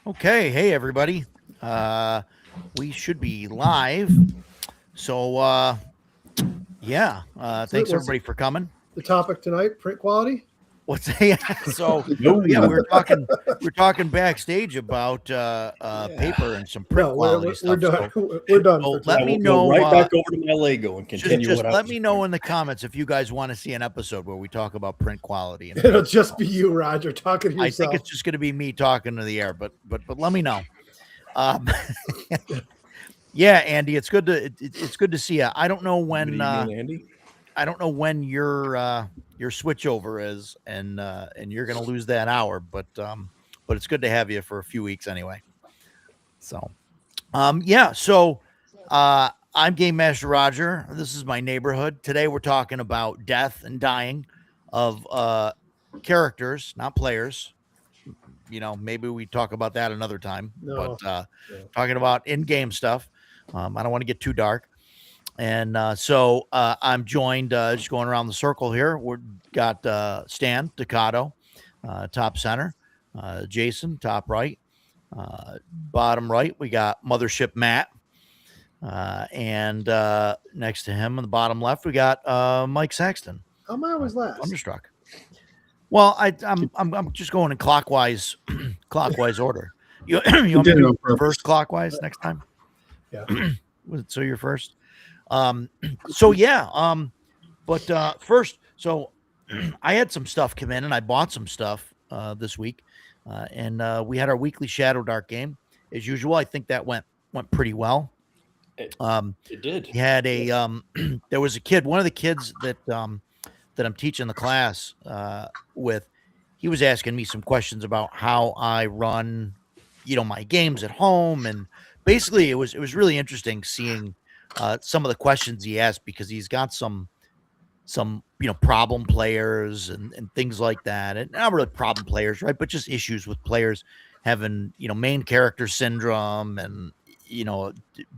Okay, hey everybody. We should be live. So thanks What's everybody for coming. the topic tonight? Print quality? What's so No. yeah, we were talking backstage about paper and some print No, quality we're stuff. done. So, We're done so for let I tonight. me will go know right back over to my Lego and continue just what I let was me know doing. in the comments if you guys want to see an episode where we talk about print quality. And It'll just be you, Roger, talking to I think yourself. it's just going to be me talking to the air, but let me know. Um, yeah, Andy, it's good to see you. I don't know Good when evening, Andy. I don't know when your switchover is, and you're gonna lose that hour, but it's good to have you for a few weeks anyway. So I'm Game Master Roger. This is my neighborhood. Today we're talking about death and dying of characters, not players. Maybe we talk about that another time, No. but talking about in-game stuff. I don't want to get too dark. And I'm joined, just going around the circle here. We've got Stan Ducato, top center, Jason, top right, bottom right. We got Mothership Matt, and next to him on the bottom left, we got Mike Saxton, How am I always last? Thunderstruck. Well, I'm just going in clockwise order. You want me to Continue do on reverse clockwise next time? Yeah. So you're first. But first, so I had some stuff come in and I bought some stuff this week, and we had our weekly Shadow Dark game as usual. I think that went pretty well. It did. We had a there was a kid, one of the kids that I'm teaching the class with. He was asking me some questions about how I run, my games at home, and basically it was really interesting seeing some of the questions he asked, because he's got some problem players and things like that, and not really problem players, right, but just issues with players having main character syndrome, and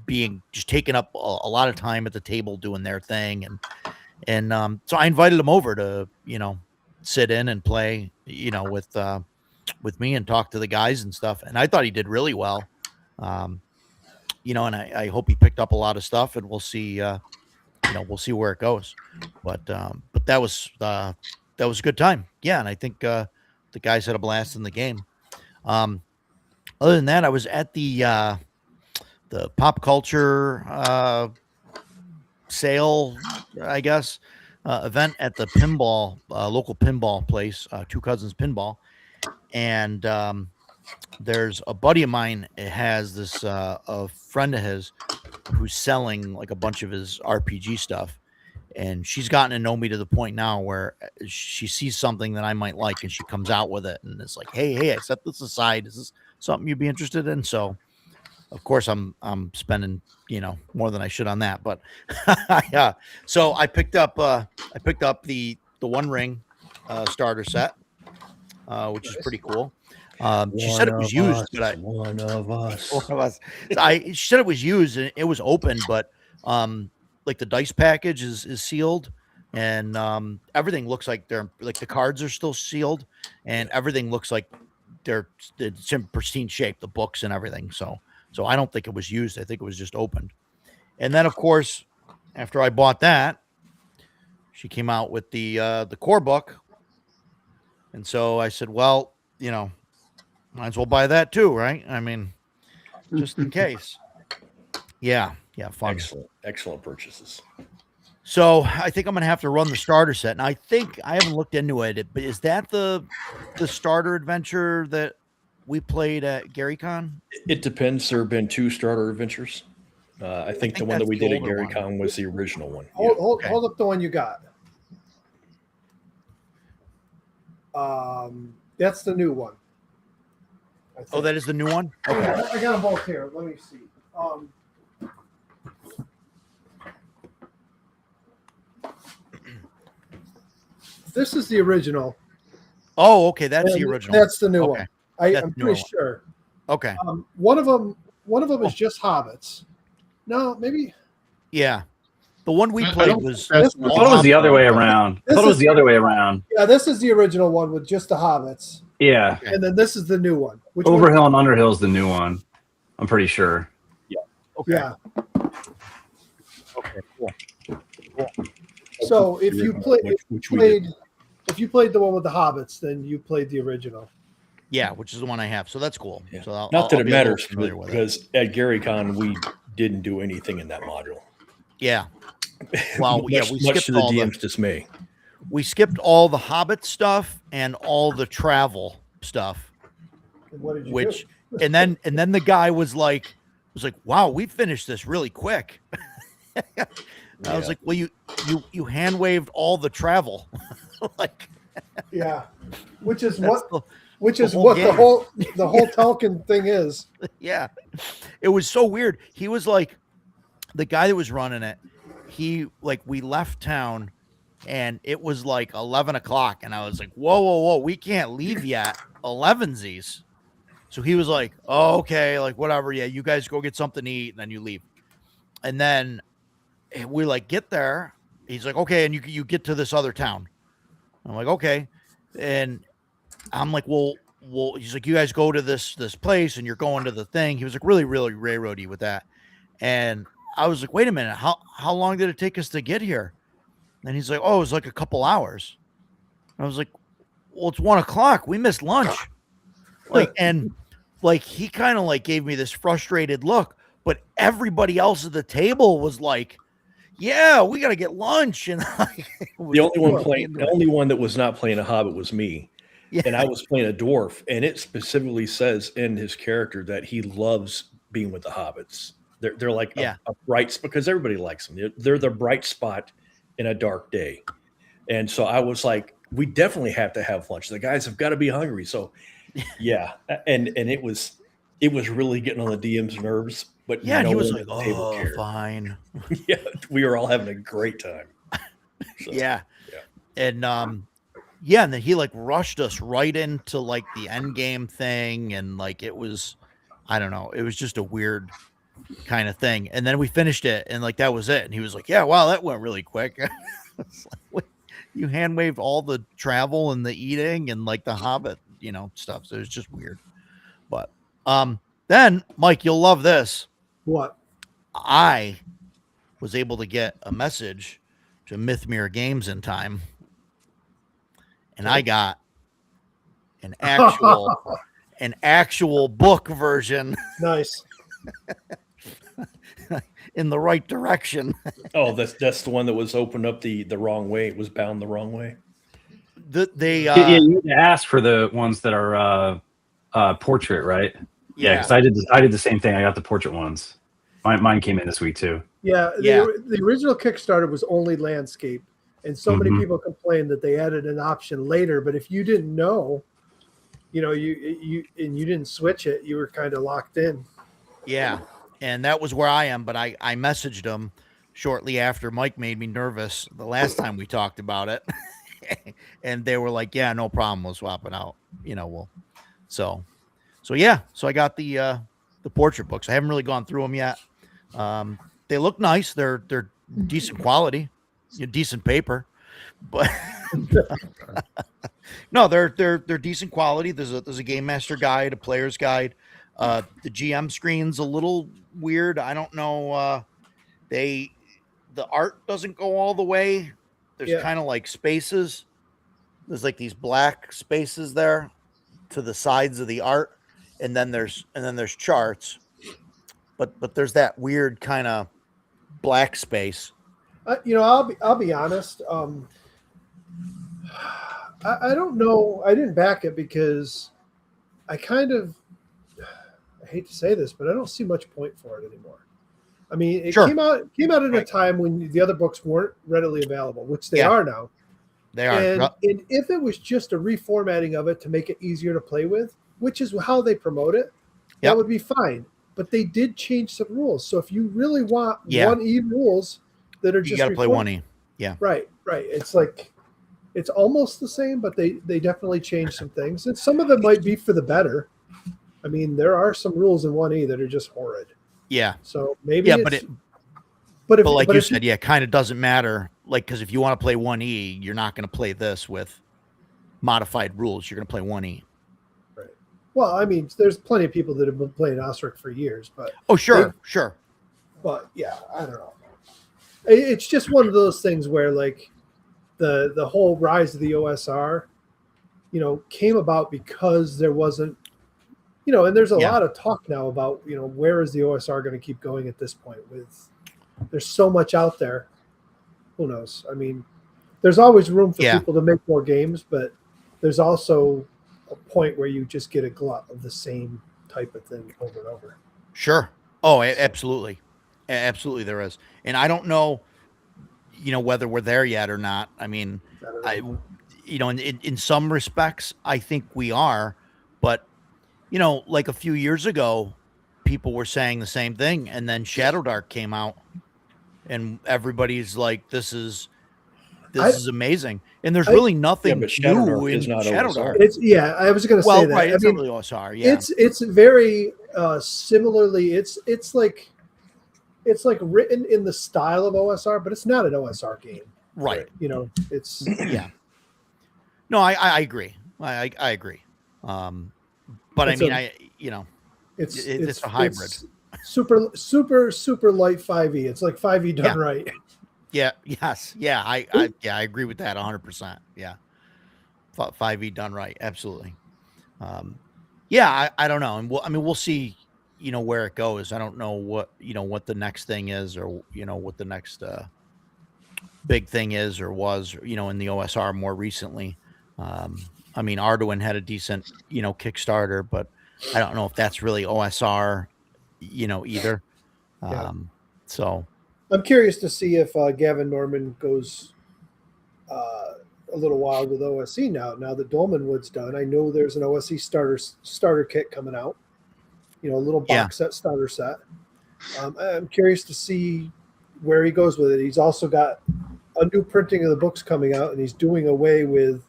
being just taking up a lot of time at the table doing their thing, and so I invited him over to sit in and play with me and talk to the guys and stuff, and I thought he did really well. um and I hope he picked up a lot of stuff, and we'll see we'll see where it goes. But that was a good time. Yeah, and I think the guys had a blast in the game. Um, other than that, I was at the pop culture sale, I guess, event at the pinball local pinball place, Two Cousins Pinball, and there's a buddy of mine. It has this a friend of his who's selling like a bunch of his RPG stuff, and she's gotten to know me to the point now where she sees something that I might like and she comes out with it, and it's like, hey, I set this aside. Is this something you'd be interested in? So of course I'm spending more than I should on that, but yeah. So I picked up the One Ring starter set, which is pretty cool. She said it was used, but One of us. one of us. She said it was used and it was open, but like the dice package is sealed, and everything looks like they're like the cards are still sealed, and everything looks like it's in pristine shape, the books and everything. So I don't think it was used. I think it was just opened. And then of course, after I bought that, she came out with the core book, and so I said, well, might as well buy that too, right? I mean, just in case. Yeah, fun. Excellent purchases. So I think I'm gonna have to run the starter set, and I think I haven't looked into it. But is that the starter adventure that we played at GaryCon? It depends. There have been 2 starter adventures. I think the one that that's we the did at older one. GaryCon was the original one. Hold up the one you got. That's the new one. I Oh, think. that is the new one. Okay. I got them both here. Let me see. This is the original. Oh, okay. That's the and original. That's the new Okay. one. That's I'm the newer pretty one. sure. Okay. One of them is just hobbits. No, maybe. Yeah. The one we I played don't was think that's I thought it was the other way around. I This thought it was is- the other way around. Yeah, this is the original one with just the hobbits, Yeah. Okay. and then this is the new one. Which one- Overhill and Underhill is the new one. I'm pretty sure. okay. Yeah. Okay. Cool. So if you play, which we did. if you played the one with the hobbits, then you played the original. Yeah, which is the one I have. So that's cool. Yeah. So I'll, Not that I'll it be a little matters, familiar with it. because at GaryCon we didn't do anything in that module. Yeah. Well, yeah, we much skipped to the all the DM's dismay. we skipped all the Hobbit stuff and all the travel stuff. And what did you Which do? and then the guy was like, wow, we finished this really quick. I was Yeah. like, well, you hand waved all the travel. Like Yeah, which is that's what the, which the is whole what game. the whole Tolkien thing is. yeah. It was so weird. He was like, the guy that was running it, we left town and it was like 11 o'clock. And I was like, whoa, we can't leave yet. 11sies. So he was like, oh, okay, like whatever. Yeah, you guys go get something to eat and then you leave. And then we like get there. He's like, okay, and you get to this other town. I'm like, okay. And I'm like, well, he's like, you guys go to this place and you're going to the thing. He was like really, really railroady with that. And I was like, wait a minute, how long did it take us to get here? And he's like, oh, it was like a couple hours. I was like, well, it's 1 o'clock. We missed lunch. Like, and like he kind of like gave me this frustrated look, but everybody else at the table was like, yeah, we got to get lunch. And like, The only one that was not playing a hobbit was me. yeah, And I was playing a dwarf, and it specifically says in his character that he loves being with the hobbits. They're like Yeah. a bright, because everybody likes them. They're the bright spot in a dark day. And so I was like, we definitely have to have lunch. The guys have got to be hungry. So yeah, and it was really getting on the DM's nerves. But yeah. And no he was one like, at the table oh, cared. fine. Yeah, we were all having a great time. So, Yeah. yeah. And yeah, and then he like rushed us right into like the end game thing, and like it was, I don't know, it was just a weird kind of thing. And then we finished it, and like that was it. And he was like, yeah, wow, that went really quick. It's like, what? You hand waved all the travel and the eating and like the Hobbit, stuff. So it was just weird. But then Mike, you'll love this. What? I was able to get a message to Mythmere Games in time, and I got an actual book version Nice. in the right direction. Oh, that's the one that was opened up the wrong way. It was bound the wrong way. They Yeah, you need to ask for the ones that are portrait, right? Yeah, because I did the same thing. I got the portrait ones. Mine came in this week too. Yeah, Yeah. The original Kickstarter was only landscape, and so many Mhm. people complained that they added an option later. But if you didn't know, you didn't switch it, you were kind of locked in. Yeah, and that was where I am. But I messaged them shortly after Mike made me nervous the last time we talked about it, and they were like, "Yeah, no problem. We'll swap it out. So yeah. So I got the portrait books. I haven't really gone through them yet. They look nice. They're decent quality, decent paper, but no, they're decent quality. There's a game master guide, a player's guide. The GM screen's a little weird. I don't know. The art doesn't go all the way. There's Yeah. kind of like spaces. There's like these black spaces there to the sides of the art, and then there's charts. But there's that weird kind of black space. I'll be honest. I don't know. I didn't back it because I hate to say this, but I don't see much point for it anymore. I mean, it Sure. came out at a Right. time when the other books weren't readily available, which they Yeah. are now. They are. And if it was just a reformatting of it to make it easier to play with, which is how they promote it, Yep. that would be fine. But they did change some rules. So if you really want Yeah. 1E rules that are You just got to play reform- 1E. Right. It's like it's almost the same, but they definitely changed some things, and some of them might be for the better. I mean, there are some rules in 1E that are just horrid. Yeah. So maybe Yeah, it's, but But if, But like but you if said, yeah, it kind of doesn't matter. Like, because if you want to play 1E, you're not going to play this with modified rules. You're going to play 1E. well, I mean, there's plenty of people that have been playing Osric for years, but Oh, sure, sure. but yeah, I don't know. It's just one of those things where like the whole rise of the OSR, came about because there wasn't, and there's a Yeah. lot of talk now about, where is the OSR going to keep going at this point with there's so much out there. Who knows? I mean, there's always room for Yeah. people to make more games, but there's also a point where you just get a glut of the same type of thing over and over. Sure. Oh, absolutely. Absolutely there is. And I don't know, whether we're there yet or not. I mean, I don't know. in some respects, I think we are, but like a few years ago, people were saying the same thing, and then Shadow Dark came out, and everybody's like, "This is amazing," and there's really nothing but Shadow new Dark in is not Shadow OSR. Dark. I was going to say Well, that. right, I it's mean, not really OSR. Yeah, it's very similarly. It's like written in the style of OSR, but it's not an OSR game. right. It's Yeah. No, I agree. I agree. But It's I mean, a- it's a hybrid. It's super light 5e. It's like 5e done Yeah. right. Yeah. Yes. Yeah. I agree with that 100%. Yeah. 5e done right. Absolutely. Yeah. I don't know. And we'll see, where it goes. I don't know what the next thing is, or, what the next, big thing is or was, in the OSR more recently. I mean, Arduin had a decent, Kickstarter, but I don't know if that's really OSR, either. Yeah. So I'm curious to see if Gavin Norman goes a little wild with OSE now. Now that Dolmenwood's done, I know there's an OSE starter kit coming out. A little box set starter set. I'm curious to see where he goes with it. He's also got a new printing of the books coming out, and he's doing away with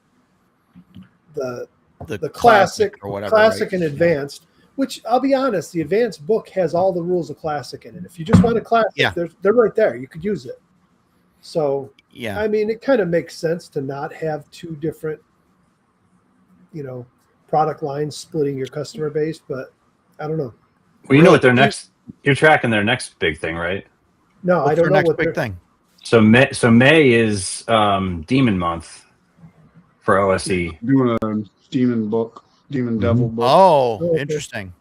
the classic or whatever, classic right? and advanced. Which I'll be honest, the advanced book has all the rules of classic in it. If you just want a classic, Yeah. they're right there. You could use it. So Yeah. I mean, it kind of makes sense to not have two different, product lines splitting your customer base, but I don't know. Well, you know what you're tracking their next big thing, right? No, What's I don't their know next what big they're- thing? So May is Demon Month for OSE. Doing a demon devil book. Oh, okay. interesting.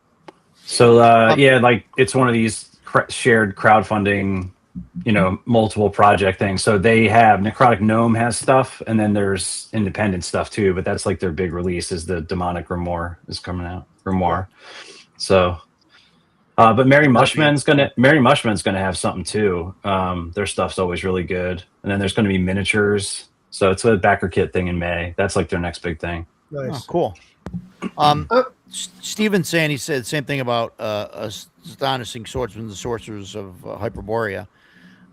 So yeah, like it's one of these shared crowdfunding, multiple project things. So they have Necrotic Gnome has stuff, and then there's independent stuff too. But that's like their big release is the Demonic Grimoire is coming out. Grimoire. So, but Mary Mushman's gonna have something too. Their stuff's always really good, and then there's gonna be miniatures. So it's a backer kit thing in May. That's like their next big thing. Nice. Oh, cool. Steven saying he said the same thing about Astonishing Swordsmen and Sorcerers of Hyperborea.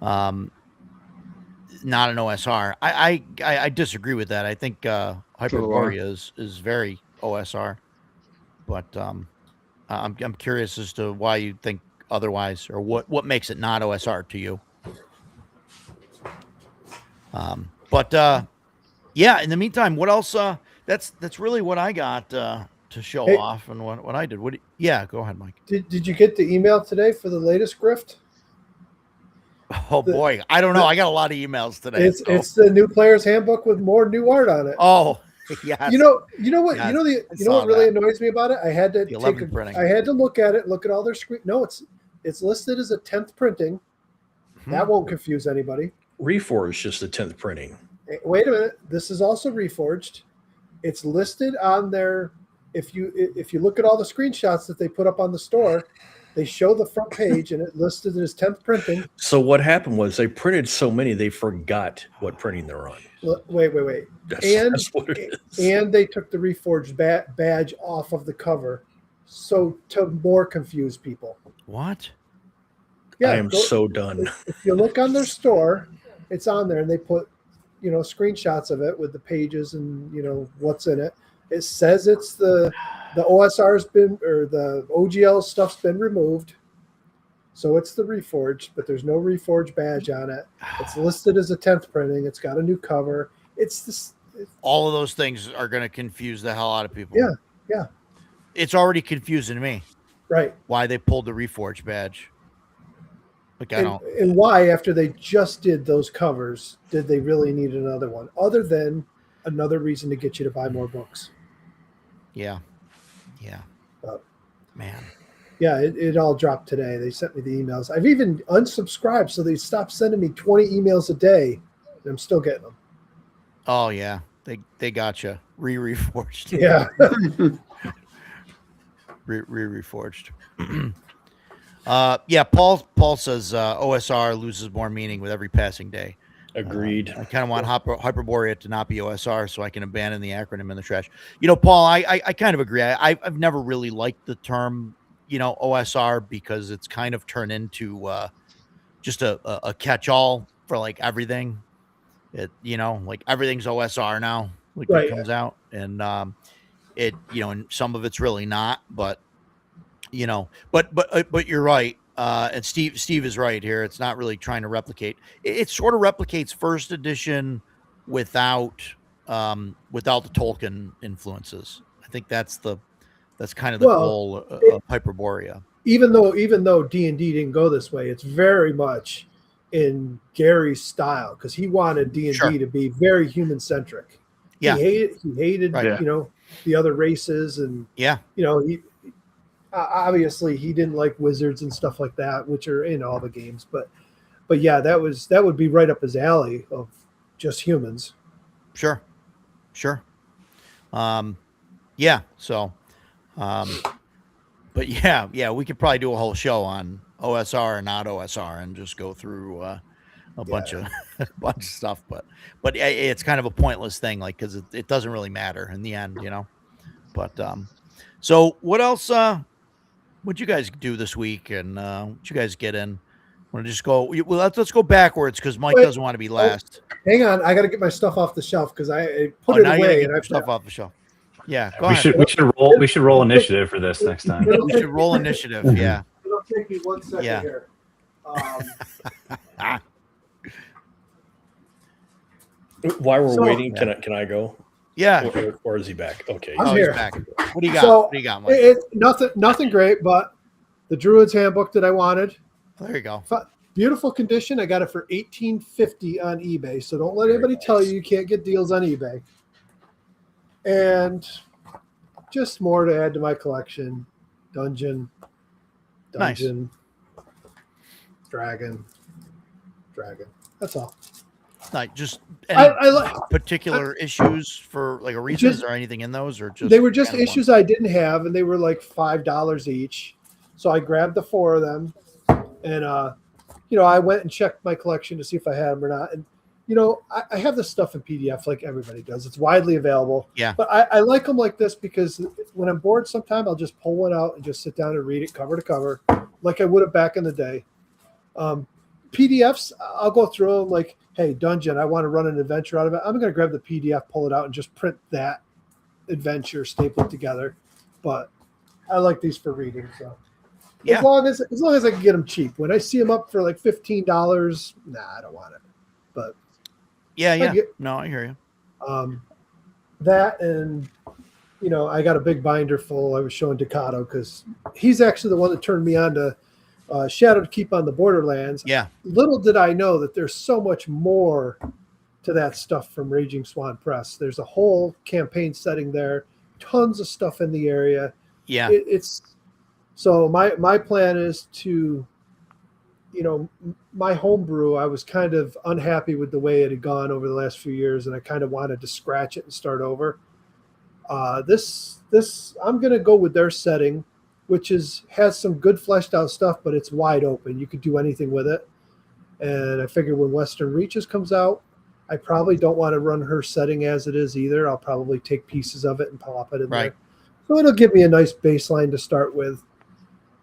Not an OSR. I disagree with that. I think Hyperborea is very OSR, but I'm curious as to why you think otherwise, or what makes it not OSR to you. But yeah. In the meantime, what else? That's really what I got to show Hey. off, and what I did. Yeah, go ahead, Mike. Did you get the email today for the latest grift? Oh boy, I don't know. I got a lot of emails today. so- It's the new player's handbook with more new art on it. Oh, yes. You know what? Yes, You I know what saw really that. annoys me about it? I had to The 11th printing. I had to look at it, look at all their screen. No, it's listed as a 10th printing. That won't confuse anybody. Reforged just the 10th printing. Wait a minute. This is also reforged. It's listed on their. If you look at all the screenshots that they put up on the store, they show the front page and it listed as 10th printing. So what happened was they printed so many they forgot what printing they're on. Wait. That's what it is. And they took the reforged badge off of the cover, so to more confuse people. What? Yeah, I am so done. If you look on their store, it's on there, and they put screenshots of it with the pages and what's in it. It says it's the OSR's been, or the OGL stuff's been removed. So it's the Reforged, but there's no Reforged badge on it. It's listed as a 10th printing. It's got a new cover. It's this. All of those things are going to confuse the hell out of people. Yeah, yeah. It's already confusing me Right. why they pulled the Reforged badge. Like, I And, don't. and why, after they just did those covers, did they really need another one? Other than another reason to get you to buy more books. Yeah. Yeah. Man. Yeah, it all dropped today. They sent me the emails. I've even unsubscribed, so they stopped sending me 20 emails a day, and I'm still getting them. Oh yeah. They got you. Reforged. Yeah. Reforged. Yeah. Paul says OSR loses more meaning with every passing day. Agreed. I kind of want Hyperborea to not be OSR so I can abandon the acronym in the trash. You know, Paul, I kind of agree. I've never really liked the term, OSR, because it's kind of turned into just a catch-all for like everything. Like everything's OSR now, like Right. it comes out, and and some of it's really not, but but you're right. And Steve is right here. It's not really trying to replicate. It sort of replicates first edition without the Tolkien influences. I think that's kind of the goal of Hyperborea. Even though D&D didn't go this way, it's very much in Gary's style, because he wanted D&D Sure. to be very human centric. Yeah. He hated Right. the other races, and Yeah. he obviously he didn't like wizards and stuff like that, which are in all the games. But yeah, that would be right up his alley of just humans. Sure. Yeah. So, but yeah, we could probably do a whole show on OSR and not OSR and just go through a bunch of stuff. But it's kind of a pointless thing, like, because it doesn't really matter in the end, But so what else? What'd you guys do this week, and what you guys get in? Want to just go? Well, let's go backwards, because Mike doesn't want to be last. Hang on, I got to get my stuff off the shelf because I put Oh, it now you gotta away get and your I stuff off the shelf. Yeah, go We ahead. should roll initiative for this next time. We should roll initiative. Yeah. It'll take me 1 second Yeah. here. While we're So- waiting, can I go? Yeah. Or is he back? Okay. I'm Oh, here. he's back. What do you got? So, What do you got, Mike? Nothing great, but the Druid's Handbook that I wanted, There you go. beautiful condition. I got it for $18.50 on eBay. So don't let Very anybody nice. tell you can't get deals on eBay. And just more to add to my collection. Dungeon, Nice. Dragon. That's all. Like just I any like. particular issues for like a reason, Just- or anything in those, or just They were just kind of issues I didn't have, and they were like $5 each. So I grabbed the 4 of them, and I went and checked my collection to see if I had them or not. And I have this stuff in PDF like everybody does. It's widely available. Yeah. But I like them like this because when I'm bored, sometime I'll just pull one out and just sit down and read it cover to cover, like I would have back in the day. PDFs, I'll go through them like, hey, Dungeon, I want to run an adventure out of it. I'm going to grab the PDF, pull it out, and just print that adventure, staple it together. But I like these for reading. So Yeah. as long as I can get them cheap. When I see them up for like $15, I don't want it. But Yeah. get- No, I hear you. that, and I got a big binder full. I was showing Ducato because he's actually the one that turned me on to Shadow to Keep on the Borderlands. Yeah. Little did I know that there's so much more to that stuff from Raging Swan Press. There's a whole campaign setting there, tons of stuff in the area. Yeah. It's so my plan is to, my homebrew, I was kind of unhappy with the way it had gone over the last few years, and I kind of wanted to scratch it and start over. This I'm going to go with their setting, which has some good fleshed out stuff, but it's wide open. You could do anything with it. And I figured when Western Reaches comes out, I probably don't want to run her setting as it is either. I'll probably take pieces of it and pop it in Right. there. So it'll give me a nice baseline to start with.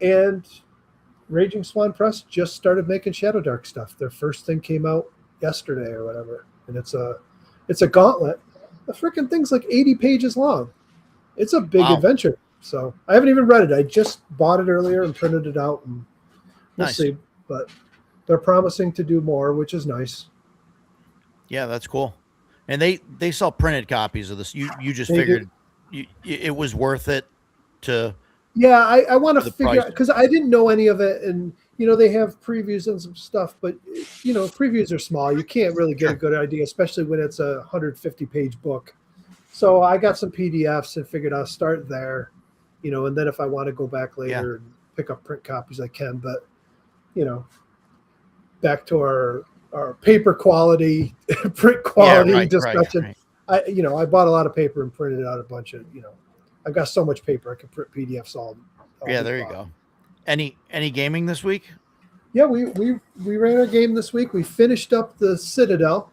And Raging Swan Press just started making Shadow Dark stuff. Their first thing came out yesterday or whatever. And it's a gauntlet. The freaking thing's like 80 pages long. It's a big Wow. adventure. So I haven't even read it. I just bought it earlier and printed it out and We'll Nice. see. But they're promising to do more, which is nice. Yeah, that's cool. And they sell printed copies of this. You just They do. figured it was worth it to Yeah, I want to The figure price. out because I didn't know any of it, and they have previews and some stuff, but previews are small. You can't really get a good idea, especially when it's a 150-page book. So I got some PDFs and figured I'll start there, and then if I want to go back later and pick up print copies, I can. But back to our paper quality, print quality discussion. Right. I bought a lot of paper and printed out a bunch of I've got so much paper I can print PDFs all Yeah, week there you long. go. Any gaming this week? Yeah, we ran our game this week. We finished up the Citadel.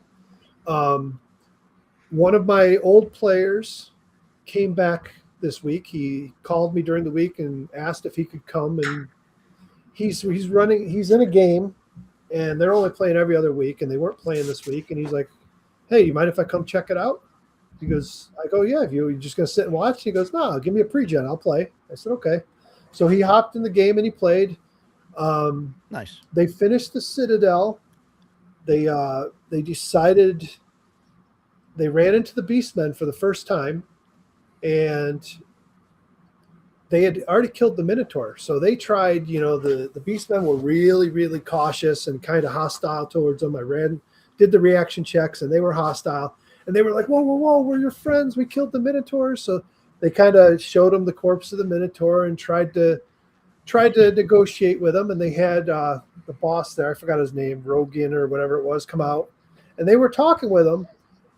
One of my old players came back this week. He called me during the week and asked if he could come, and he's in a game, and they're only playing every other week, and they weren't playing this week, and he's like, "Hey, you mind if I come check it out?" He goes, I go, "Yeah, if you're just gonna sit and watch." He goes, "No, give me a pre-gen, I'll play." I said, "Okay." So he hopped in the game and he played. Nice. They finished the Citadel. They decided they ran into the Beastmen for the first time, and they had already killed the Minotaur. So they tried. The Beastmen were really, really cautious and kind of hostile towards them. Did the reaction checks, and they were hostile. And they were like, "Whoa, whoa, whoa! We're your friends. We killed the Minotaur." So they kind of showed them the corpse of the Minotaur and tried to negotiate with them. And they had the boss there, I forgot his name, Rogan or whatever it was, come out, and they were talking with him.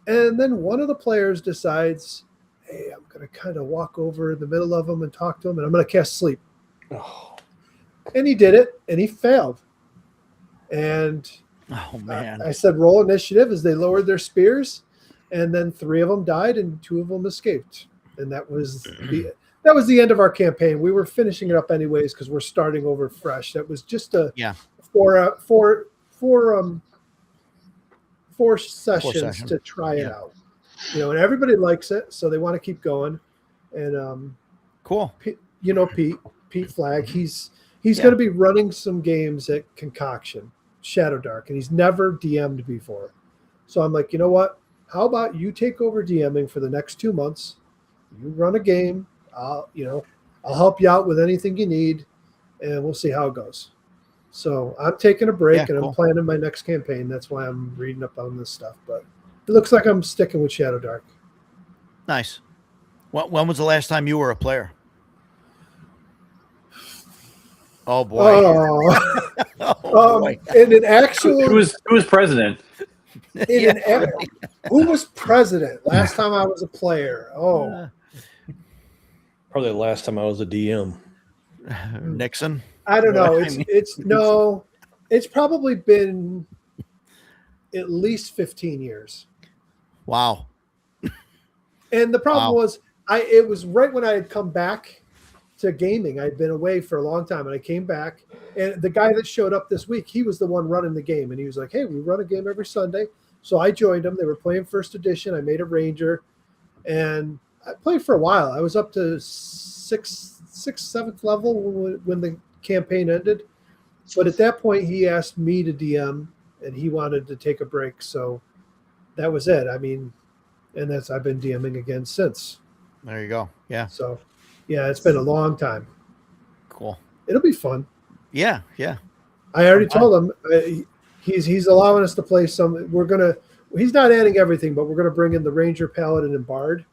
And then one of the players decides, "Hey, I'm going to kind of walk over in the middle of them and talk to him, and I'm going to cast sleep." Oh, And he did it, and he failed. And Oh man. I said, "Roll initiative," as they lowered their spears, and then 3 of them died and 2 of them escaped. And that was the end of our campaign. We were finishing it up anyways because we're starting over fresh. That was just a four sessions to try it out. And everybody likes it, so they want to keep going. And Cool. Pete Flagg, he's going to be running some games at Concoction, Shadow Dark, and he's never DM'd before. So I'm like, you know what? How about you take over DMing for the next 2 months? You run a game. I'll help you out with anything you need, and we'll see how it goes. So I'm taking a break, and cool. I'm planning my next campaign. That's why I'm reading up on this stuff. But it looks like I'm sticking with Shadow Dark. Nice. When was the last time you were a player? Oh boy. Oh, boy. in an actual, Who was president? who was president last time I was a player? Oh, probably the last time I was a DM. Nixon. I don't know. I mean- It's probably been at least 15 years. Wow. And the problem Wow. was, it was right when I had come back to gaming. I'd been away for a long time, and I came back. And the guy that showed up this week, he was the one running the game, and he was like, "Hey, we run a game every Sunday." So I joined them. They were playing first edition. I made a ranger, and I played for a while. I was up to sixth, seventh level when the campaign ended. But at that point, he asked me to DM, and he wanted to take a break. So that was it. I mean, and I've been DMing again since. There you go. Yeah. So, yeah, it's been a long time. Cool. It'll be fun. Yeah. I already told him he's allowing us to play some. He's not adding everything, but we're gonna bring in the Ranger, Paladin, and Bard.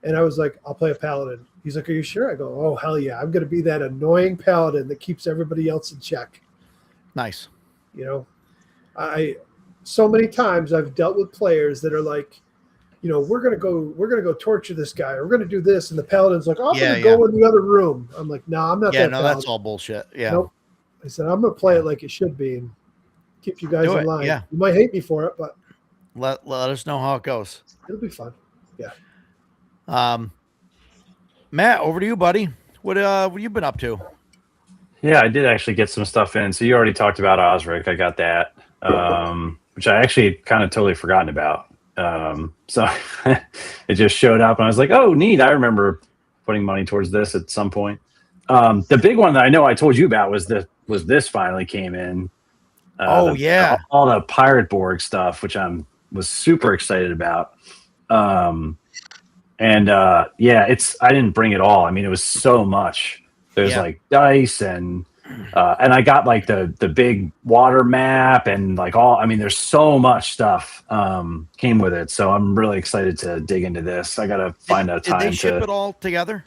And I was like, "I'll play a Paladin." He's like, "Are you sure?" I go, "Oh hell yeah! I'm gonna be that annoying Paladin that keeps everybody else in check." Nice. So many times I've dealt with players that are like, we're gonna go torture this guy, or we're gonna do this, and the Paladin's like, "Oh, I'm gonna go in the other room." I'm like, "No, I'm not Yeah, that." no, Paladin. that's all bullshit. Yeah. Nope. I said, "I'm gonna play it like it should be and keep you guys Do in it, line." yeah. You might hate me for it, but Let us know how it goes. it'll be fun. Matt, over to you, buddy. What you been up to? Yeah, I did actually get some stuff in. So you already talked about Osric. I got that, which I actually kind of totally forgotten about. So it just showed up, and I was like, "Oh, neat! I remember putting money towards this at some point." The big one that I know I told you about was the was this finally came in. Oh, yeah. all the Pirate Borg stuff, which was super excited about. I didn't bring it all. I mean, it was so much. There's Yeah. like dice and I got like the big water map and like there's so much stuff came with it. So I'm really excited to dig into this. I got to find a time Did they ship to. it all together?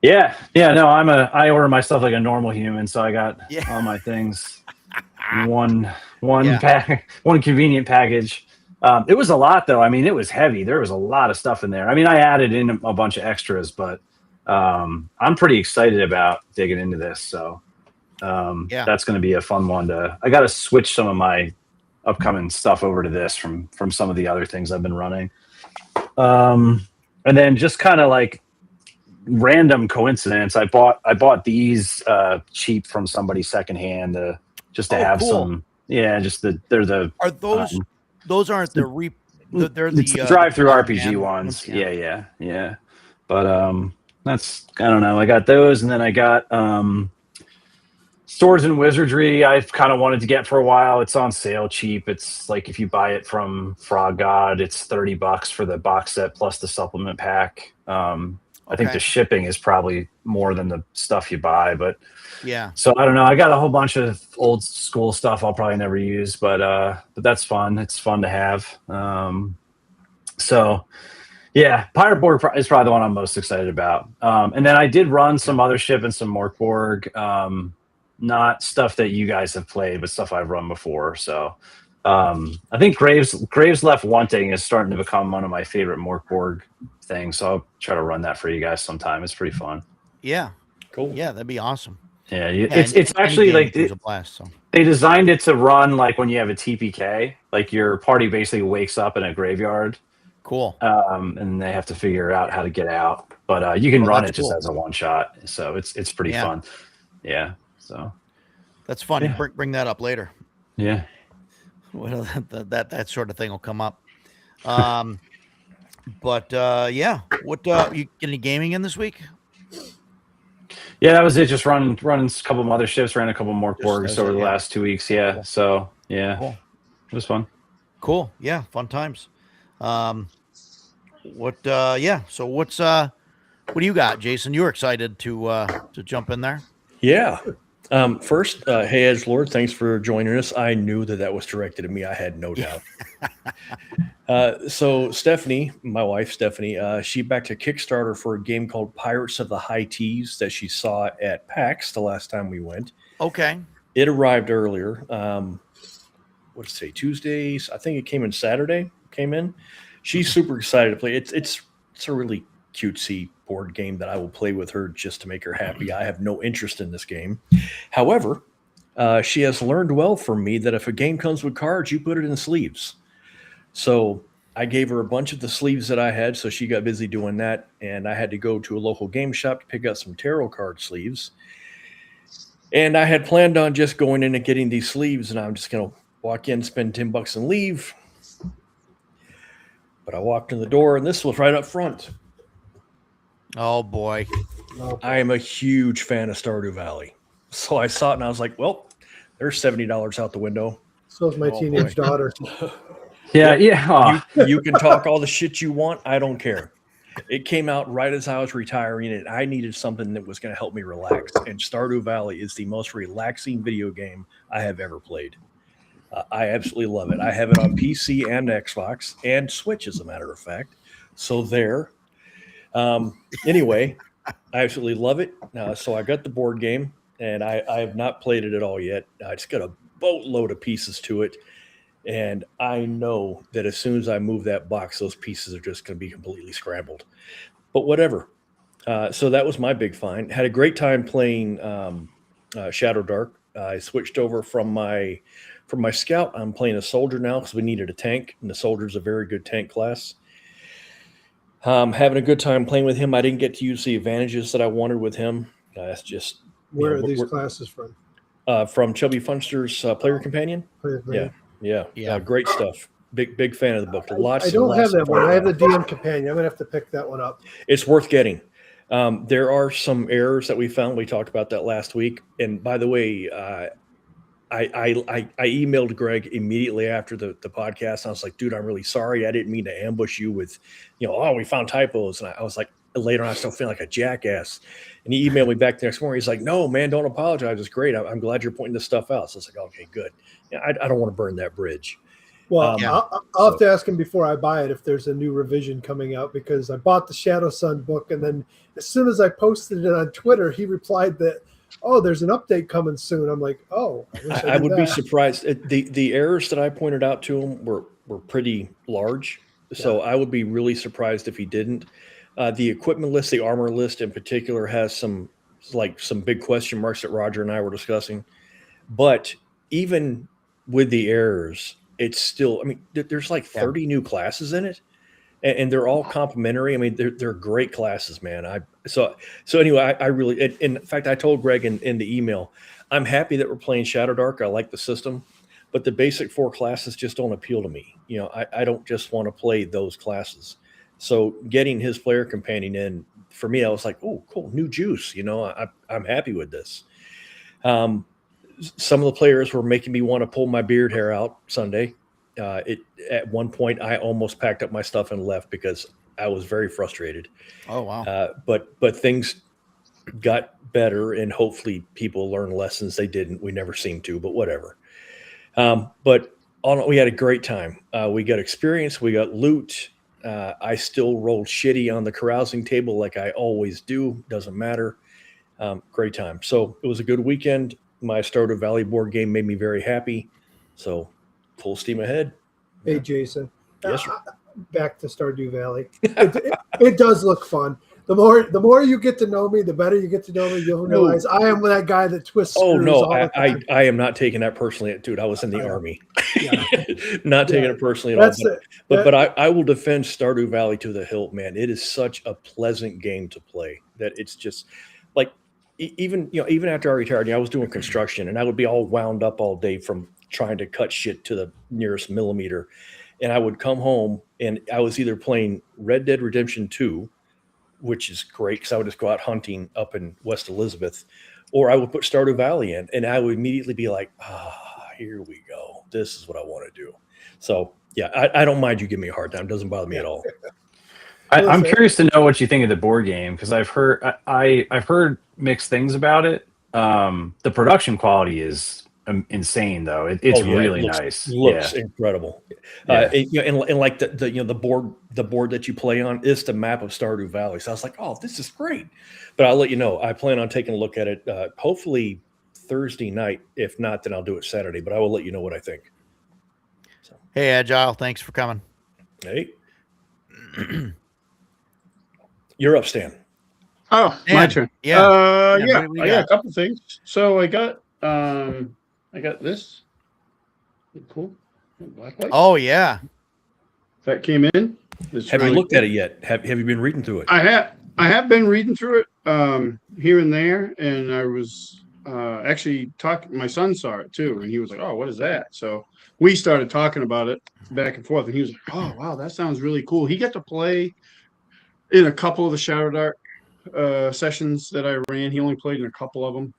Yeah. No, I order myself like a normal human. So I got all my things in one convenient package. It was a lot though. I mean, it was heavy. There was a lot of stuff in there. I mean, I added in a bunch of extras, but I'm pretty excited about digging into this. So that's going to be a fun one I got to switch some of my upcoming stuff over to this from some of the other things I've been running. And then just kind of like random coincidence, I bought these cheap from somebody secondhand just to have some. Yeah, Are those those aren't the they're the drive-through RPG ones. Yeah. Yeah. But that's, I don't know. I got those, and then I got Swords and Wizardry. I've kind of wanted to get for a while. It's on sale cheap. It's like if you buy it from Frog God, it's $30 for the box set plus the supplement pack. I think the shipping is probably more than the stuff you buy, but yeah. So I don't know. I got a whole bunch of old school stuff I'll probably never use, but that's fun. It's fun to have. So yeah, Pirate Borg is probably the one I'm most excited about. And then I did run some other ship and some Morkborg, not stuff that you guys have played, but stuff I've run before. So I think Graves Left Wanting is starting to become one of my favorite Morkborg things. So I'll try to run that for you guys sometime. It's pretty fun. Yeah. Cool. Yeah, that'd be awesome. Yeah, it's actually like a blast. So they designed it to run like when you have a TPK, like your party basically wakes up in a graveyard. Cool. And they have to figure out how to get out, but you can run it just cool. as a one shot. So it's pretty fun. Yeah. So that's fun. Yeah. Bring that up later. Yeah. Well, that sort of thing will come up. But yeah, what you get any gaming in this week? Yeah, that was it. Just running a couple of motherships, ran a couple more Borgs over the last 2 weeks. Yeah. Cool. So yeah, Cool. It was fun. Cool. Yeah, fun times. So what do you got, Jason? You're excited to jump in there? Yeah. First, hey, Edgelord, thanks for joining us. I knew that was directed at me. I had no doubt. So Stephanie, my wife, Stephanie, she backed a Kickstarter for a game called Pirates of the High Teas that she saw at PAX the last time we went. Okay. It arrived earlier. What did it say? Tuesdays. I think it came in Saturday. She's super excited to play. It's a really cutesy board game that I will play with her just to make her happy. I have no interest in this game. However, she has learned well from me that if a game comes with cards, you put it in sleeves. So I gave her a bunch of the sleeves that I had, so she got busy doing that, and I had to go to a local game shop to pick up some tarot card sleeves. And I had planned on just going in and getting these sleeves, and I'm just going to walk in, spend $10 and leave. But I walked in the door, and this was right up front. Oh boy. I am a huge fan of Stardew Valley. So I saw it, and I was like, well, there's $70 out the window. So is my teenage daughter. Yeah. Aw. You can talk all the shit you want. I don't care. It came out right as I was retiring, and I needed something that was going to help me relax. And Stardew Valley is the most relaxing video game I have ever played. I absolutely love it. I have it on PC and Xbox and Switch, as a matter of fact. So there. Anyway, I absolutely love it. So I got the board game, and I have not played it at all yet. I just got a boatload of pieces to it. And I know that as soon as I move that box, those pieces are just going to be completely scrambled. But whatever. So that was my big find. Had a great time playing Shadow Dark. I switched over from my scout. I'm playing a soldier now because we needed a tank, and the soldier's a very good tank class. Having a good time playing with him. I didn't get to use the advantages that I wanted with him. That's just Where are these classes from? From Chubby Funster's Player Companion. Yeah, great stuff. Big fan of the book. I don't have that one. I have the DM Companion. I'm gonna have to pick that one up. It's worth getting. There are some errors that we found. We talked about that last week. And by the way, I emailed Greg immediately after the podcast. And I was like, dude, I'm really sorry. I didn't mean to ambush you with, oh, we found typos. And I was like, later on, I still feel like a jackass. And he emailed me back the next morning. He's like, no, man, don't apologize. It's great. I'm glad you're pointing this stuff out. So I was like, okay, good. Yeah, I don't want to burn that bridge. Well, Yeah. I'll have to ask him before I buy it if there's a new revision coming out, because I bought the Shadow Sun book, and then as soon as I posted it on Twitter, he replied that, oh, there's an update coming soon. I'm like, oh, I would be surprised. The errors that I pointed out to him were pretty large. So I would be really surprised if he didn't. The equipment list, the armor list in particular, has some big question marks that Roger and I were discussing. But even with the errors, it's still, I mean, there's like 30 new classes in it, and they're all complimentary. I mean, they're great classes, man. So anyway, I really, in fact, I told Greg in the email, I'm happy that we're playing Shadow Dark. I like the system, but the basic 4 classes just don't appeal to me. I don't just want to play those classes. So getting his player companion in, for me, I was like, oh, cool, new juice. I'm happy with this. Some of the players were making me want to pull my beard hair out Sunday. At one point, I almost packed up my stuff and left because I was very frustrated. Oh, wow. But things got better, and hopefully people learn lessons. They didn't. We never seemed to, but whatever. But we had a great time. We got experience. We got loot. I still rolled shitty on the carousing table like I always do. Doesn't matter. Great time. So it was a good weekend. My Stardew Valley board game made me very happy. So full steam ahead. Hey, Jason. Yes, sir. Back to Stardew Valley. It does look fun. The more you get to know me, the better you get to know me. You'll realize I am that guy that twists screws. Oh, no, all the time. I am not taking that personally. Dude, I was in the Army. Yeah. Not taking it personally at all. But I will defend Stardew Valley to the hilt, man. It is such a pleasant game to play that it's just like, even after I retired, I was doing construction, and I would be all wound up all day from trying to cut shit to the nearest millimeter. And I would come home, and I was either playing Red Dead Redemption 2, which is great because I would just go out hunting up in West Elizabeth, or I would put Stardew Valley in, and I would immediately be like, here we go. This is what I want to do. So yeah, I don't mind you giving me a hard time. It doesn't bother me at all. I'm curious to know what you think of the board game, because I've heard mixed things about it. The production quality is insane, though. It's really nice. Looks incredible. Yeah. And like the board that you play on is the map of Stardew Valley. So I was like, oh, this is great. But I'll let you know. I plan on taking a look at it. Hopefully Thursday night. If not, then I'll do it Saturday. But I will let you know what I think. So. Hey, Agile, thanks for coming. Hey. You're up, Stan. Oh, Dan, my turn. yeah. Yeah, what do we I got got? a couple things. So I got this. Cool. Blacklight. Oh, yeah. That came in. It's Have you really looked at it yet? Have you been reading through it? I have been reading through it here and there, and I was actually talking. My son saw it too, and he was like, "Oh, what is that?" So we started talking about it back and forth, and he was like, "Oh, wow, that sounds really cool." He got to play in a couple of the Shadow Dark sessions that I ran. He only played in a couple of them,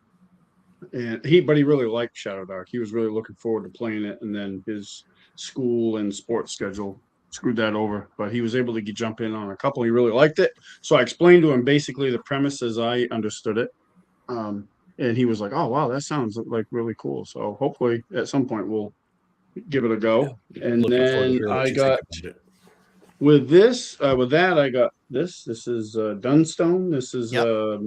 but he really liked Shadow Dark. He was really looking forward to playing it, and then his school and sports schedule screwed that over. But he was able to jump in on a couple. He really liked it, so I explained to him basically the premise as I understood it, and he was like, "Oh, wow, that sounds like really cool." So hopefully at some point we'll give it a go. And Looking forward to then hearing what I you think got. about it. With that, I got this. This is Dunstone. This is a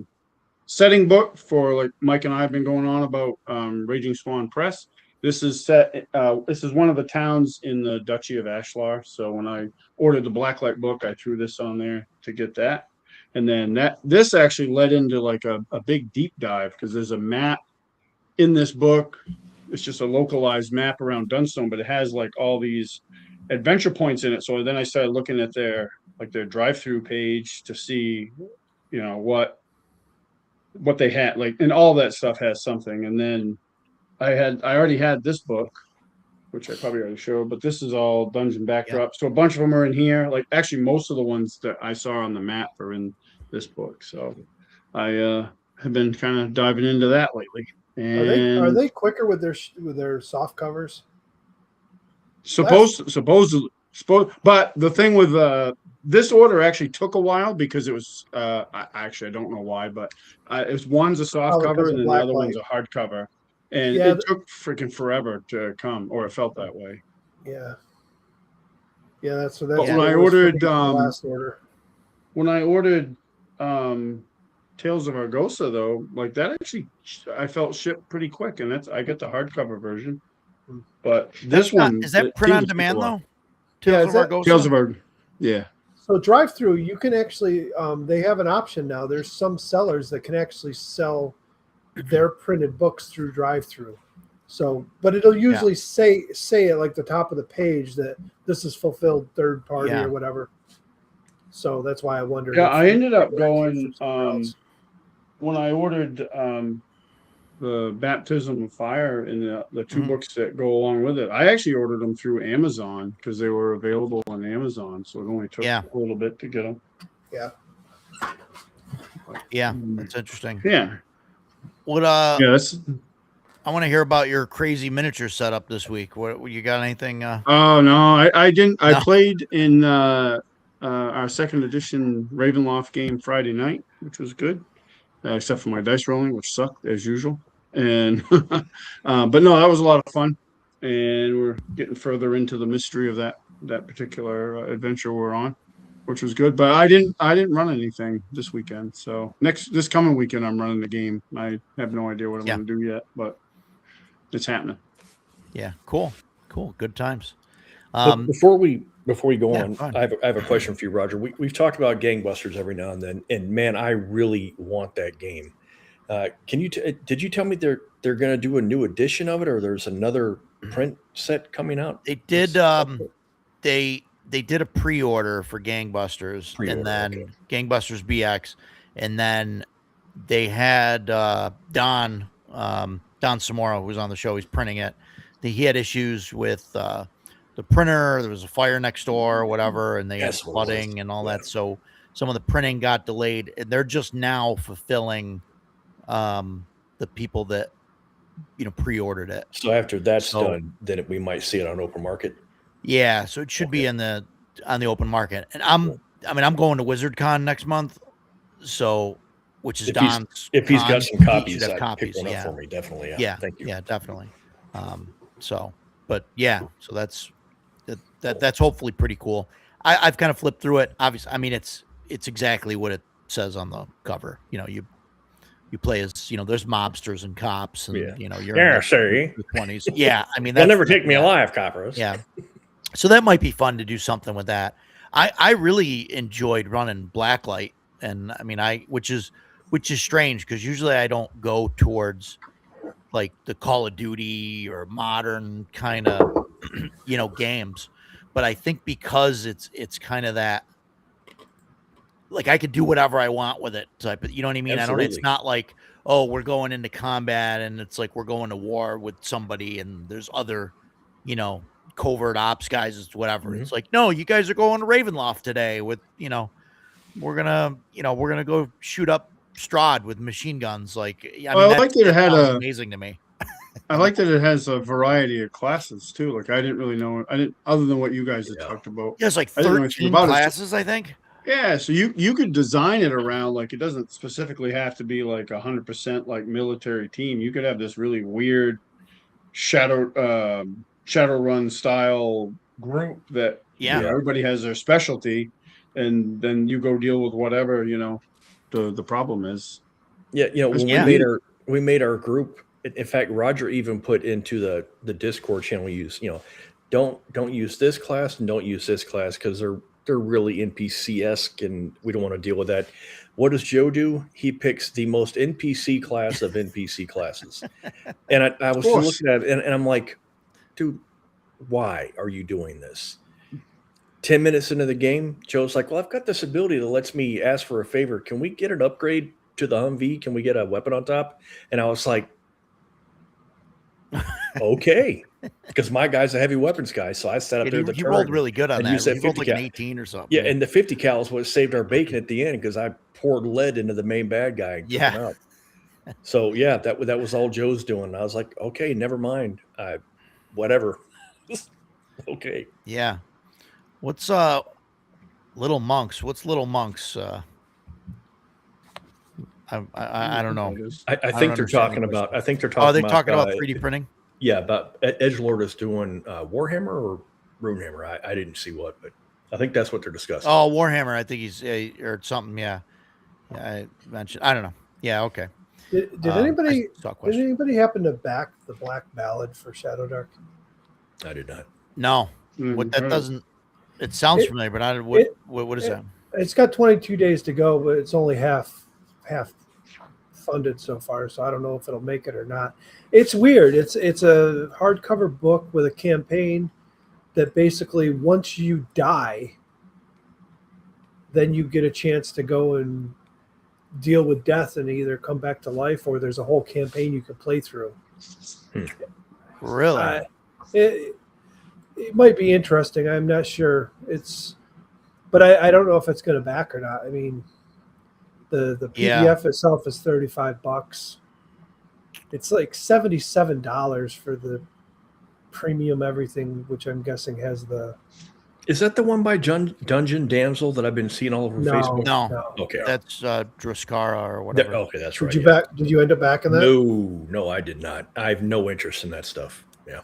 setting book for, like Mike and I have been going on about Raging Swan Press. This is set. This is one of the towns in the Duchy of Ashlar. So when I ordered the Blacklight book, I threw this on there to get that. And then this actually led into like a big deep dive, because there's a map in this book. It's just a localized map around Dunstone, but it has like all these adventure points in it. So then I started looking at their drive-through page to see, what they had, like, and all that stuff has something. And then I already had this book, which I probably already showed, but this is all dungeon backdrop. So a bunch of them are in here. Like, actually most of the ones that I saw on the map are in this book. So I have been kind of diving into that lately. And Are they quicker with their soft covers? supposedly, but the thing with this order actually took a while because it was I don't know why, but it's one's a soft Probably cover because and of then the other Blacklight. one's a hard cover, and Yeah, it took freaking forever to come, or it felt that way. Yeah. Yeah, that's But what when I it was for me ordered, for the last order. When I ordered Tales of Argosa, though, like that actually I felt shipped pretty quick, and I got the hardcover version. But this one is that it print seemed on to take a demand while. though? Tales is of that- Argosa? Tales of Argosa, yeah. So drive through, you can actually they have an option now. There's some sellers that can actually sell their printed books through drive through. So, but it'll usually say at like the top of the page that this is fulfilled third party Yeah. or whatever. So that's why I wondered. Yeah, if I ended up it came going from somewhere else. when I ordered the Baptism of Fire and the two Mhm. books that go along with it. I actually ordered them through Amazon because they were available on Amazon, so it only took Yeah. a little bit to get them. Yeah, that's interesting. Yeah, What yeah, that's. I want to hear about your crazy miniature setup this week. What you got? Anything? Oh no, I didn't. I No. played in our second edition Ravenloft game Friday night, which was good, except for my dice rolling, which sucked as usual. And but no, that was a lot of fun, and we're getting further into the mystery of that particular adventure we're on, which was good. But I didn't run anything this weekend. So this coming weekend, I'm running the game. I have no idea what I'm Yeah. going to do yet, but it's happening. Yeah, cool. Good times. But before we go yeah, on, fine. I have a question for you, Roger. We've talked about Gangbusters every now and then, and man, I really want that game. Can you? Did you tell me they're going to do a new edition of it, or there's another print set coming out? They did. They did a pre-order for Gangbusters, Pre-order, and then okay. Gangbusters BX, and then they had Don Samora, who was on the show. He's printing it. He had issues with the printer. There was a fire next door, or whatever, and they had That's what it was. flooding and all Yeah. that. So some of the printing got delayed, and they're just now fulfilling the people that pre-ordered it. So after that's So- done, then we might see it on open market. Yeah, so it should be on the open market. And I'm going to WizardCon next month, so which is If he's- Don's. If he's con. got some He copies, should have pick one up yeah. for me. Definitely. Yeah. Yeah, Thank you. Yeah, definitely. But yeah, so that's hopefully pretty cool. I've kind of flipped through it. Obviously, I mean it's exactly what it says on the cover. You play as there's mobsters and cops, and Yeah. you're Yeah, in see? the 20s. Yeah, I mean They'll that's never take me yeah. alive, coppers. Yeah. So that might be fun to do something with that. I really enjoyed running Blacklight, and I mean which is strange because usually I don't go towards like the Call of Duty or modern kind of games, but I think because it's kind of that, like I could do whatever I want with it type of, you know what I mean? Absolutely. It's not like, oh, we're going into combat and it's like we're going to war with somebody and there's other, covert ops guys, it's whatever. Mhm. It's like, no, you guys are going to Ravenloft today with, we're gonna go shoot up Strahd with machine guns. Like, I Well, I mean, like that it had sounds a- amazing to me. I like that it has a variety of classes too. Like I didn't really know. I didn't, other than what you guys had Yeah. talked about. There's like I didn't know anything 13 about it. classes, I think. Yeah, so you could design it around, like it doesn't specifically have to be like 100% like military team. You could have this really weird Shadowrun style group that Yeah. everybody has their specialty, and then you go deal with whatever the problem is. Yeah, when Yeah. we made our group. In fact, Roger even put into the Discord channel don't use this class and don't use this class because they're really NPC-esque and we don't want to deal with that. What does Joe do? He picks the most NPC class of NPC classes. And I was course. looking at it and I'm like, dude, why are you doing this? 10 minutes into the game, Joe's like, well, I've got this ability that lets me ask for a favor. Can we get an upgrade to the Humvee? Can we get a weapon on top? And I was like, okay, because my guy's a heavy weapons guy, so I set up there. He rolled really good on and that. used that He rolled 50 like an cal. 18 or something. Yeah, and the 50 cal is what saved our bacon at the end because I poured lead into the main bad guy. And took Yeah. him out. So yeah, that was all Joe's doing. I was like, okay, never mind. Whatever. Okay. Yeah. What's Little Monks? What's Little Monks? I don't know. I don't think they're understand the talking question. about. I think they're Oh, are talking they about. talking about 3D printing? Yeah, about Edgelord is doing Warhammer or Runehammer. I didn't see what, but I think that's what they're discussing. Oh, Warhammer. I think he's or something. Yeah. I mentioned. I don't know. Yeah. Okay. Did I anybody saw a did question. anybody happen to back the Black Ballad for Shadow Dark? I did not. No. What that doesn't. It sounds It- familiar, but I don't. it- What is it- that? It's got 22 days to go, but it's only half funded so far, so I don't know if it'll make it or not. It's weird. It's a hardcover book with a campaign that basically once you die, then you get a chance to go and deal with death and either come back to life, or there's a whole campaign you can play through. Really? It might be interesting. I'm not sure. But I don't know if it's going to back or not. I mean, the PDF itself is $35. It's like $77 for the premium everything, which I'm guessing has the Is that the one by Dungeon Damsel that I've been seeing all over Facebook? No. Okay. That's Druskara or whatever. Okay, that's right. Did you end up backing that? No, I did not. I have no interest in that stuff. Yeah.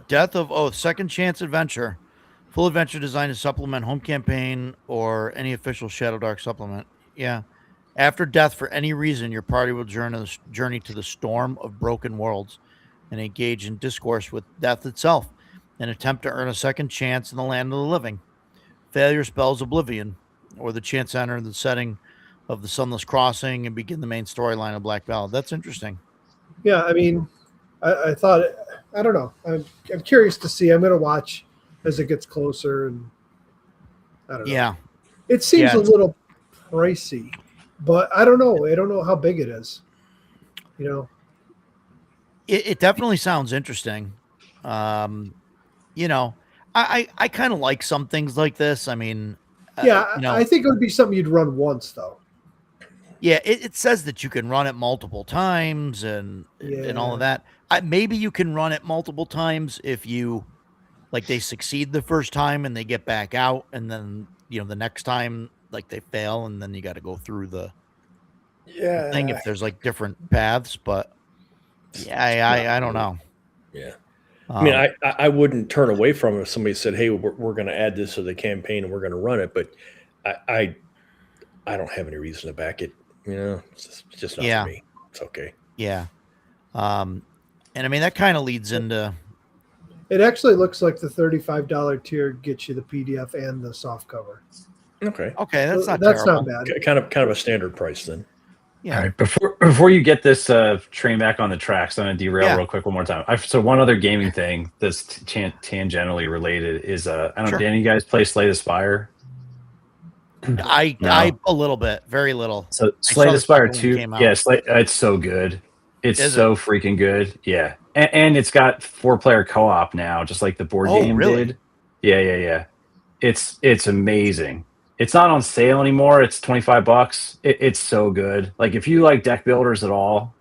Death of Oath, Second Chance Adventure. Full adventure designed to supplement home campaign or any official Shadow Dark supplement. Yeah. After death, for any reason, your party will journey to the storm of broken worlds and engage in discourse with death itself and attempt to earn a second chance in the land of the living. Failure spells oblivion, or the chance to enter the setting of the Sunless Crossing and begin the main storyline of Black Ballad. That's interesting. Yeah, I mean, I thought, I don't know. I'm curious to see. I'm going to watch as it gets closer, and I don't know. Yeah. It seems a little pricey, but I don't know. I don't know how big it is. You know, It definitely sounds interesting. You know, I kind of like some things like this. I mean, I think it would be something you'd run once, though. Yeah, it says that you can run it multiple times and all of that. Maybe you can run it multiple times if you like they succeed the first time and they get back out, and then the next time like they fail, and then you got to go through the thing if there's like different paths. But I don't know. Yeah. I mean, I wouldn't turn away from it if somebody said, "Hey, we're going to add this to the campaign and we're going to run it," but I don't have any reason to back it. It's just not for me. It's okay. Yeah. And I mean that kind of leads into. It actually looks like the $35 tier gets you the PDF and the soft cover. Okay. Okay, that's not not bad. Kind of a standard price then. Yeah. All right. Before you get this train back on the tracks, I'm going to derail real quick one more time. So one other gaming thing that's tangentially related is I don't know. Did any of you guys play Slay the Spire? I a little bit, very little. So Slay the Spire 2, yes, it's so good. It's so freaking good. Yeah. And it's got 4-player co-op now, just like the board game did. Yeah. It's amazing. It's not on sale anymore. It's $25. It's so good. Like if you like deck builders at all,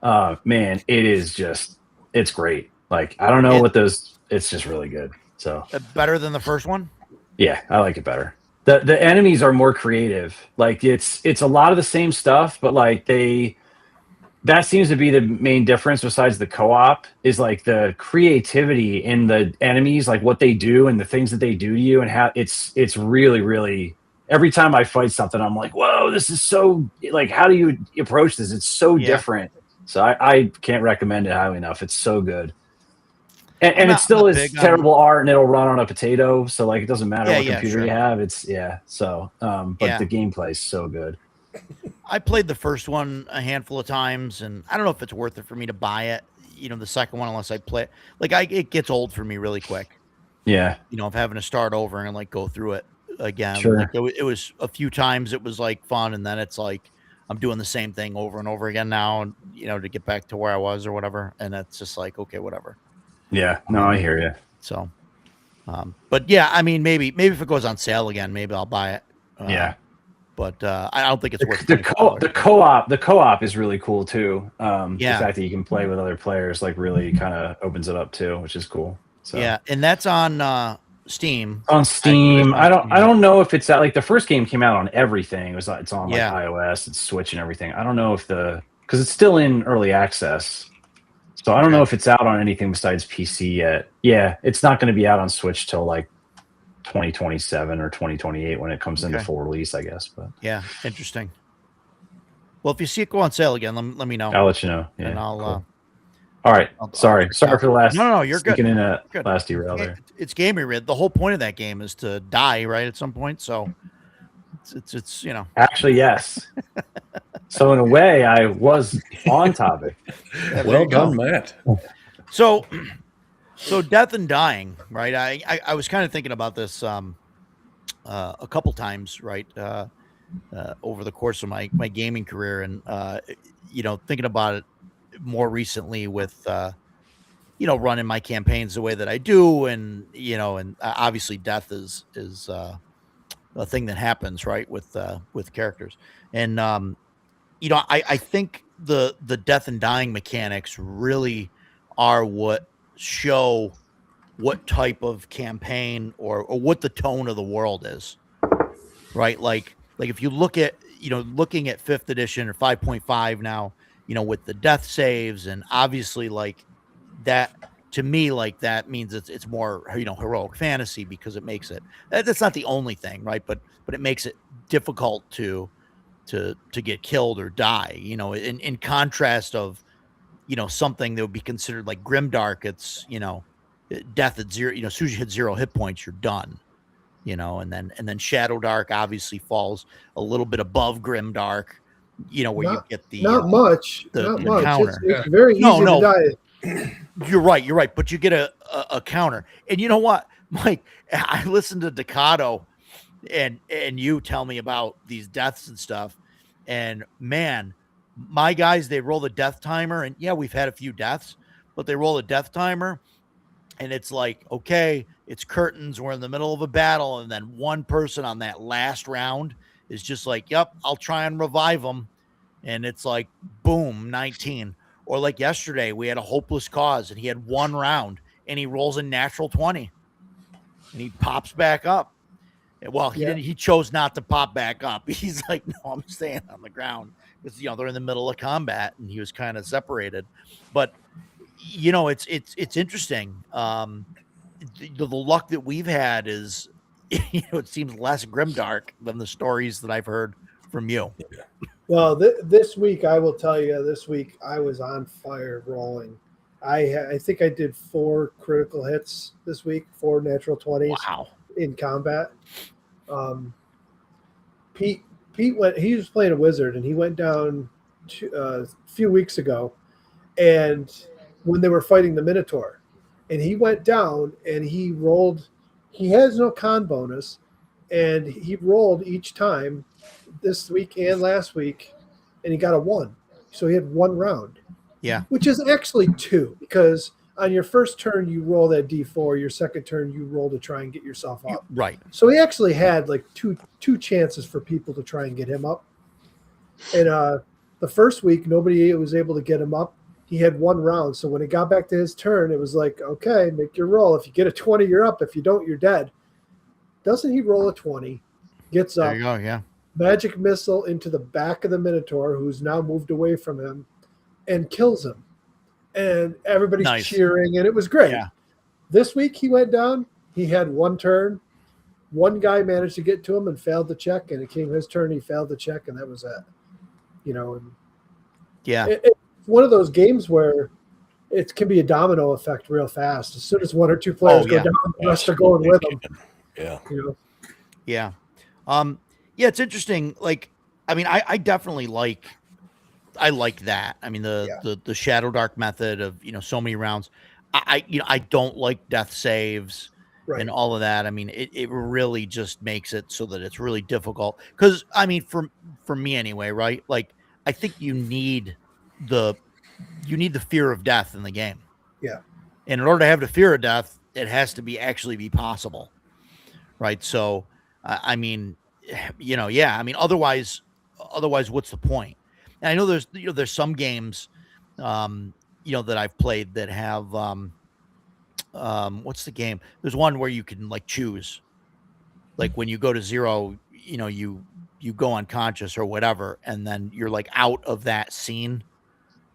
man, it's great. Like I don't know it's just really good. So better than the first one? Yeah, I like it better. The enemies are more creative. Like it's a lot of the same stuff, but like that seems to be the main difference besides the co-op is like the creativity in the enemies, like what they do and the things that they do to you and how it's really, really every time I fight something, I'm like, whoa, this is so like, how do you approach this? It's so different. So I can't recommend it highly enough. It's so good. And it still is terrible art and it'll run on a potato. So like, it doesn't matter what computer you have. But the gameplay is so good. I played the first one a handful of times, and I don't know if it's worth it for me to buy it. The second one, unless I play it. Like it gets old for me really quick. Yeah. Of having to start over and like go through it again. Sure. Like, it was a few times it was like fun, and then it's like I'm doing the same thing over and over again now, and to get back to where I was or whatever. And it's just like, okay, whatever. Yeah. No, I hear you. So, but yeah, I mean, maybe if it goes on sale again, maybe I'll buy it. Yeah. but I don't think it's worth The $25. the co-op is really cool too. The Yeah. fact that you can play with other players like really kind of opens it up too, which is cool. So Yeah, and that's on Steam. on Steam, I believe it's on I Steam. don't know if it's that like the first game came out on everything. It's on like Yeah. iOS, it's Switch and everything. I don't know if because it's still in early access. So I don't know if it's out on anything besides PC yet. Yeah, it's not going to be out on Switch till like 2027 or 2028 when it comes into full release, I guess. But Yeah, interesting. Well, if you see it go on sale again, let me know. I'll let you know. Yeah, and I'll cool. All right. Sorry for the last. No, you're good. Sneaking in a Good. last derail there. It's gaming. The whole point of that game is to die, right? At some point, so it's you know. Actually, yes. So in a way, I was on topic. Yeah, there Well you go. done, Matt. So death and dying, right? I was kind of thinking about this a couple times, right? Over the course of my gaming career, and thinking about it more recently with running my campaigns the way that I do, and obviously death is a thing that happens, right, with characters, and I think the death and dying mechanics really are what show what type of campaign or what the tone of the world is, right? Like if you look at looking at 5th edition or 5.5 now, with the death saves, and obviously like that, to me, like that means it's more heroic fantasy, because it makes it, that's not the only thing, right, but it makes it difficult to get killed or die, in contrast of something that would be considered like grimdark. It's death at 0, as soon as you hit 0 hit points, you're done, and then Shadow Dark obviously falls a little bit above grimdark, where you get the not much. counter. It's very easy to die. You're right, but you get a counter. And you know what, Mike, I listened to Decado and you tell me about these deaths and stuff, and man, my guys, they roll the death timer, and yeah, we've had a few deaths, but they roll a death timer, and it's like, okay, it's curtains, we're in the middle of a battle, and then one person on that last round is just like, yep, I'll try and revive them, and it's like, boom, 19. Or like yesterday, we had a hopeless cause, and he had one round, and he rolls a natural 20, and he pops back up. Well, he chose not to pop back up. He's like, no, I'm staying on the ground, because they're in the middle of combat, and he was kind of separated. But it's interesting. The luck that we've had is, it seems less grimdark than the stories that I've heard from you. Well, this week, I will tell you, this week I was on fire rolling. I think I did 4 critical hits this week, 4 natural 20s. Wow. In combat. Pete went, he was playing a wizard, and he went down a few weeks ago, and when they were fighting the Minotaur, and he went down, and he rolled, he has no con bonus, and he rolled each time this week and last week, and he got a 1. So he had 1 round. Yeah. Which is actually 2, because on your first turn, you roll that D4. Your second turn, you roll to try and get yourself up. Right. So he actually had like two chances for people to try and get him up. And the first week, nobody was able to get him up. He had 1 round. So when it got back to his turn, it was like, okay, make your roll. If you get a 20, you're up. If you don't, you're dead. Doesn't he roll a 20? Gets up. There you go. Yeah. Magic missile into the back of the Minotaur, who's now moved away from him, and kills him. And everybody's cheering, and it was great. Yeah. This week he went down. He had 1 turn. One guy managed to get to him and failed the check, and it came his turn. He failed the check, and that was it. And Yeah. It's one of those games where it can be a domino effect real fast. As soon as 1 or 2 players go down, the rest are going with them. Yeah. Yeah. Yeah, it's interesting. Like, I mean, I definitely like that. I mean, the Shadow Dark method of, so many rounds. I don't like death saves and all of that. I mean, it really just makes it so that it's really difficult. Because, I mean, for me anyway, right? Like, I think you need the fear of death in the game. Yeah. And in order to have the fear of death, it has to actually be possible. Right. So, I mean, yeah. I mean, otherwise, what's the point? And I know there's some games, that I've played that have, what's the game? There's one where you can like choose, like when you go to zero, you go unconscious or whatever, and then you're like out of that scene.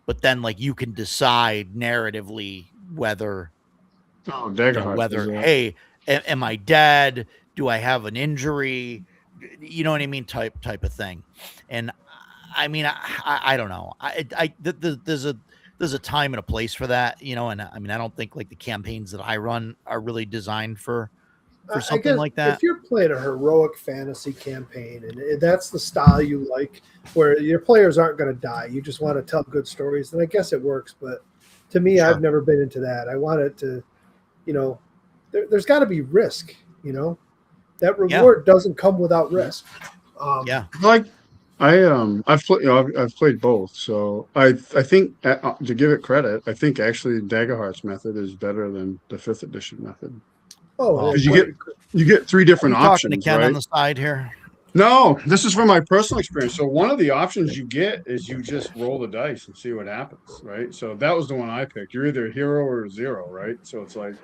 But then like you can decide narratively whether Oh, Dagger Hearts. hey, am I dead? Do I have an injury? You know what I mean? Type of thing. And I mean, I don't know. There's a time and a place for that, and I mean, I don't think like the campaigns that I run are really designed for I something guess like that. if you're playing a heroic fantasy campaign and that's the style you like, where your players aren't going to die, you just want to tell good stories, then I guess it works. But to me, Sure. I've never been into that. I want it to, there's got to be risk. That reward doesn't come without risk. Yeah. Like I've played both, so I think to give it credit, I think actually Dagger Hearts method is better than the 5th edition method. Oh, Because you get 3 different Are you talking options, to Ken right? on the side here? No, this is from my personal experience. So one of the options you get is you just roll the dice and see what happens, right? So that was the one I picked. You're either a hero or a zero, right? So it's like,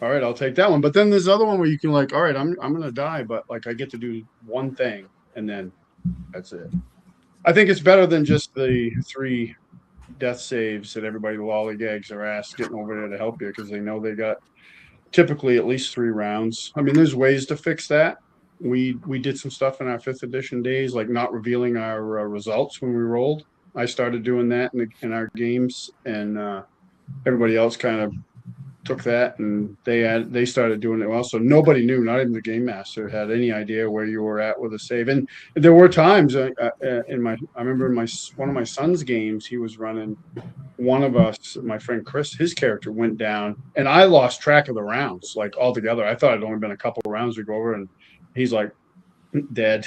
all right, I'll take that one. But then there's other one where you can like, all right, I'm gonna die, but like I get to do one thing and then that's it. I think it's better than just the 3 death saves that everybody lollygags their ass getting over there to help you because they know they got typically at least 3 rounds. I mean, there's ways to fix that. We did some stuff in our 5th edition days, like not revealing our results when we rolled. I started doing that in our games, and everybody else kind of took that and they started doing it well. So nobody knew, not even the game master had any idea where you were at with a save. And there were times I remember in one of my son's games, he was running. One of us, my friend Chris, his character went down, and I lost track of the rounds like altogether. I thought it'd only been a couple of rounds to go over, and he's like dead.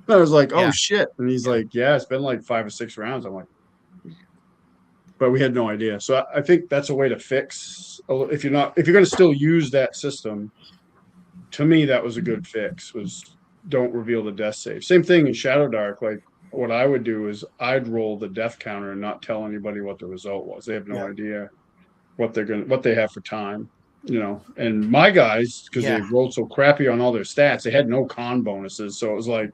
I was like, oh Yeah. shit, and he's like, yeah, it's been like 5 or 6 rounds. I'm like, but we had no idea. So I think that's a way to fix if you're going to still use that system. To me, that was a good fix. Was don't reveal the death save. Same thing in Shadow Dark. Like what I would do is I'd roll the death counter and not tell anybody what the result was. They have no idea what they have for time. And my guys, because they rolled so crappy on all their stats, they had no con bonuses. So it was like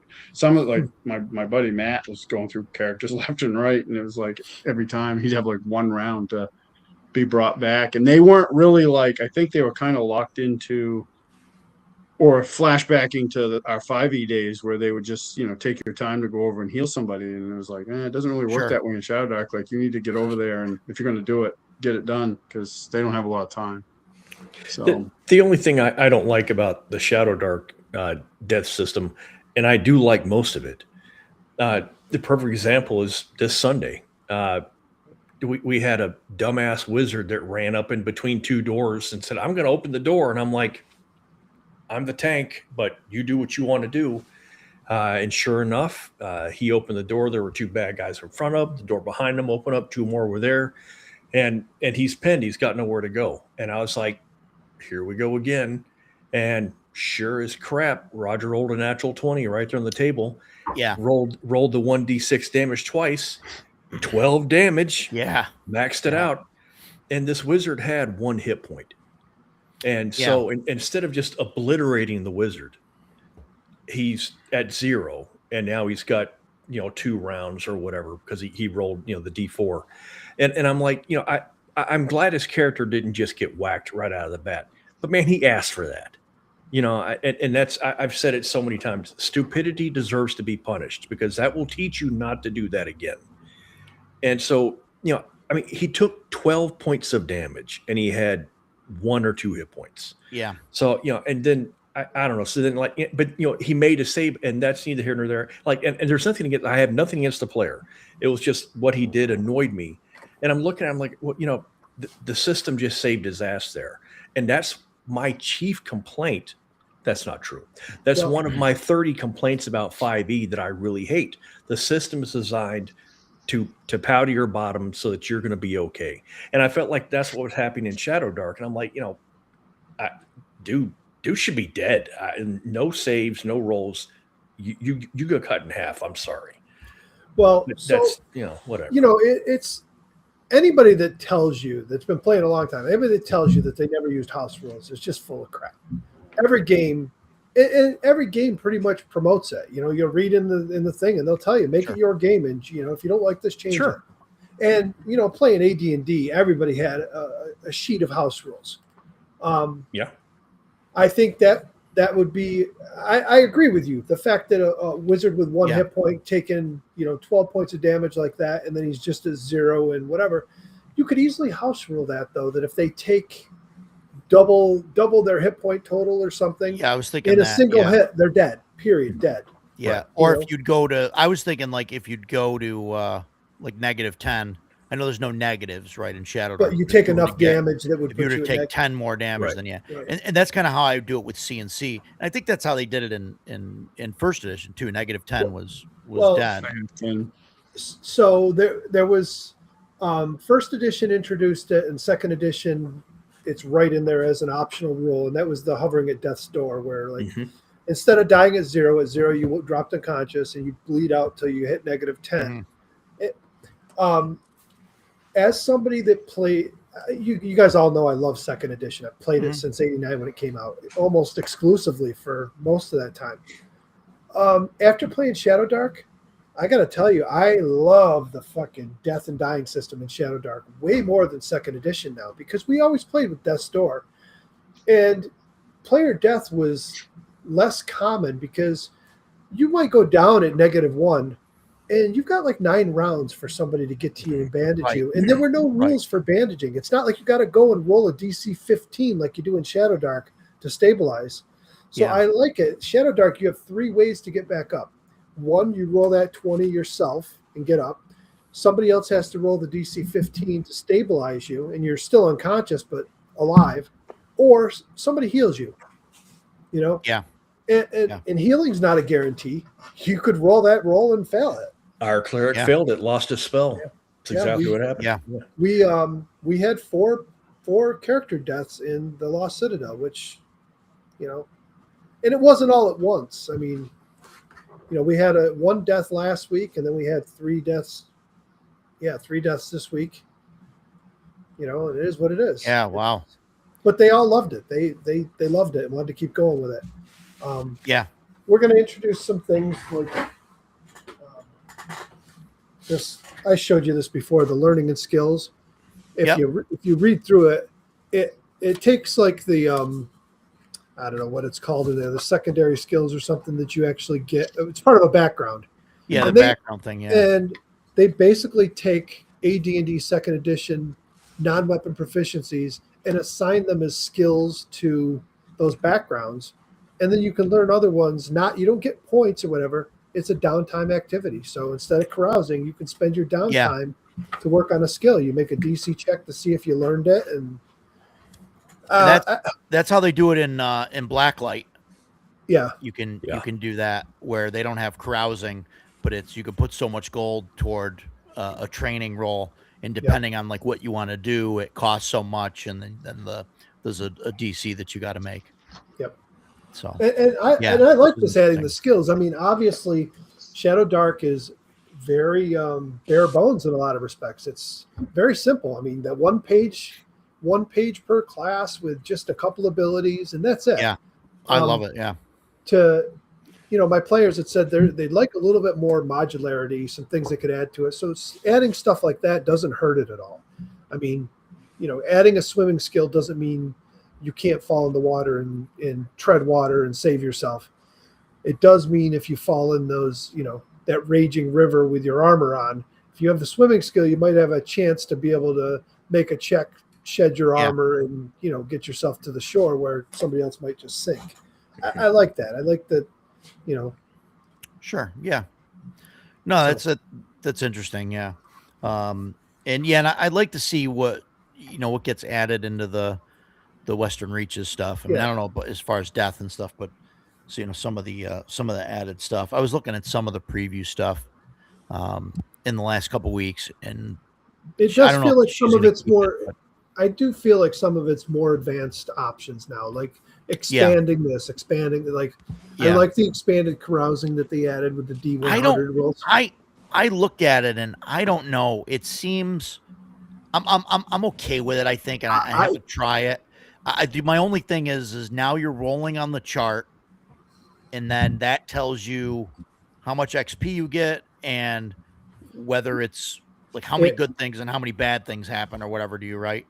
my buddy Matt was going through characters left and right, and it was like every time he'd have like 1 round to be brought back, and they weren't really like, I think they were kind of locked into or flashbacking to our 5e days where they would just take your time to go over and heal somebody, and it was like, it doesn't really work that way in Shadow Dark. Like you need to get over there, and if you're going to do it, get it done, because they don't have a lot of time. So the only thing I don't like about the Shadow Dark death system, and I do like most of it, the perfect example is this Sunday. We had a dumbass wizard that ran up in between 2 doors and said, I'm going to open the door. And I'm like, I'm the tank, but you do what you want to do. And sure enough, he opened the door. There were 2 bad guys in front of him. The door behind him opened up. 2 more were there. And he's pinned. He's got nowhere to go. And I was like, here we go again. And sure as crap, Roger rolled a natural 20 right there on the table. Yeah. Rolled the 1d6 damage twice. 12 damage. Yeah. Maxed it out. And this wizard had 1 hit point. And so instead of just obliterating the wizard, he's at 0. And now he's got, 2 rounds or whatever, because he rolled, the D4. And I'm like, I'm glad his character didn't just get whacked right out of the bat. But man, he asked for that. And that's, I've said it so many times. Stupidity deserves to be punished, because that will teach you not to do that again. And so, he took 12 points of damage and he had 1 or 2 hit points. Yeah. So, and then I don't know. So then but he made a save, and that's neither here nor there. And there's nothing against, I have nothing against the player. It was just what he did annoyed me. And I'm looking at him like, well, the system just saved his ass there. And that's my chief complaint. That's not true. That's one of my 30 complaints about 5e that I really hate. The system is designed to powder your bottom so that you're going to be okay. And I felt like that's what was happening in Shadow Dark. And I'm like, dude should be dead. No saves, no rolls. you go cut in half. I'm sorry. Well, That's so whatever. it's anybody that tells you that's been playing a long time. Anybody that tells you that they never used house rules is just full of crap. Every game, and every game pretty much promotes it. You'll read in the thing, and they'll tell you make Sure. it your game, and if you don't like this, change Sure. it. And playing AD&D, everybody had a sheet of house rules. Yeah. I think that would be. I agree with you. The fact that a wizard with one Yeah. hit point taking 12 points of damage like that, and then he's just a 0 and whatever, you could easily house rule that though. That if they take double their hit point total or something Yeah, I was thinking in a that, single yeah. hit, they're dead. Period. Dead. Yeah. Right. Or You if you'd go to, I was thinking like if you'd go to like -10. I know there's no negatives, right, in Shadow Dark. But you if take were to enough get- damage that would If you put were you to at take 10 more damage, Right. then yeah. Right. And that's kind of how I do it with C&C. And I think that's how they did it in first edition too. -10 was well, dead. And So there was first edition introduced it, and second edition it's right in there as an optional rule, and that was the hovering at death's door, where like Mhm. instead of dying at 0 you dropped unconscious and you bleed out till you hit -10. As somebody that played, you guys all know I love second edition. I've played it Mhm. since '89 when it came out, almost exclusively for most of that time. After playing Shadow Dark, I got to tell you, I love the fucking death and dying system in Shadow Dark way more than second edition now, because we always played with Death's Door, and player death was less common because you might go down at -1 and you've got like 9 rounds for somebody to get to you and bandage Right. you. And there were no Right. rules for bandaging. It's not like you got to go and roll a DC 15 like you do in Shadow Dark to stabilize. So Yeah. I like it. Shadow Dark, you have 3 ways to get back up. One, you roll that 20 yourself and get up. Somebody else has to roll the DC 15 to stabilize you, and you're still unconscious but alive. Or somebody heals you. Yeah. And Yeah. healing's not a guarantee. You could roll that roll and fail it. Our cleric Yeah. failed it, lost his spell. That's Yeah, exactly what happened. Yeah. We had four character deaths in the Lost Citadel, which and it wasn't all at once. I mean, we had one death last week, and then we had 3 deaths. Yeah, 3 deaths this week. And it is what it is. Yeah, wow. But they all loved it. They loved it and wanted to keep going with it. Yeah. We're going to introduce some things like this. I showed you this before, the learning and skills. If Yep. you read through it, it takes like the I don't know what it's called in there, the secondary skills or something that you actually get. It's part of a background. Yeah, the And they- background thing, yeah. And they basically take AD&D second edition non-weapon proficiencies and assign them as skills to those backgrounds. And then you can learn other ones. You don't get points or whatever. It's a downtime activity. So instead of carousing, you can spend your downtime to work on a skill. You make a DC check to see if you learned it. And That's how they do it in Blacklight. yeah. You can Yeah. do that where they don't have carousing, but you can put so much gold toward a training roll, and depending on like what you want to do, it costs so much, and then there's a DC that you got to make. Yep. So And I Yeah, and I like this is this adding the interesting. skills. I mean, obviously, Shadow Dark is very bare bones in a lot of respects. It's very simple. I mean, that one page per class with just a couple abilities, and that's it. Yeah. I love it. Yeah. To my players had said they'd like a little bit more modularity, some things they could add to it. So adding stuff like that doesn't hurt it at all. I mean, adding a swimming skill doesn't mean you can't fall in the water and tread water and save yourself. It does mean if you fall in those, that raging river with your armor on, if you have the swimming skill, you might have a chance to be able to make a check, shed your Yeah. armor, and get yourself to the shore where somebody else might just sink. I like that. I like that. Sure. Yeah. No, that's interesting. Yeah. And I'd like to see what gets added into the Western Reaches stuff. I mean, I don't know, but as far as death and stuff, but so, some of the added stuff. I was looking at some of the preview stuff in the last couple weeks, and It I does don't know feel if like she's some of gonna it's keep it, more. but- I do feel like some of it's more advanced options now, like expanding this, expanding like I Yeah. like the expanded carousing that they added with the D100 I don't. rules. I looked at it and I don't know. It seems I'm okay with it. I think, and I I- have to try it. I do. My only thing is now you're rolling on the chart, and then that tells you how much XP you get and whether it's like how many It- good things and how many bad things happen or whatever. Do you right?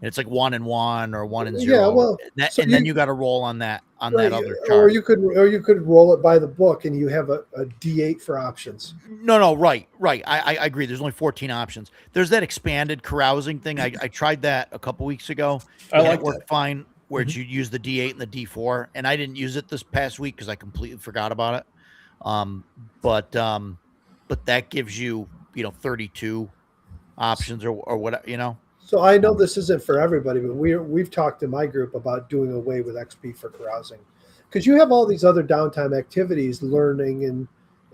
And it's like 1 and 1 or 1 and Yeah, 0. well, and, so then you got to roll on that right, other or chart. you could roll it by the book, and you have a D8 for options. No, right. I agree. There's only 14 options. There's that expanded carousing thing. I tried that a couple weeks ago. I and like it worked that. fine. Where you use the D8 and the D4, and I didn't use it this past week because I completely forgot about it. But that gives you 32 options or what. So I know this isn't for everybody, but we've talked in my group about doing away with XP for carousing, because you have all these other downtime activities, learning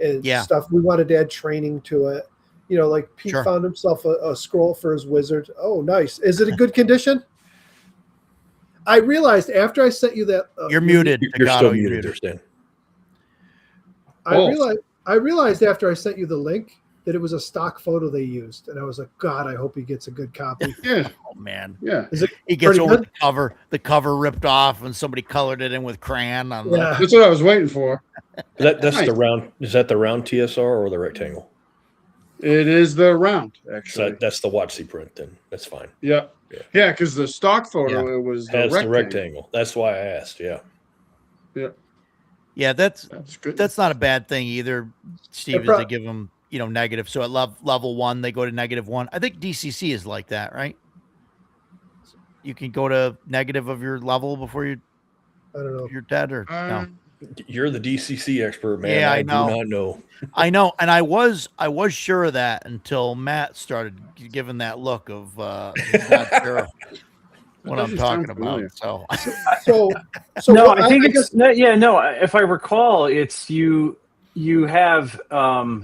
and Yeah. stuff. We wanted to add training to it. Like Pete Sure. found himself a scroll for his wizard. Oh, nice! Is it a good condition? I realized after I sent you that. You're muted. You're Takato, still you're muted there, Stan. I realized after I sent you the link that it was a stock photo they used, and I was like, God, I hope he gets a good copy. Yeah, Oh man, yeah. Is it he gets pretty over good? the cover ripped off, and somebody colored it in with crayon. On Yeah. That's what I was waiting for. That's Nice. the round. Is that the round TSR or the rectangle? It is the round, So actually. that's the WotC print. Then that's fine. Yeah, Yeah. yeah, because the stock photo it was the Has rectangle. the rectangle. That's why I asked. Yeah. Yeah, that's good. that's not a bad thing either, Steve. pro- Is to give them negative. So at level 1, they go to -1. I think DCC is like that, right? You can go to negative of your level before I don't know. you're dead, or no? You're the DCC expert, man. Yeah, I I know. do not know. I know, and I was sure of that until Matt started giving that look of he's not sure what That I'm doesn't talking sound about. familiar. So So No, what- I think guess- it's no. If I recall, it's you have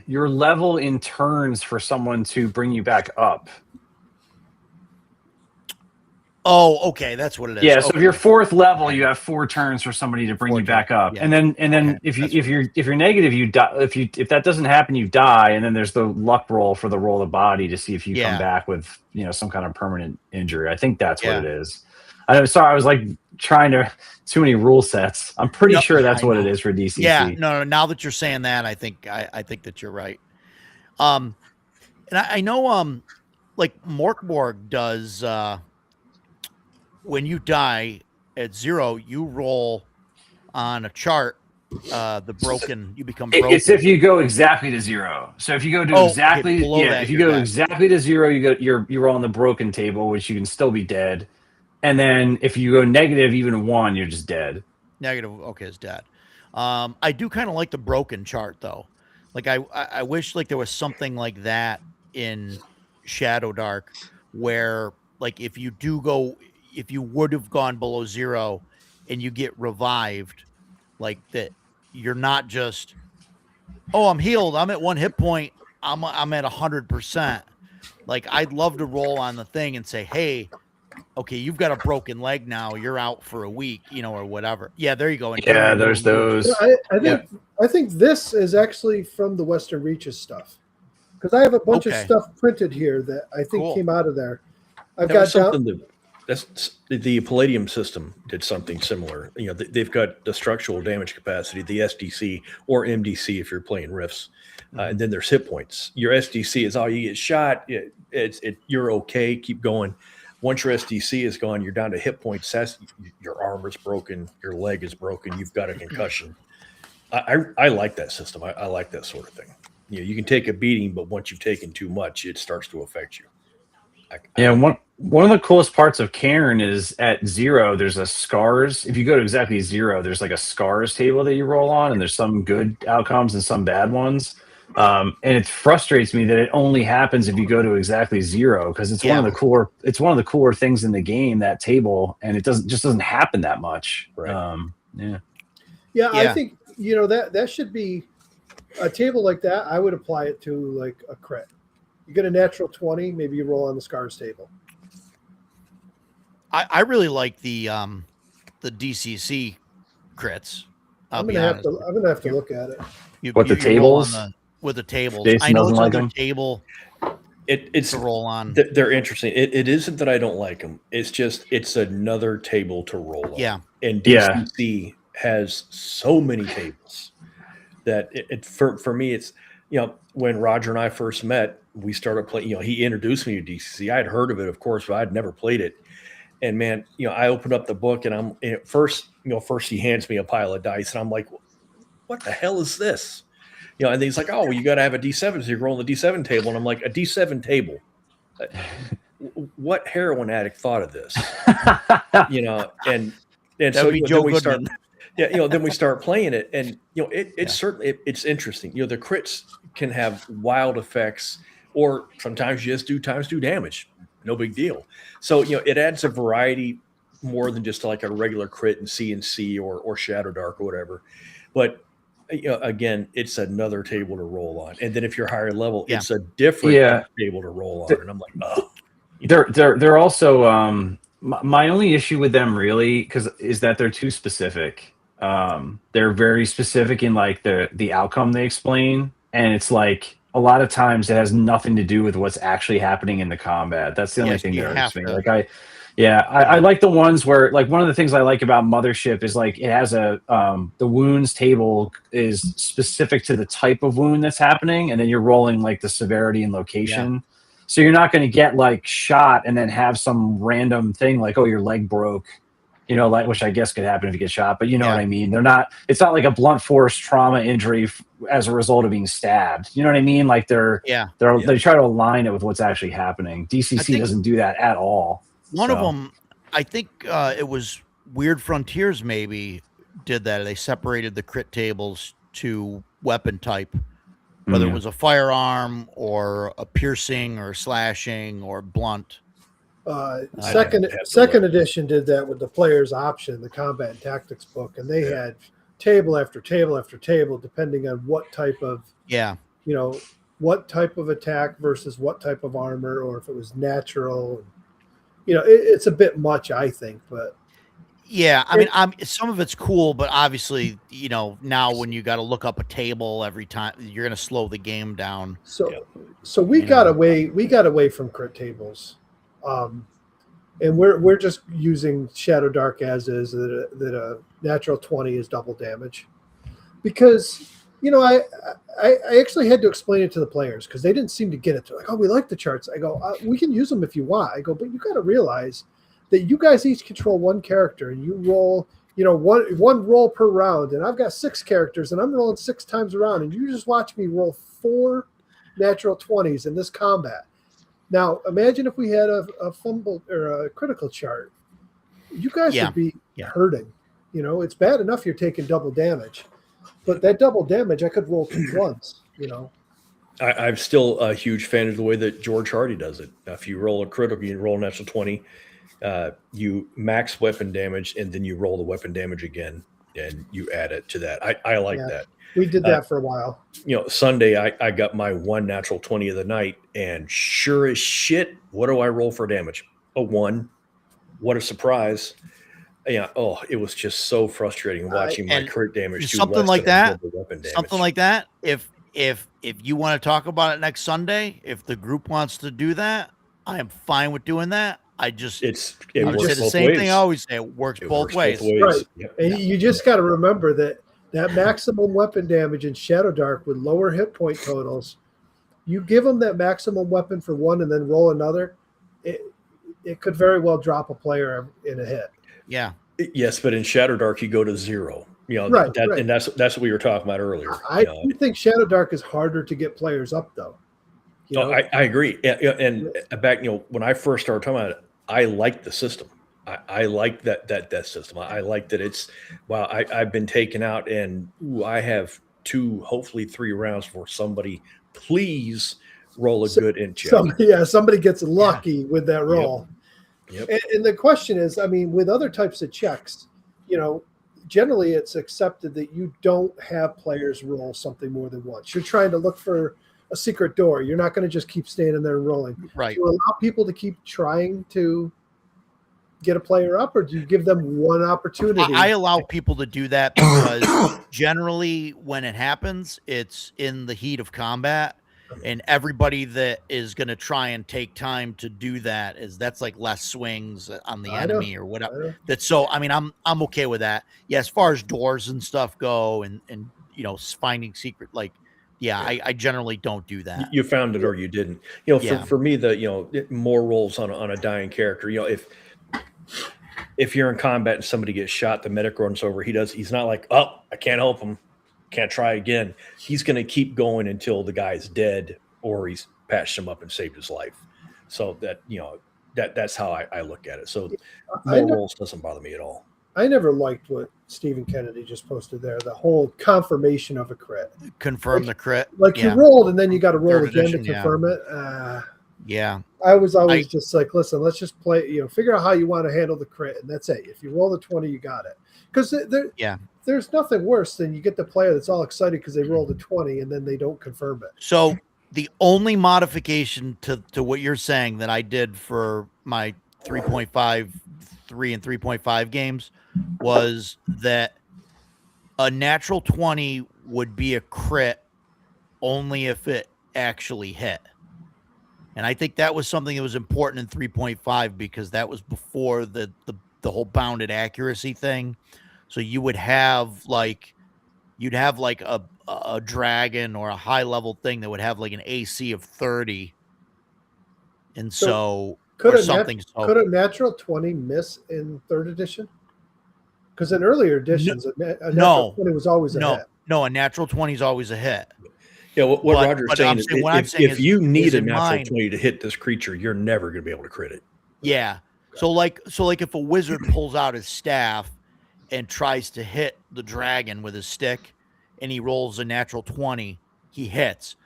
your level in turns for someone to bring you back up. oh, okay, that's what it is. Yeah, so okay. if you're 4th level, you have 4 turns for somebody to bring 4 you back turns, up, yeah. and then Okay, if that's you're negative, you die. If that doesn't happen, you die, and then there's the luck roll for the roll of body to see if you Yeah. come back with some kind of permanent injury. I think that's Yeah. what it is. I'm sorry, I was like trying to too many rule sets. I'm pretty No, sure that's I what it know. is for DCC. Yeah, no. Now that you're saying that, I think that you're right. And I know, like Morkborg does. When you die at 0, you roll on a chart. The broken, you become broken. It's if you go exactly to 0. So if you go to Oh, okay, exactly, below yeah, that, if you you're go dead. exactly to 0, you're on the broken table, which you can still be dead. And then if you go negative, even 1, you're just dead. Negative. Okay, it's dead. I do kind of like the broken chart though. Like I wish like there was something like that in Shadow Dark, where like if you would have gone below 0 and you get revived, like that you're not just, oh, I'm healed, I'm at 1 hit point, I'm at 100%. Like I'd love to roll on the thing and say, hey, okay, you've got a broken leg now, you're out for a week, or whatever. Yeah, there you go. Yeah, there's those. I think this is actually from the Western Reaches stuff, because I have a bunch of Okay. stuff printed here that I think Cool. came out of there. I've That was got down. something that's the Palladium system did something similar. They've got the structural damage capacity, the SDC or MDC if you're playing Rifts, and then there's hit points. Your SDC is you get shot. You're okay. Keep going. Once your SDC is gone, you're down to hit points. Your armor's broken, your leg is broken, you've got a concussion. I like that system. I like that sort of thing. You can take a beating, but once you've taken too much, it starts to affect you. Yeah, one of the coolest parts of Cairn is at 0, there's a scars. If you go to exactly 0, there's like a scars table that you roll on, and there's some good outcomes and some bad ones. And it frustrates me that it only happens if you go to exactly 0, because it's one of the cooler things in the game, that table, and it doesn't happen that much. Right. Yeah, I Yeah. think that should be a table like that. I would apply it to like a crit. You get a natural 20, maybe you roll on the scars table. I really like the DCC crits. I'll I'm be gonna have honest. to. I'm gonna have to look at it. What, the you roll on tables? with the tables. Jason I know doesn't it's like another them? table It's to roll on. they're interesting. It isn't that I don't like them. It's just it's another table to roll on. Yeah. And Yeah. DCC has so many tables that for me it's when Roger and I first met, we started playing. He introduced me to DCC. I had heard of it, of course, but I'd never played it. And man, I opened up the book and first he hands me a pile of dice and I'm like, what the hell is this? And then he's like, oh, well, you got to have a D7, so you're rolling the D7 table. And I'm like, a D7 table? What heroin addict thought of this? And That so would be Joe then we start, Goodman. then we start playing it, and it's certainly it's interesting. The crits can have wild effects, or sometimes you just do times 2 damage, no big deal. So it adds a variety more than just like a regular crit and CNC or Shadow Dark or whatever. But again, it's another table to roll on, and then if you're higher level, it's a different table to roll on. And I'm like, oh, They're also my only issue with them really is that they're too specific. They're very specific in like the outcome they explain, and it's like a lot of times it has nothing to do with what's actually happening in the combat. That's the only thing that hurts me. Like I like the ones where, like, one of the things I like about Mothership is like it has the wounds table is specific to the type of wound that's happening, and then you're rolling like the severity and location. Yeah. So you're not going to get like shot and then have some random thing like, oh, your leg broke, like, which I guess could happen if you get shot, but you know what I mean? It's not like a blunt force trauma injury as a result of being stabbed. You know what I mean? Like they try to align it with what's actually happening. DCC doesn't do that at all. One of them, I think it was Weird Frontiers maybe did that. They separated the crit tables to weapon type, whether it was a firearm or a piercing or slashing or blunt. Second edition did that with the player's option, the combat and tactics book, and they had table after table after table, depending on what type of what type of attack versus what type of armor, or if it was natural. It's a bit much, I think, but I mean, some of it's cool, but obviously, now when you got to look up a table every time, you're going to slow the game down. So we got away from crit tables, and we're just using Shadow Dark as is, that a natural 20 is double damage, because I actually had to explain it to the players because they didn't seem to get it. They're like, oh, we like the charts. I go, we can use them if you want. I go, but you got to realize that you guys each control one character, and you roll, one roll per round. And I've got 6 characters, and I'm rolling 6 times around, and you just watch me roll 4 natural 20s in this combat. Now, imagine if we had a fumble or a critical chart. You guys would be hurting. It's bad enough you're taking double damage. But that double damage, I could roll 2 once, I'm still a huge fan of the way that George Hardy does it. If you roll a critical, you roll a natural 20, you max weapon damage, and then you roll the weapon damage again, and you add it to that. I like that. We did that for a while. Sunday, I got my 1 natural 20 of the night, and sure as shit, what do I roll for damage? A 1. What a surprise. Yeah. Oh, it was just so frustrating watching my crit damage. Something like that. Something like that. If you want to talk about it next Sunday, if the group wants to do that, I am fine with doing that. I would say the same thing I always say. It works both ways. Right. Yep. And you just got to remember that maximum weapon damage in Shadow Dark with lower hit point totals, you give them that maximum weapon for 1 and then roll another, it could very well drop a player in a hit. Yeah. Yes, but in Shadow Dark you go to 0. Right. And that's what we were talking about earlier. I do think Shadow Dark is harder to get players up, though. I agree. And back, when I first started talking about it, I liked the system. I like that system. I like that it's I've been taken out, and I have 2, hopefully 3 rounds for somebody. Please roll a good in check. Somebody gets lucky with that roll. Yep. And the question is, I mean, with other types of checks, generally it's accepted that you don't have players roll something more than once. You're trying to look for a secret door. You're not going to just keep standing there and rolling. Right. You allow people to keep trying to get a player up, or do you give them one opportunity? I allow people to do that because generally when it happens, it's in the heat of combat, and everybody that is going to try and take time to do that's like less swings on the I know, enemy or I whatever. know. That's so. I mean, I'm okay with that. Yeah, as far as doors and stuff go, and finding secret, like, yeah, I generally don't do that. You found it or you didn't. Yeah. For me, more rolls on a dying character. If you're in combat and somebody gets shot, the medic runs over. He's not like, oh, I can't help him, can't try again. He's going to keep going until the guy's dead or he's patched him up and saved his life. So that's how I look at it. So more rolls doesn't bother me at all. I never liked what Stephen Kennedy just posted there. The whole confirmation of a crit. Confirm the crit. Like Yeah. you rolled and then you got to roll Third again edition, to confirm it. Yeah. I was always just like, listen, let's just play, figure out how you want to handle the crit, and that's it. If you roll the 20, you got it. Because there's nothing worse than you get the player that's all excited because they rolled a 20 and then they don't confirm it. So the only modification to what you're saying that I did for my 3.5, 3 and 3.5 games was that a natural 20 would be a crit only if it actually hit. And I think that was something that was important in 3.5 because that was before the whole bounded accuracy thing. So you would have you'd have like a dragon or a high level thing that would have like an AC of 30. And so could or a something. Could a natural 20 miss in third edition? Because in earlier editions, a natural 20 was always a hit. No, a natural 20 is always a hit. Yeah, what Roger's saying is if you need a natural 20 to hit this creature, you're never going to be able to crit it. Yeah. So like if a wizard pulls out his staff and tries to hit the dragon with his stick and he rolls a natural 20, he hits.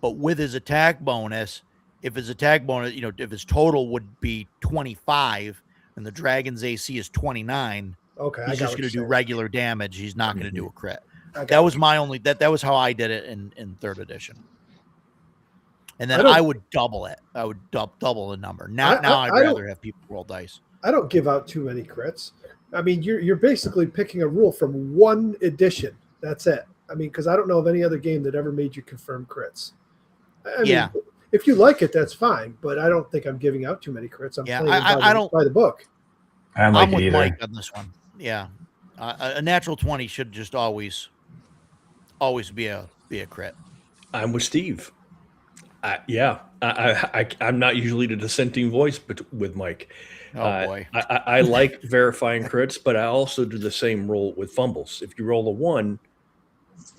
But with his attack bonus, if his if his total would be 25 and the dragon's AC is 29, he's just going to do regular damage. He's not going to do a crit. That was my only that was how I did it in third edition. And then I would double it. I would double the number. Now I'd rather have people roll dice. I don't give out too many crits. I mean, you're basically picking a rule from one edition. That's it. I mean, because I don't know of any other game that ever made you confirm crits. I mean, if you like it, that's fine. But I don't think I'm giving out too many crits. I'm playing by the book. I'm with Mike on this one. Yeah, a natural 20 should just always be a crit. I'm with Steve. I'm not usually the dissenting voice, but with Mike. Oh boy. I like verifying crits, but I also do the same roll with fumbles. If you roll a 1,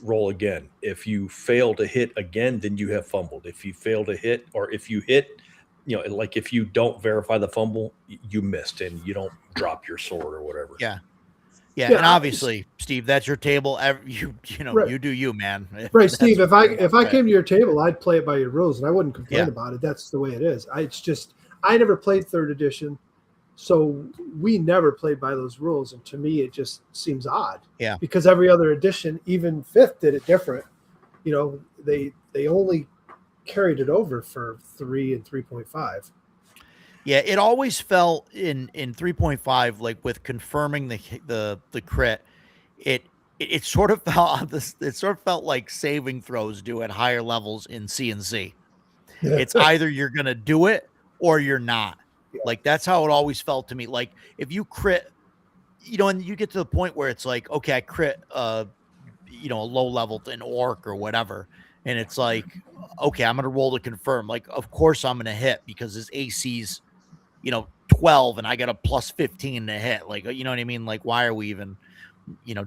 roll again. If you fail to hit again, then you have fumbled. If you fail to hit, or if you hit, like if you don't verify the fumble, you missed and you don't drop your sword or whatever. Yeah. Yeah, and obviously, Steve, that's your table. You do you, man. Right, Steve. If I came to your table, I'd play it by your rules, and I wouldn't complain about it. That's the way it is. I never played third edition, so we never played by those rules, and to me, it just seems odd. Yeah. Because every other edition, even fifth, did it different. They only carried it over for 3 and 3.5. Yeah, it always felt in 3.5, like with confirming the crit, it sort of felt it sort of felt like saving throws do at higher levels in C&C. It's either you're gonna do it or you're not. Like that's how it always felt to me. Like if you crit, and you get to the point where it's like, okay, I crit a low level an orc or whatever, and it's like, okay, I'm gonna roll to confirm. Like, of course I'm gonna hit because his AC's 12 and I got a plus 15 to hit. Like, you know what I mean? Like, why are we even,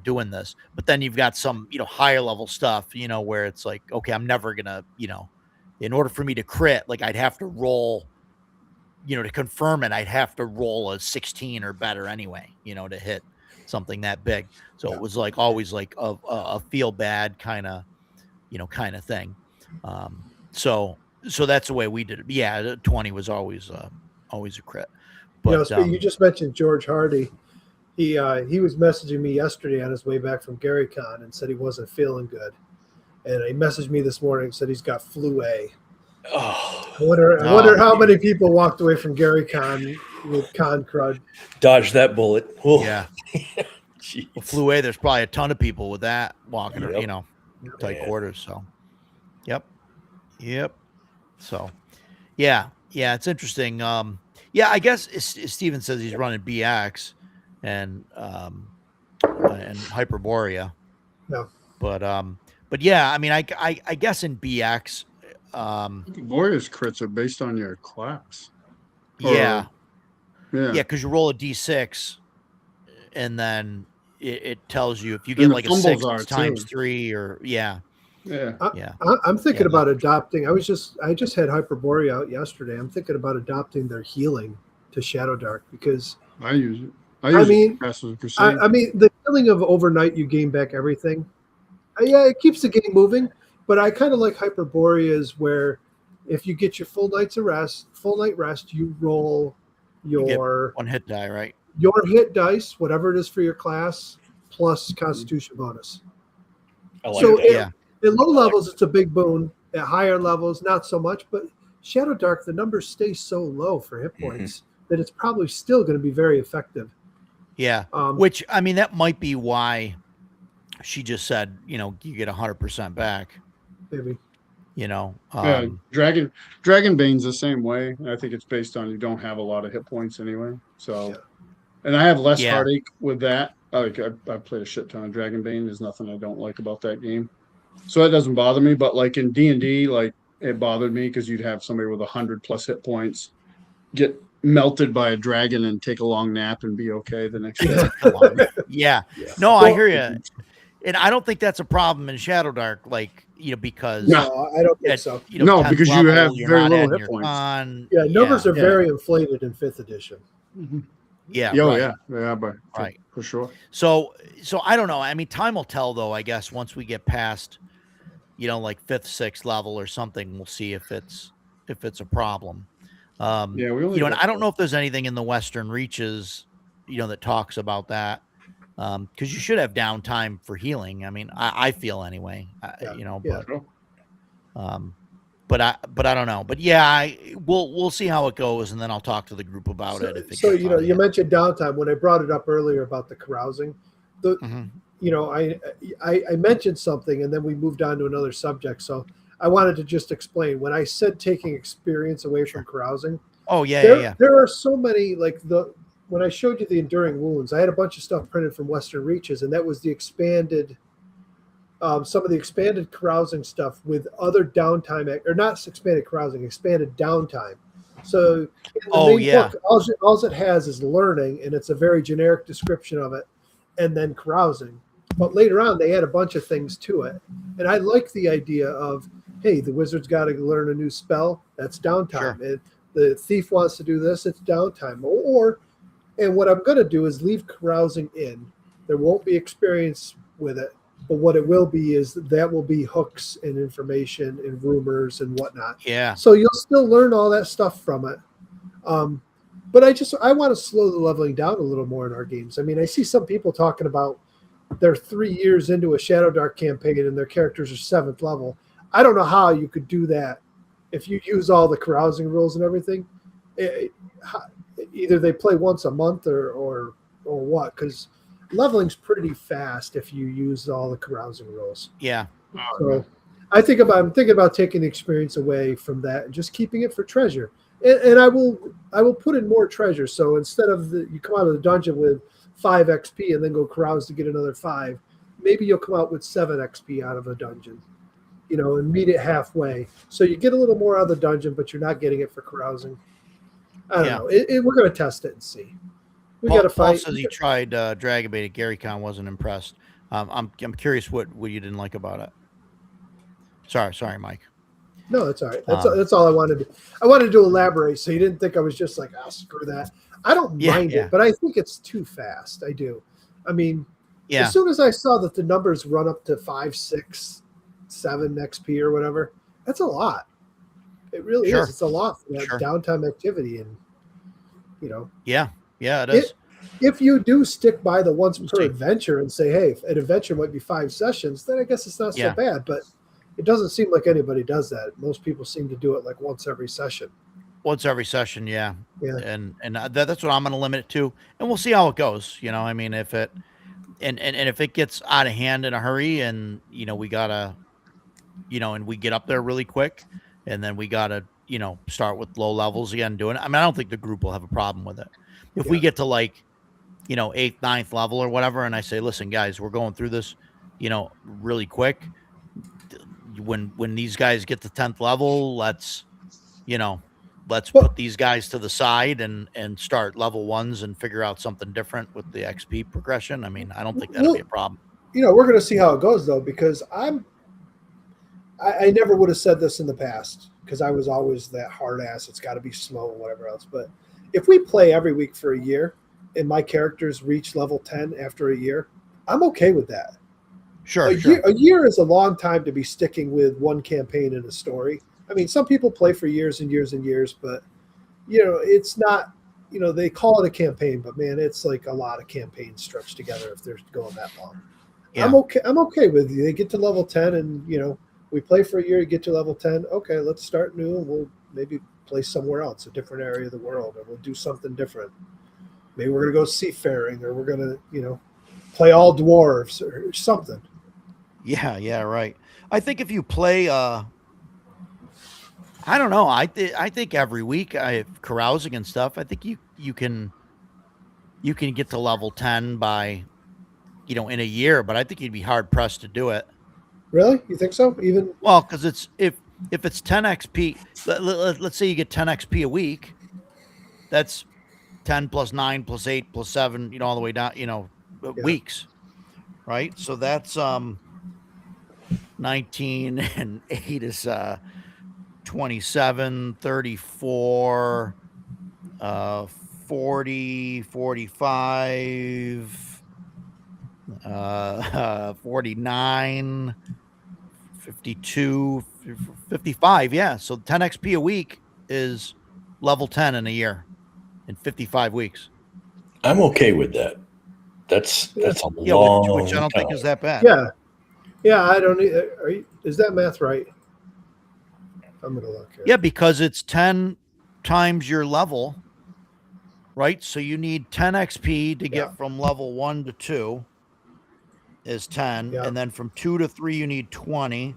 doing this? But then you've got some, higher level stuff, where it's like, okay, I'm never gonna, in order for me to crit, like I'd have to roll, to confirm it, I'd have to roll a 16 or better anyway, to hit something that big. So it was like always like a feel bad kind of thing. So that's the way we did it. Yeah, 20 was always a crit. But you just mentioned George Hardy. He was messaging me yesterday on his way back from GaryCon and said he wasn't feeling good. And he messaged me this morning and said he's got flu A. Oh, I wonder how many people walked away from GaryCon with Con Crud. Dodge that bullet. Oh, Yeah. jeez. Well, Flu A, there's probably a ton of people with that walking, Yep. you know, tight Yeah. quarters. So, yep. So, yeah, it's interesting. Yeah, I guess Steven says he's running BX and Hyperborea. Yeah. But yeah, I mean, I guess in BX, Warriors crits are based on your class. Or- yeah, Yeah. because you roll a D6, and then it tells you if you And get the like a fumbles 6 are, times too. 3, or yeah. I'm thinking Yeah, about adopting. I just had Hyperborea out yesterday. I'm thinking about adopting their healing to Shadow Dark because I use it. I I use mean, it Pass with Crusade. I mean the healing of overnight, you gain back everything. Yeah, it keeps the game moving, but I kind of like Hyperborea's where if you get your full night rest, you roll You get your one hit die, right? hit dice, whatever it is for your class, plus Constitution bonus. I like So that. Yeah. At low levels, it's a big boon. At higher levels, not so much. But Shadow Dark, the numbers stay so low for hit points that it's probably still going to be very effective. Yeah. Which, I mean, that might be why she just said, you know, you get 100% back, Maybe. you know. Yeah, Dragonbane's the same way. I think it's based on you don't have a lot of hit points anyway. So, Yeah. and I have less Yeah. heartache with that. Like I played a shit ton of Dragonbane. There's nothing I don't like about that game, so that doesn't bother me. But like in D&D, like it bothered me because you'd have somebody with 100+ hit points get melted by a dragon and take a long nap and be okay the next day. Yeah. Yeah. No, I hear you. And I don't think that's a problem in Shadow Dark, like, you know, because No, I don't think at, so. you know, No, 10th because you level, have you're very not little adding hit your points. con. Yeah, numbers are Yeah. very inflated in 5th edition. Yeah. Oh right. yeah, but Right. for sure. So I don't know. I mean, time will tell, though. I guess once we get past, you know, like 5th, 6th level or something, we'll see if it's a problem. Yeah, we only You know, and got I don't know if there's anything in the Western Reaches, you know, that talks about that, because you should have downtime for healing. I mean, I feel anyway. Yeah, You know, yeah. but I don't know. But yeah, we'll see how it goes, and then I'll talk to the group about it. If it So gets you out know, of you hand. mentioned downtime when I brought it up earlier about the carousing. Mhm. You know, I mentioned something and then we moved on to another subject. So I wanted to just explain when I said taking experience away from carousing. Oh yeah. There are so many when I showed you the enduring wounds, I had a bunch of stuff printed from Western Reaches, and that was the expanded, some of the expanded carousing stuff with other downtime, or not expanded carousing, expanded downtime. So in the main book, all it has is learning, and it's a very generic description of it, and then carousing. But later on, they add a bunch of things to it, and I like the idea of, hey, the wizard's got to learn a new spell. That's downtime. Sure. And the thief wants to do this. It's downtime. And what I'm going to do is leave carousing in. There won't be experience with it, but what it will be is that will be hooks and information and rumors and whatnot. Yeah. So you'll still learn all that stuff from it. But I want to slow the leveling down a little more in our games. I mean, I see some people talking about they're 3 years into a Shadow Dark campaign and their characters are 7th level. I don't know how you could do that if you use all the carousing rules and everything. Either they play once a month or what, because leveling's pretty fast if you use all the carousing rules. Yeah. So I'm thinking about taking the experience away from that and just keeping it for treasure. And I will put in more treasure. So instead of you come out of the dungeon with 5 XP and then go carouse to get another 5, maybe you'll come out with 7 XP out of a dungeon, you know, and meet it halfway. So you get a little more out of the dungeon, but you're not getting it for carousing. I don't know. We're going to test it and see. We got to Paul fight. says he tried Dragobait at GaryCon, wasn't impressed. I'm curious what you didn't like about it. Sorry, Mike. No, that's all right. That's all I wanted to. I wanted to elaborate, so you didn't think I was just like, screw that. I don't mind it, but I think it's too fast. I do. I mean, as soon as I saw that the numbers run up to 5, 6, 7 XP or whatever, that's a lot. It really is. It's a lot for that downtime activity, and you know. Yeah, it is. If you do stick by the once per adventure and say, hey, an adventure might be 5 sessions, then I guess it's not so bad. But it doesn't seem like anybody does that. Most people seem to do it like once every session. once every session, yeah. Yeah. And that's what I'm going to limit it to, and we'll see how it goes. You know, I mean, if it and if it gets out of hand in a hurry, and we gotta, and we get up there really quick, and then we gotta, start with low levels again, doing it. I mean, I don't think the group will have a problem with it. If we Yeah. get to like, 8th, 9th level or whatever, and I say, listen, guys, we're going through this, really quick. When these guys get to 10th level, let's put these guys to the side and start level ones and figure out something different with the XP progression. I mean, I don't think that'll be a problem. We're going to see how it goes though, because I never would have said this in the past because I was always that hard ass. It's got to be slow and whatever else. But if we play every week for a year and my characters reach level 10 after a year, I'm okay with that. Sure. A year is a long time to be sticking with one campaign in a story. I mean, some people play for years and years and years, but it's not. They call it a campaign, but man, it's like a lot of campaigns stretched together if they're going that long. Yeah. I'm okay with you. They get to level 10, and we play for a year. You get to level 10. Okay, let's start new, and we'll maybe play somewhere else, a different area of the world, or we'll do something different. Maybe we're gonna go seafaring, or we're gonna play all dwarves or something. Yeah, right. I think if you play, I don't know. I think every week carousing and stuff. I think you can get to level 10 by, in a year. But I think you'd be hard pressed to do it. Really, you think so? Even Well, because it's if it's 10 XP. Let's say you get 10 XP a week. That's 10 plus 9 plus 8 plus 7. All the way down. Weeks, right? So that's 19 and 8 is 27, 34, 40, 45, 49, 52, 55. Yeah. So 10 XP a week is level 10 in a year in 55 weeks. I'm okay with that. That's a Yeah, long which I don't think is that bad. yeah. I don't. Is that math right? I'm gonna look here. Yeah, because it's 10 times your level, right? So you need 10 XP to get from level 1 to 2 is 10. Yeah. And then from 2 to 3, you need 20,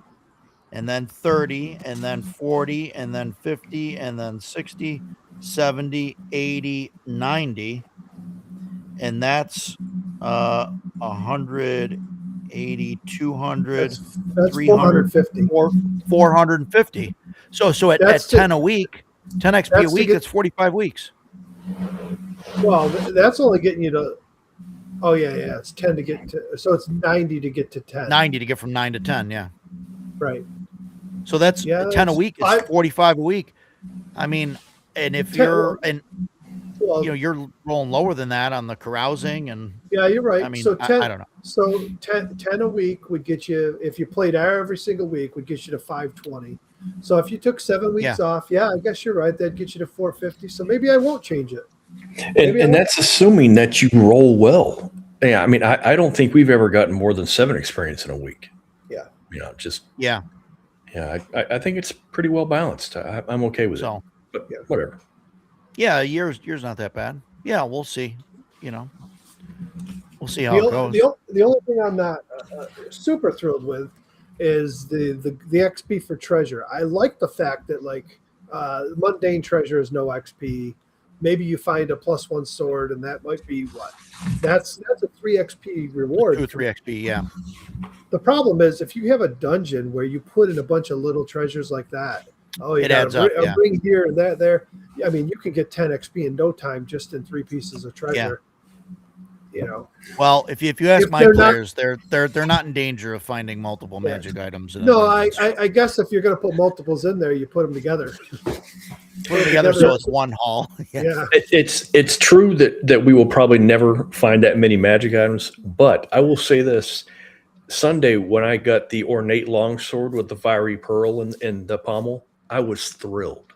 and then 30, and then 40, and then 50, and then 60, 70, 80, 90. And that's 180, 200, That's 300, 450. 450. So at That's 10 a week, 10 XP that's a to week, get- that's 45 weeks. Well, that's only getting you to. Oh yeah. It's 10 to get to. So it's 90 to get to 10. 90 to get from 9 to 10, yeah. Right. So that's 10 a that's week, five- it's 45 a week. I mean, and if 10 you're and Well, you're rolling lower than that on the carousing, and yeah, you're right. I mean, so 10, I don't know. So 10 a week would get you, if you played every single week, would get you to 520. So if you took 7 weeks off, I guess you're right. That'd get you to 450. So maybe I won't change it. And that's assuming that you roll well. Yeah, I mean, I don't think we've ever gotten more than 7 experience in a week. Yeah. I think it's pretty well balanced. I'm okay with So it. But whatever. yeah, a year's not that bad. Yeah, we'll see. We'll see how The, it o- goes. the only thing I'm not super thrilled with is the XP for treasure. I like the fact that mundane treasure is no XP. Maybe you find a +1 sword, and that might be what? That's a 3 XP reward. 2 or 3 XP, yeah. The problem is if you have a dungeon where you put in a bunch of little treasures like that, you It got adds up, a ring here and that there. I mean, you can get 10 XP in no time just in 3 pieces of treasure. Well, if you ask If my they're not- players, they're not in danger of finding multiple magic items. In a No, dungeon. I guess if you're going to put multiples in there, you put them together. Put it together so it's one haul. Yeah. It's true that we will probably never find that many magic items, but I will say this. Sunday, when I got the ornate longsword with the fiery pearl and the pommel, I was thrilled.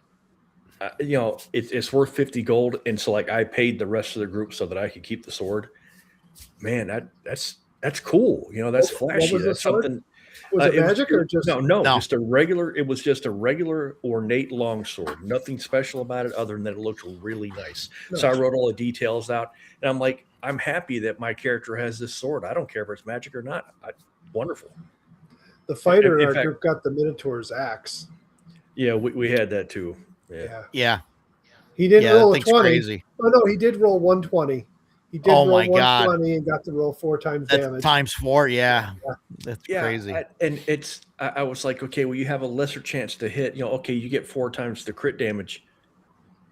It's worth 50 gold, and so I paid the rest of the group so that I could keep the sword. Man, that's cool. That's What flashy. was the That's sword? something. Was it It magic or just no, No. just a regular. It was just a regular ornate longsword. Nothing special about it other than that it looked really nice. So I Nice. wrote all the details out, and I'm like, I'm happy that my character has this sword. I don't care if it's magic or not. Wonderful. the fighter in in our fact- group got the Minotaur's axe? Yeah, we had that too. Yeah. Yeah. Yeah. He didn't Yeah. That roll a thing's 20. crazy. Oh no, he did roll 120. He did Oh roll my God. 120 and got to roll 4 times That's damage. times 4. Yeah. Yeah. That's Yeah, crazy. and it's I was like, okay, well, you have a lesser chance to hit. Okay, you get 4 times the crit damage.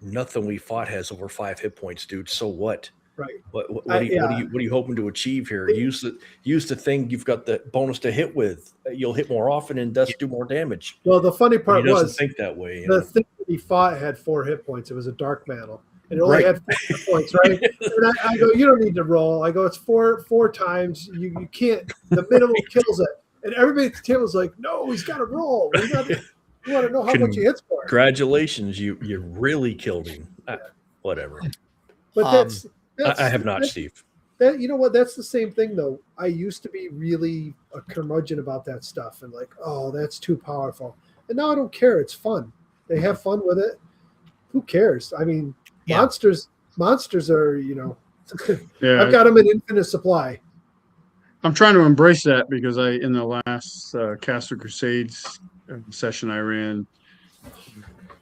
Nothing we fought has over 5 hit points, dude. So what? Right. What I- are you hoping to achieve here? Use the thing you've got the bonus to hit with. You'll hit more often and thus do more damage. Well, the funny But part he doesn't was think that way. the thing that he fought had 4 hit points. It was a dark mantle. And it only Right. had 4 hit points, right? And I go, you don't need to roll. I go, it's four times. You can't. The minimum kills it. And everybody at the table was like, no, he's got to roll. We want to know how much he hits for. Congratulations, you really killed him. Whatever. But that's I have not, that's- Steve. That, you know what? That's the same thing, though. I used to be really a curmudgeon about that stuff and like, oh, that's too powerful. And now I don't care. It's fun. They have fun with it. Who cares? I mean, Yeah. monsters are, Yeah, I've got them in infinite supply. I'm trying to embrace that because in the last Castle Crusades session I ran,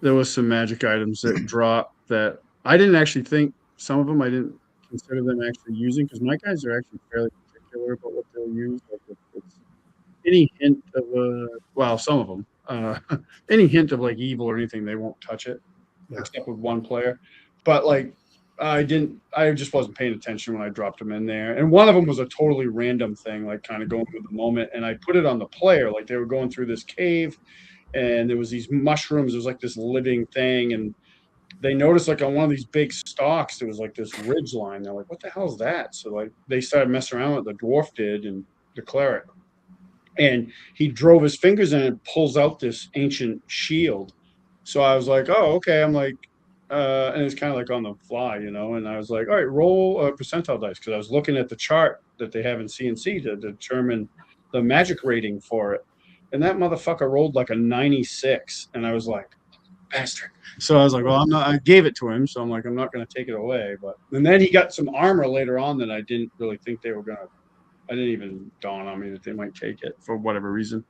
there was some magic items that dropped that I didn't actually think, some of them I didn't consider them actually using, because my guys are actually fairly particular about what they'll use. Like if it's any hint of some of them, any hint of like evil or anything, they won't touch it, Yeah. except with one player. But like I just wasn't paying attention when I dropped them in there. And one of them was a totally random thing, like kind of going with the moment. And I put it on the player, like they were going through this cave and there was these mushrooms. It was like this living thing. And they noticed like on one of these big stalks, there was like this ridge line. They're like, what the hell is that? So like they started messing around with it. The dwarf did and the cleric. And he drove his fingers in and pulls out this ancient shield. So I was like, oh, okay. I'm like, and it's kind of like on the fly, and I was like, all right, roll a percentile dice, because I was looking at the chart that they have in CNC to determine the magic rating for it. And that motherfucker rolled like a 96. And I was like, bastard. So I was like, well, I gave it to him. So I'm like, I'm not going to take it away. And then he got some armor later on that I didn't really think they were going to, I didn't even dawn on me that they might take it for whatever reason.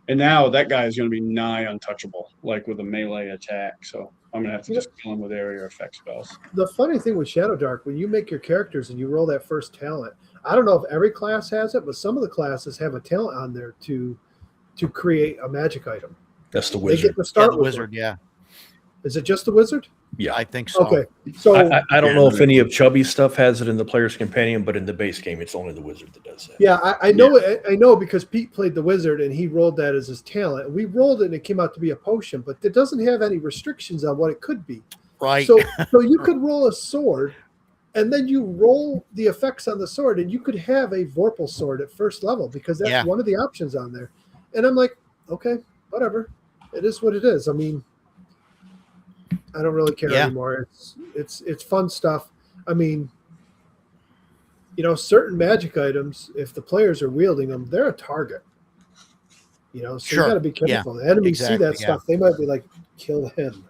And now that guy is going to be nigh untouchable, like with a melee attack. So I'm going to have to just kill him with area effect spells. The funny thing with Shadow Dark, when you make your characters and you roll that first talent, I don't know if every class has it, but some of the classes have a talent on there to create a magic item. That's the They wizard. get to Yeah, start the with wizard. one. Yeah. Is it just the wizard? Yeah. I think so. Okay, so I don't know if any of Chubby's stuff has it in the player's companion, but in the base game, it's only the wizard that does that. yeah, I know it. I know because Pete played the wizard and he rolled that as his talent. We rolled it and it came out to be a potion, but it doesn't have any restrictions on what it could be. Right. So you could roll a sword, and then you roll the effects on the sword, and you could have a Vorpal sword at first level because that's Yeah. one of the options on there. And I'm like, okay, whatever. It is what it is. I mean, I don't really care Yeah. anymore. It's fun stuff. I mean, certain magic items, if the players are wielding them, they're a target. So Sure. you got to be Yeah. careful. The enemies see Exactly, that yeah. stuff, they might be like, kill him.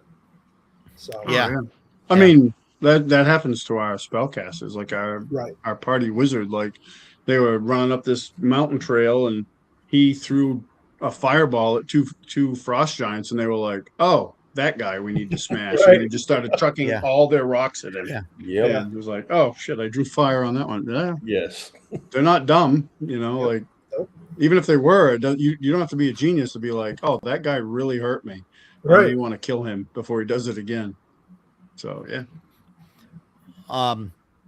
So Yeah. I Yeah. mean, that happens to our spellcasters, like our right. party wizard. Like they were running up this mountain trail and he threw a fireball at two frost giants and they were like, oh, that guy we need to smash. Right. And they just started chucking Yeah. all their rocks at him. Yeah. Yep. And it was like, oh shit, I drew fire on that one. Yeah, Yes. they're not dumb, like Nope. even if they were, you don't have to be a genius to be like, oh, that guy really hurt me. Right. You want to kill him before he does it again. So yeah.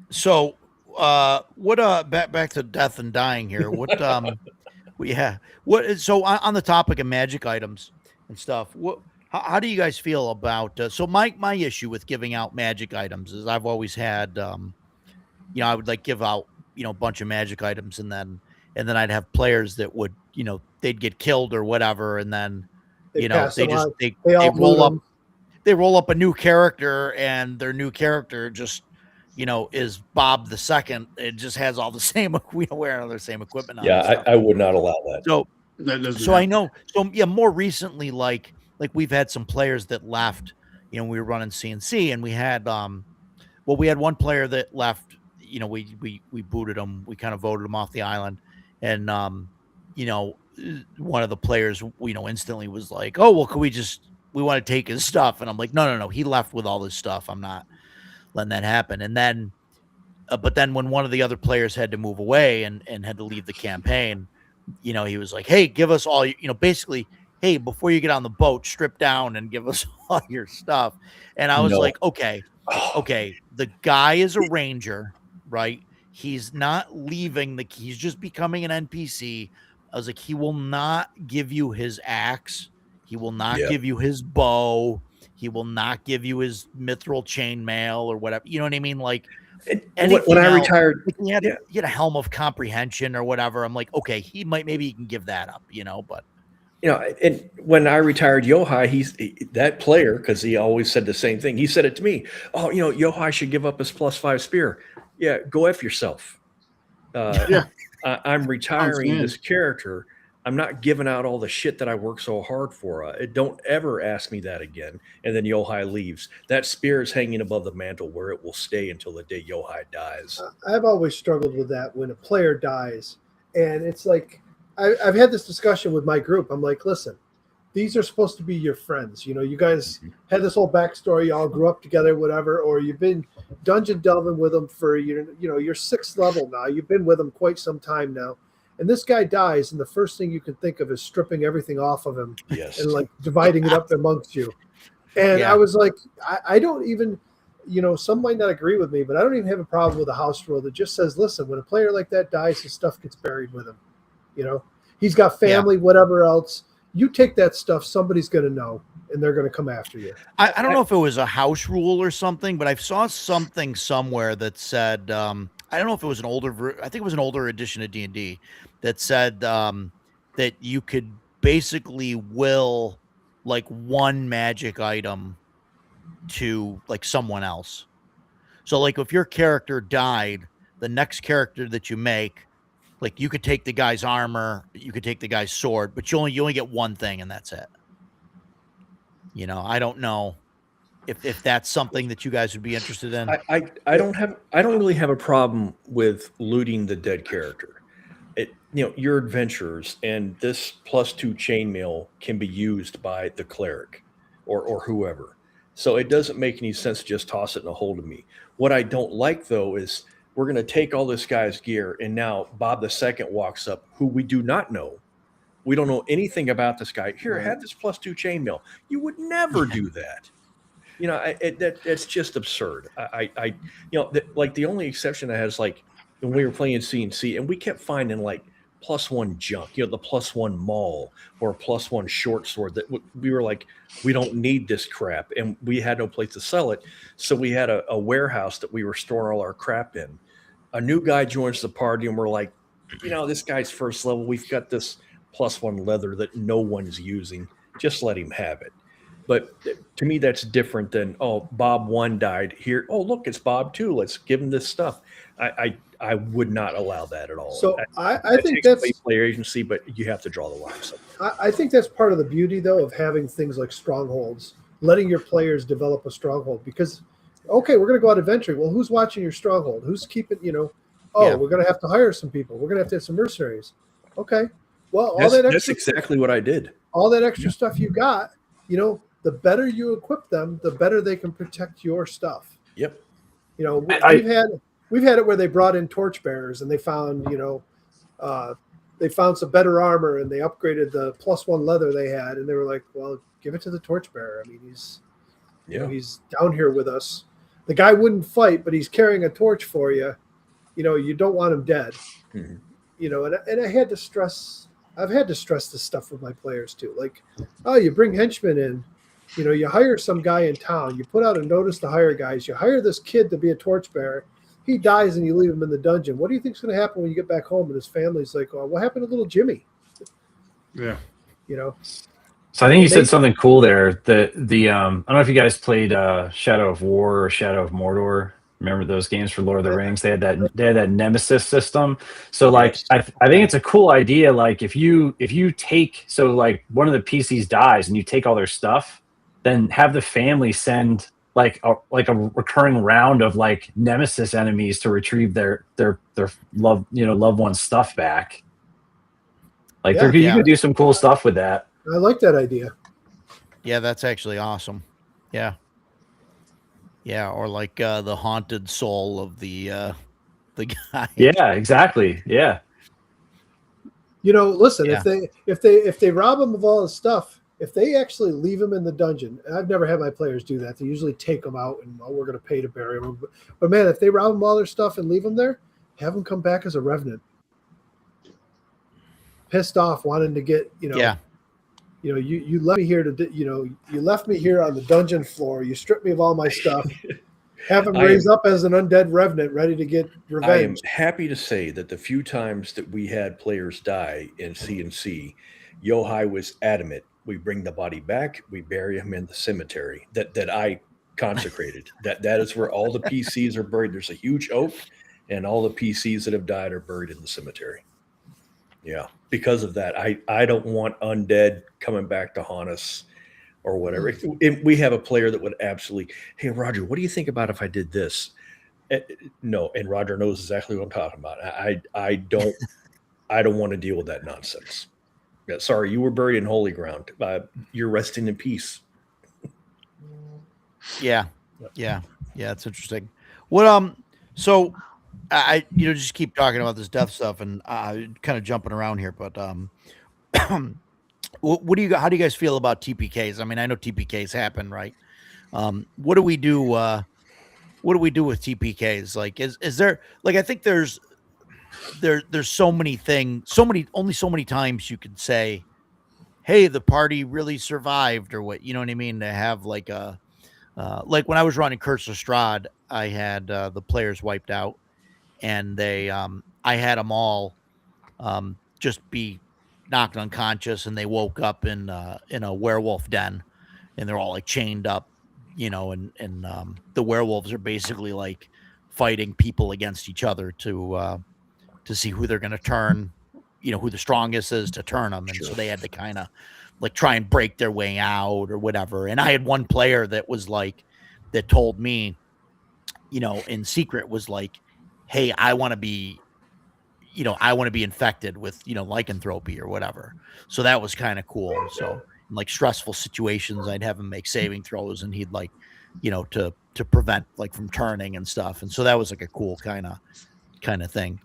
So what back to death and dying here. What so on the topic of magic items and stuff, how do you guys feel about so my issue with giving out magic items is I've always had I would like give out a bunch of magic items and then I'd have players that would they'd get killed or whatever and then They pass they them just on. they They all roll up them. they roll up a new character and their new character just is Bob the II. It just has all the same wearing all the same equipment on and Yeah, stuff. I would not allow that. So That doesn't. So I know. So yeah, more recently, like we've had some players that left. You know, we were running CNC, and we had we had one player that left. You know, we booted him. We kind of voted him off the island, and you know, one of the players, you know, instantly was like, "Oh, well, we want to take his stuff," and I'm like, "No, he left with all his stuff. I'm not letting that happen." And then, but then when one of the other players had to move away and had to leave the campaign, you know, he was like, "Hey, give us all," you know, basically, "Hey, before you get on the boat, strip down and give us all your stuff." And I was No. like, okay, the guy is a ranger, right? He's not leaving he's just becoming an NPC. I was like, he will not give you his axe. He will not give you his bow. He will not give you his mithril chainmail or whatever. You know what I mean? Like, when I retired, like he had a helm of comprehension or whatever. I'm like, okay, maybe he can give that up, you know, but. You know, and when I retired Yohai, that player, because he always said the same thing. He said it to me. "Oh, you know, Yohai should give up his +5 spear." Yeah, go F yourself. Yeah. I'm retiring good. this character. I'm not giving out all the shit that I worked so hard for. Don't ever ask me that again. And then Yohai leaves. That spear is hanging above the mantle where it will stay until the day Yohai dies. I've always struggled with that when a player dies, and it's like I've had this discussion with my group. I'm like, listen, these are supposed to be your friends. You know, you guys had this whole backstory. You all grew up together, whatever, or you've been dungeon delving with them for you're 6th level now. You've been with them quite some time now. And this guy dies, and the first thing you can think of is stripping everything off of him and like dividing it up amongst you. And I was like, I don't even, you know, some might not agree with me, but I don't even have a problem with a house rule that just says, listen, when a player like that dies, his stuff gets buried with him. You know, he's got family, whatever else. You take that stuff, somebody's going to know, and they're going to come after you. I don't know if it was a house rule or something, but I saw something somewhere that said, I don't know if it was I think it was an older edition of D&D that said that you could basically will like one magic item to like someone else. So like if your character died, the next character that you make, like you could take the guy's armor, you could take the guy's sword, but you only get one thing and that's it. You know, I don't know if that's something that you guys would be interested in. I don't really have a problem with looting the dead character. You know, your adventurers and this +2 chainmail can be used by the cleric or whoever. So it doesn't make any sense to just toss it in a hole to me. What I don't like though is we're going to take all this guy's gear, and now Bob II walks up, who we do not know. We don't know anything about this guy. Here, have this +2 chainmail. You would never do that. You know, that's just absurd. Like the only exception I had is like when we were playing CNC, and we kept finding like +1 junk. You know, the +1 maul or +1 short sword that we were like, we don't need this crap, and we had no place to sell it. So we had a warehouse that we were storing all our crap in. A new guy joins the party, and we're like, you know, this guy's 1st level. We've got this +1 leather that no one's using. Just let him have it. But to me, that's different than, oh, Bob 1 died here. Oh, look, it's Bob 2. Let's give him this stuff. I would not allow that at all. So I think that's player agency, but you have to draw the line somewhere. I think that's part of the beauty, though, of having things like strongholds, letting your players develop a stronghold. Because, okay, we're going to go out adventuring. Well, who's watching your stronghold? Who's keeping, you know? Oh, we're going to have to hire some people. We're going to have some mercenaries. Okay. Well, that's exactly what I did. All that extra stuff you got, you know, the better you equip them, the better they can protect your stuff. Yep. You know, we've had it where they brought in torchbearers and they found, you know, they found some better armor and they upgraded the +1 leather they had, and they were like, well, give it to the torchbearer. I mean, he's down here with us. The guy wouldn't fight, but he's carrying a torch for you. You know, you don't want him dead. Mm-hmm. You know, and I've had to stress this stuff with my players too. Like, oh, you bring henchmen in, you know, you hire some guy in town, you put out a notice to hire guys, you hire this kid to be a torchbearer, he dies and you leave him in the dungeon. What do you think's going to happen when you get back home and his family's like, oh, what happened to little Jimmy? Yeah. You know? So I think you said something cool there. I don't know if you guys played Shadow of War or Shadow of Mordor. Remember those games for Lord of the Rings? They had that Nemesis system. So like Yes. I think it's a cool idea. Like if you take, so like one of the PCs dies and you take all their stuff, then have the family send like a recurring round of like Nemesis enemies to retrieve their loved one's stuff back. Like Yeah. you could do some cool stuff with that. I like that idea. Yeah, that's actually awesome. Yeah. Yeah, or like the haunted soul of the guy. Yeah, exactly. Yeah. Listen, Yeah. if they rob him of all his stuff, if they actually leave him in the dungeon, and I've never had my players do that. They usually take them out and we're going to pay to bury them. But man, if they rob them all their stuff and leave them there, have them come back as a revenant, pissed off, wanting to get Yeah. You left me here you left me here on the dungeon floor. You stripped me of all my stuff. Have him raise up as an undead revenant, ready to get I am revenge. happy to say that the few times that we had players die in CNC, Yohai was adamant. We bring the body back. We bury him in the cemetery that I consecrated. that is where all the PCs are buried. There's a huge oak, and all the PCs that have died are buried in the cemetery. Yeah, because of that, I don't want undead coming back to haunt us or whatever. If we have a player that would absolutely, hey Roger, what do you think about if I did this? No, and Roger knows exactly what I'm talking about. I don't want to deal with that nonsense. Yeah, sorry, you were buried in holy ground. You're resting in peace. Yeah. It's interesting. What so I just keep talking about this death stuff and kind of jumping around here, but what do you how do you guys feel about TPKs? I mean, I know TPKs happen, right? What do we do? What do we do with TPKs? Like, is there like I think there's so many things, only so many times you could say, hey, the party really survived, or what, you know what I mean? To have like a like when I was running Curse of Strahd, I had the players wiped out, and I had them all just be knocked unconscious, and they woke up in a werewolf den, and they're all like chained up, and the werewolves are basically like fighting people against each other to see who they're going to turn, who the strongest is to turn them. And so they had to kind of like try and break their way out or whatever. And I had one player that was like, that told me, in secret was like, hey, I want to be infected with, lycanthropy or whatever. So that was kind of cool. So in like stressful situations, I'd have him make saving throws, and he'd like, to prevent like from turning and stuff. And so that was like a cool kind of thing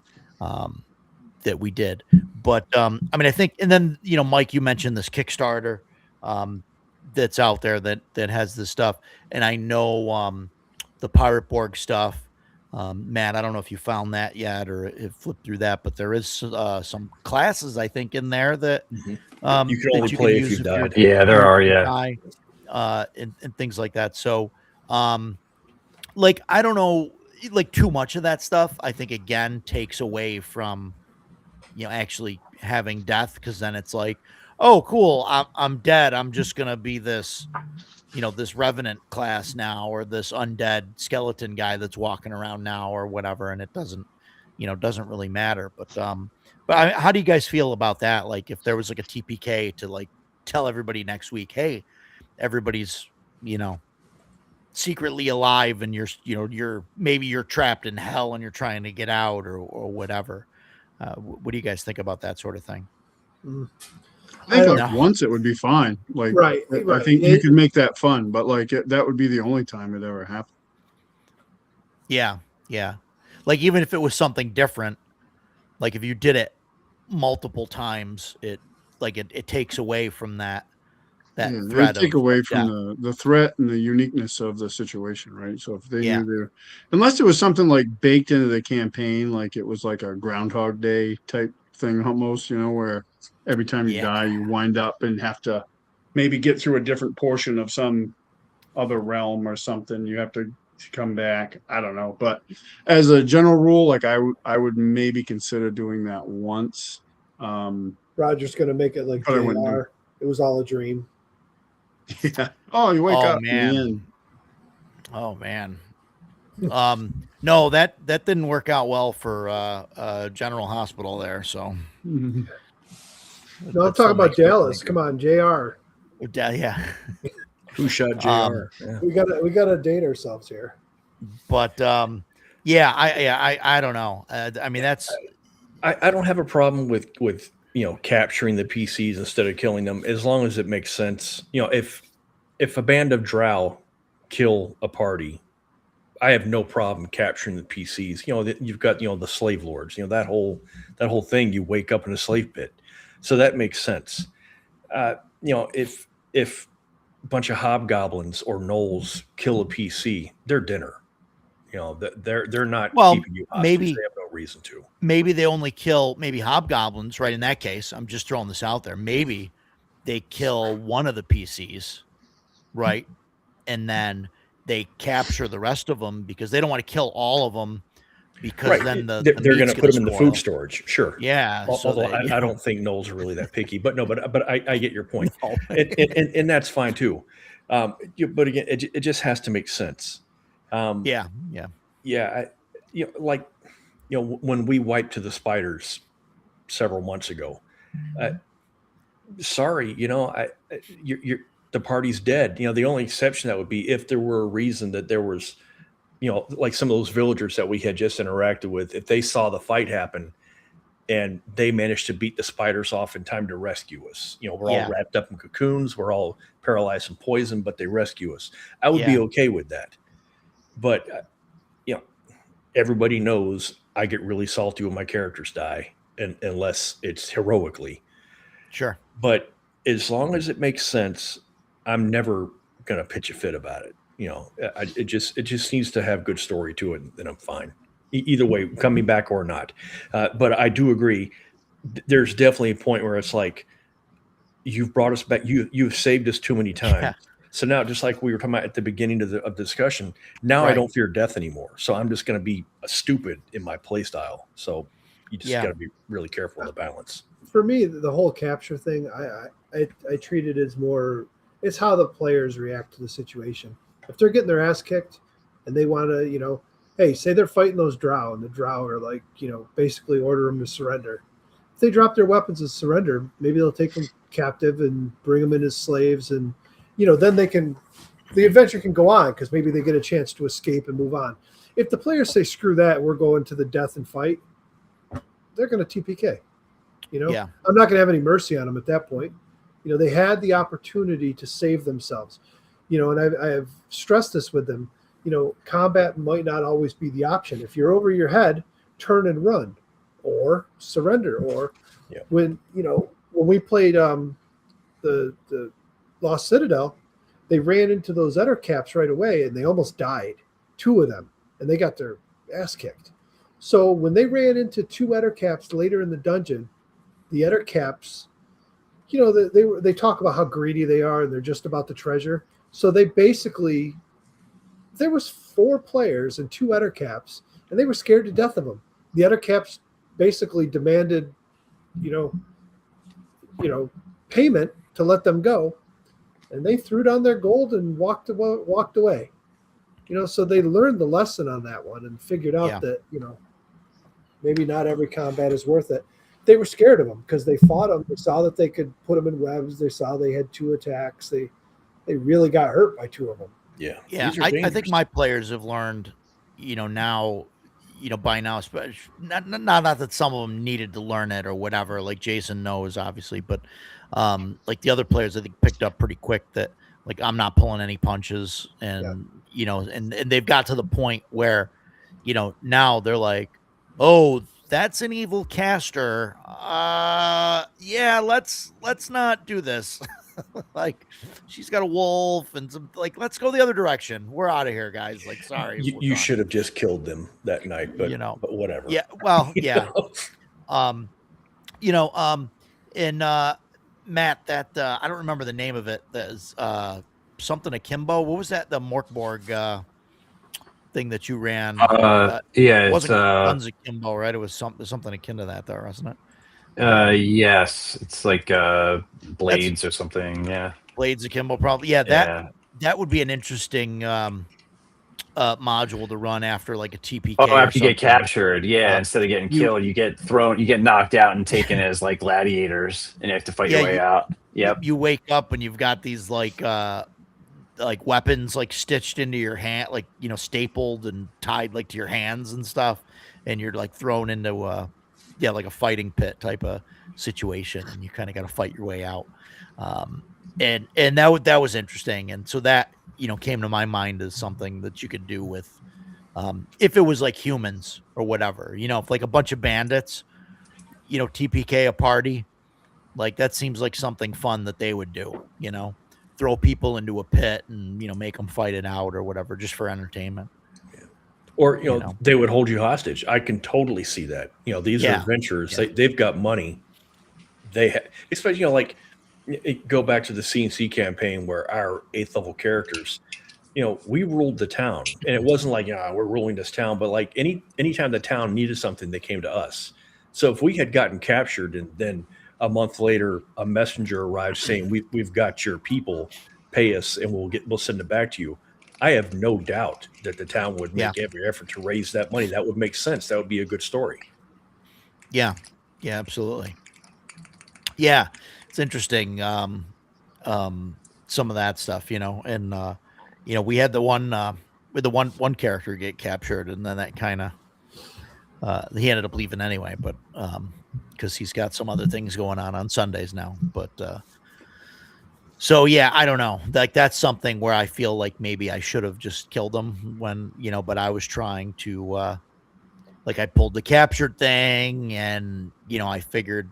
that we did. But I mean, I think, and then, Mike, you mentioned this Kickstarter that's out there that has this stuff. And I know the Pirate Borg stuff. Matt, I don't know if you found that yet or if flipped through that, but there is some classes, I think, in there that You can only that play if use you've you're- died. Yeah, there are. Yeah. die, and things like that. So, like, I don't know, like too much of that stuff, I think again takes away from, actually having death. Cause then it's like, oh, cool. I'm dead. I'm just going to be this, this revenant class now, or this undead skeleton guy that's walking around now or whatever. And it doesn't really matter. But how do you guys feel about that? Like if there was like a TPK to like tell everybody next week, hey, everybody's, secretly alive, and you're trapped in hell and you're trying to get out or whatever. What do you guys think about that sort of thing? I think don't like know. once it would be fine. Like, Right, I right. think you could make that fun, but like that would be the only time it ever happened. Yeah. Like even if it was something different, like if you did it multiple times, it takes away from that Yeah, they threat take of away death. from the threat and the uniqueness of the situation, right? So if they Yeah. knew they're, unless it was something like baked into the campaign, like it was like a Groundhog Day type thing almost, where every time you Yeah. die, you wind up and have to maybe get through a different portion of some other realm or something. You have to come back. I don't know, but as a general rule, like I would maybe consider doing that once. Roger's going to make it like But I wouldn't do JR. It was all a dream. Yeah. Oh, you wake Oh, up. man. Man. Oh man. No, that didn't work out well for General Hospital there. So No, I'm that talking still about makes me Dallas. think Come on, JR. yeah. Who shot Jr.? Yeah. We gotta date ourselves here. But I don't know. I mean, that's I don't have a problem with capturing the PCs instead of killing them, as long as it makes sense. If a band of drow kill a party, I have no problem capturing the PCs. You've got the slave lords. That whole thing. You wake up in a slave pit, so that makes sense. If a bunch of hobgoblins or gnolls kill a PC, they're dinner. They're not keeping you hostage. maybe They have no reason to. maybe they only kill maybe hobgoblins, right? In that case, I'm just throwing this out there. Maybe they kill one of the PCs, right? And then they capture the rest of them because they don't want to kill all of them because Right. then they're going to put them in the food storage. Sure. Yeah. Although I don't think gnolls are really that picky, but I get your point, and that's fine too. But again, it just has to make sense. Yeah. When we wiped to the spiders several months ago, sorry, you're the party's dead. The only exception that would be if there were a reason that there was, like some of those villagers that we had just interacted with, if they saw the fight happen and they managed to beat the spiders off in time to rescue us. We're all wrapped up in cocoons, we're all paralyzed and poisoned, but they rescue us. I would be okay with that. But everybody knows I get really salty when my characters die, unless it's heroically. Sure. But as long as it makes sense, I'm never going to pitch a fit about it. It just needs to have good story to it, and I'm fine. Either way, coming back or not. But I do agree. There's definitely a point where it's like, you've brought us back. You've saved us too many times. Yeah. So now, just like we were talking about at the beginning of the discussion, now right. I don't fear death anymore. So I'm just going to be stupid in my play style. So you just got to be really careful of the balance. For me, the whole capture thing, I treat it as more, it's how the players react to the situation. If they're getting their ass kicked and they want to, hey, say they're fighting those drow, and the drow are like, basically order them to surrender. If they drop their weapons and surrender, maybe they'll take them captive and bring them in as slaves, and then the adventure can go on because maybe they get a chance to escape and move on. If the players say, screw that, we're going to the death and fight, they're going to TPK. I'm not going to have any mercy on them at that point. They had the opportunity to save themselves. And I have stressed this with them. Combat might not always be the option. If you're over your head, turn and run, or surrender. Or when we played the Lost Citadel, they ran into those Ettercaps right away, and they almost died. 2 of them, and they got their ass kicked. So when they ran into 2 Ettercaps later in the dungeon, the Ettercaps, they talk about how greedy they are, and they're just about the treasure. So they basically, there was 4 players and 2 Ettercaps, and they were scared to death of them. The Ettercaps basically demanded, payment to let them go, and they threw down their gold and walked away. So they learned the lesson on that one and figured out that, maybe not every combat is worth it. They were scared of them because they fought them. They saw that they could put them in webs. They saw they had 2 attacks. They really got hurt by 2 of them. Yeah. I think my players have learned, now, by now, not that some of them needed to learn it or whatever, like Jason knows, obviously, but like the other players, I think picked up pretty quick that like, I'm not pulling any punches, and, and they've got to the point where, now they're like, oh, that's an evil caster. Let's not do this. Like, she's got a wolf and some, like, let's go the other direction. We're out of here, guys. Like, sorry. You should have just killed them that night, but but whatever. Yeah. Well, yeah. And Matt, that I don't remember the name of it. There's something akimbo. What was that? The Morkborg thing that you ran. It wasn't Guns Akimbo, right? It was something akin to that, though, wasn't it? Yes, it's like blades or something. Yeah, blades akimbo, probably. Yeah, that would be an interesting module to run after like a TPK. Oh, or after you get something. captured, yeah. Instead of getting you- killed, you get thrown, you get knocked out and taken as like gladiators, and you have to fight Yeah, your way out. Yep. You wake up and you've got these like weapons like stitched into your hand, like stapled and tied like to your hands and stuff, and you're like thrown into like a fighting pit type of situation, and you kind of got to fight your way out. And that was interesting, and so that came to my mind as something that you could do with if it was like humans or whatever, if like a bunch of bandits, TPK a party, like that seems like something fun that they would do, throw people into a pit and make them fight it out or whatever, just for entertainment. Or they would hold you hostage. I can totally see that. These are Yeah. adventurers. Yeah. They've got money. Especially like go back to the CNC campaign where our 8th level characters, we ruled the town, and it wasn't like we're ruling this town, but like anytime the town needed something, they came to us. So if we had gotten captured and then a month later a messenger arrived saying we've got your people, pay us and we'll send it back to you, I have no doubt that the town would make every effort to raise that money. That would make sense. That would be a good story. Yeah, absolutely. Yeah, it's interesting. Some of that stuff, and we had the one with the one character get captured, and then that kind of he ended up leaving anyway, but because he's got some other things going on Sundays now. But so yeah, I don't know. Like that's something where I feel like maybe I should have just killed him when but I was trying to like I pulled the captured thing, and I figured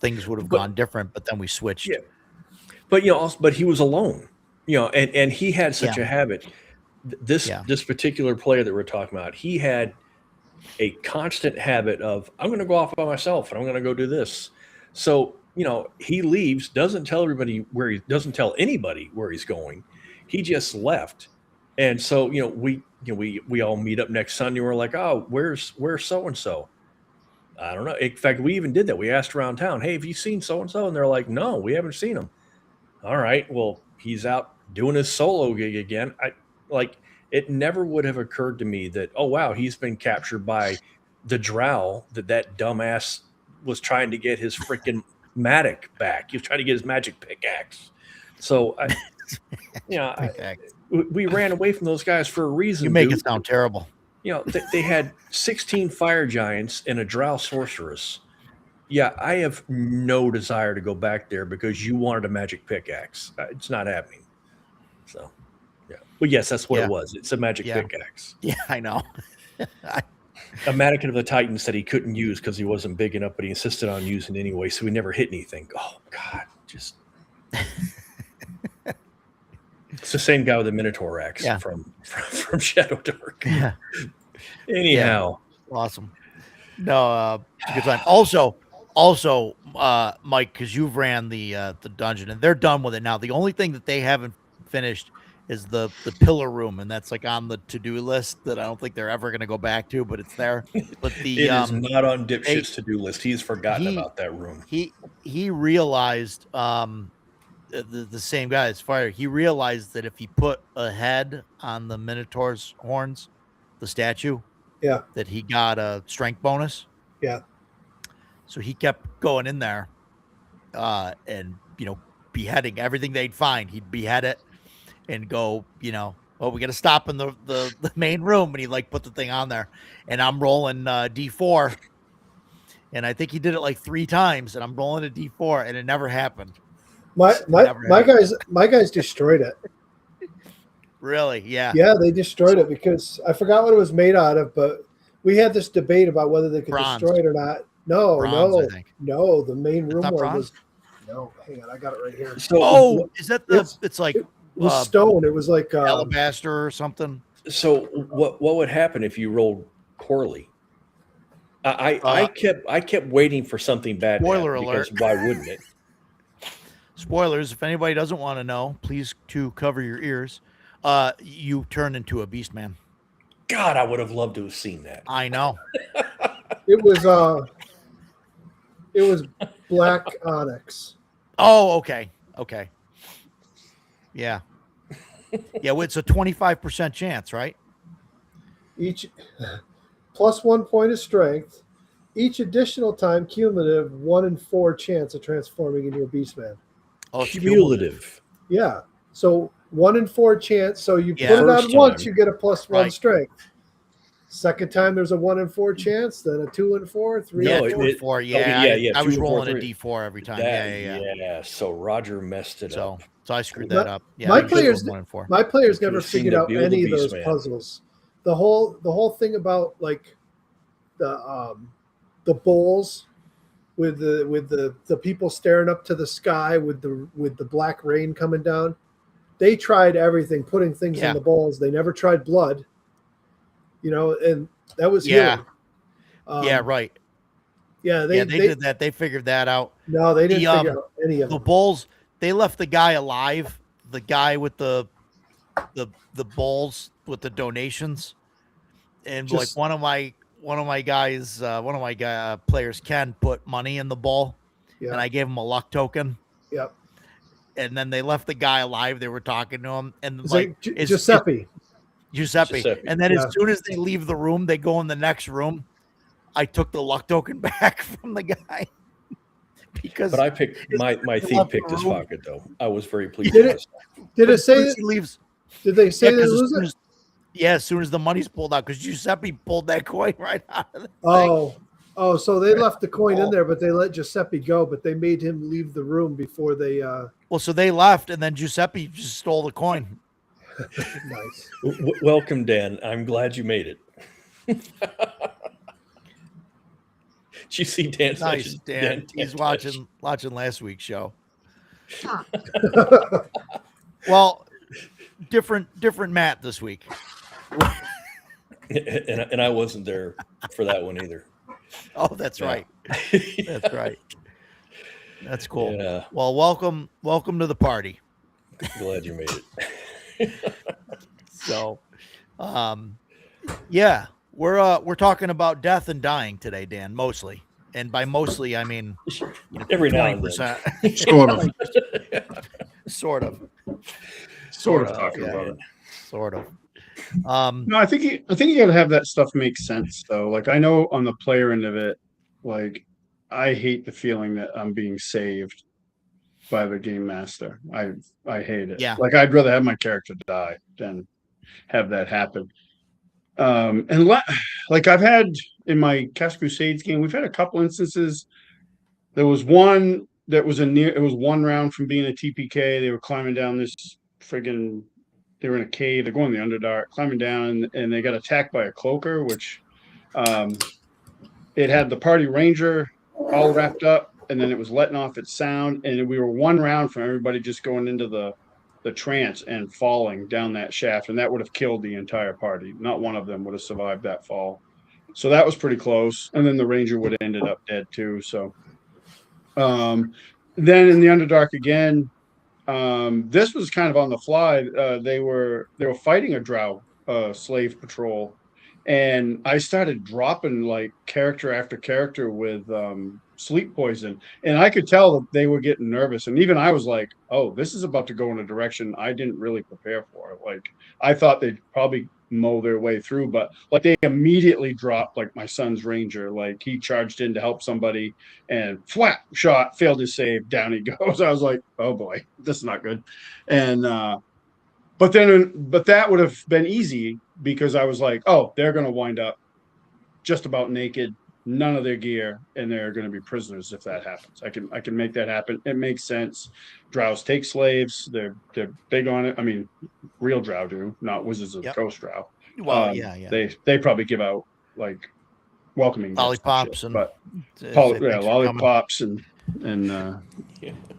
things would have gone different, but then we switched. Yeah. But also, but he was alone, and he had such a habit. This particular player that we're talking about, he had a constant habit of, I'm going to go off by myself and I'm going to go do this. So, he leaves, doesn't tell anybody where he's going. He just left. And so, we all meet up next Sunday. And we're like, oh, where's so-and-so? I don't know. In fact, we even did that. We asked around town, hey, have you seen so-and-so? And they're like, no, we haven't seen him. All right, well, he's out doing his solo gig again. It never would have occurred to me that, oh, wow, he's been captured by the drow that dumbass was trying to get his freaking Matic back. He was trying to get his magic pickaxe. So, we ran away from those guys for a reason. You make it sound terrible. They had 16 fire giants and a drow sorceress. Yeah, I have no desire to go back there because you wanted a magic pickaxe. It's not happening. So, yeah. Well, yes, that's what it was. It's a magic pickaxe. Yeah, I know. A mannequin of the Titan said he couldn't use because he wasn't big enough, but he insisted on using anyway, so he never hit anything. Oh, God. Just... It's the same guy with the Minotaur axe from Shadow Dark. Yeah. Anyhow. Yeah. Awesome. No, good time. Also, Mike, because you've ran the dungeon and they're done with it now. The only thing that they haven't finished is the pillar room, and that's like on the to-do list that I don't think they're ever going to go back to, but it's there. But it is not on Dipshit's to-do list. He's forgotten about that room. He realized the same guy that's fired. He realized that if he put a head on the Minotaur's horns, the statue, that he got a strength bonus. Yeah. So he kept going in there, and beheading everything they'd find. He'd behead it and go, we got to stop in the main room, and he'd like put the thing on there. And I'm rolling D4, and I think he did it like 3 times, and I'm rolling a D4, and it never happened. My guys destroyed it. Really? Yeah. Yeah, they destroyed it because I forgot what it was made out of, but we had this debate about whether they could destroy it or not. No, bronze, I think. No, the main room one bronze? was. No, hang on, I got it right here. So, is that it's like it was stone? It was like alabaster or something. So what would happen if you rolled poorly? I kept waiting for something bad. Spoiler to happen alert! Because why wouldn't it? Spoilers. If anybody doesn't want to know, please to cover your ears. You turn into a beast man. God, I would have loved to have seen that. I know. It was black onyx. Oh, okay. Yeah. Yeah, well, it's a 25% chance, right? Each plus 1 point of strength. Each additional time cumulative 1 in 4 chance of transforming into a beastman. Oh, it's Cumulative. Yeah. So 1 in 4 chance. So you Yeah. put it on First once, time. you get a plus 1 Right. strength. Second time there's a 1 in 4 chance, then a 2 in 4, 3 Yeah, No, in two 4. and four. yeah, Yeah, I 2 was and 4, rolling a 3. D4 every time. That, Yeah. So Roger messed it So, up. so I screwed My- that up. Yeah, my I was players- rolling 1 and 4. My players You never could've seen figured the out Build a any of those Beast Man. puzzles. The whole thing about like the bowls with the people staring up to the sky with the black rain coming down. They tried everything, putting things Yeah. in the bowls. They never tried blood. And that was Yeah. healing. Yeah, right. Yeah, They did that. They figured that out. No, they didn't The, figure out any of The them. bulls, they left the guy alive. The guy with the bulls with the donations, and like Just- one of my players, Ken, put money in the bowl, Yeah, and I gave him a luck token. yep. And then they left the guy alive. They were talking to him, and It's like like it's- Giuseppe. Giuseppe. Giuseppe. And then Yeah. as soon as they leave the room, they go in the next room. I took the luck token back from the guy because But I picked my thief left picked the his room. pocket though. I was very pleased Did with it? this. Did it as soon say? as he leaves, Did they say yeah, they 'cause lose it? as soon as the money's pulled out, because Giuseppe pulled that coin right out of the thing. Oh, so they left the coin in there, but they let Giuseppe go, but they made him leave the room before they. Well, so they left, and then Giuseppe just stole the coin. Nice. Welcome, Dan. I'm glad you made it. Did you see Dan's Nice, Dan. He's touch? watching last week's show. Well, different Matt this week. and I wasn't there for that one either. Oh, that's Yeah. right. That's right. That's cool. Yeah, Well, welcome to the party. glad you made it. So, yeah, we're talking about death and dying today, Dan, mostly. And by mostly, I mean Every now and then. 20%. Sort of. Sort of. Sort of talking yeah. about it. Sort of. No, I think you got to have that stuff make sense though. Like I know on the player end of it, like I hate the feeling that I'm being saved by the game master. I hate it. Yeah. Like I'd rather have my character die than have that happen. Like I've had in my Cast Crusades game, we've had a couple instances. There was one that was it was one round from being a TPK. They were climbing down this friggin' they were in a cave. They're going the Underdark, climbing down, and they got attacked by a cloaker, which it had the party ranger all wrapped up, and then it was letting off its sound, and we were one round from everybody just going into the trance and falling down that shaft, and that would have killed the entire party. Not one of them would have survived that fall. So that was pretty close. And then the ranger would have ended up dead too. So then in the Underdark again, this was kind of on the fly. They were fighting a drow slave patrol, and I started dropping like character after character with sleep poison, and I could tell that they were getting nervous, and even I was like, oh, this is about to go in a direction I didn't really prepare for. Like I thought they'd probably mow their way through, but like they immediately dropped like my son's ranger. Like he charged in to help somebody and flat shot, failed his save, down he goes. I was like, oh boy, this is not good. And but that would have been easy because I was like, oh, they're gonna wind up just about naked, none of their gear, and they're going to be prisoners if that happens. I can make that happen. It makes sense. Drows take slaves. They're big on it. I mean, real drow do, not wizards of the Yep. coast drow. Well, yeah. They probably give out like welcoming gifts and Lollipops shit, and but Say thanks for coming. lollipops and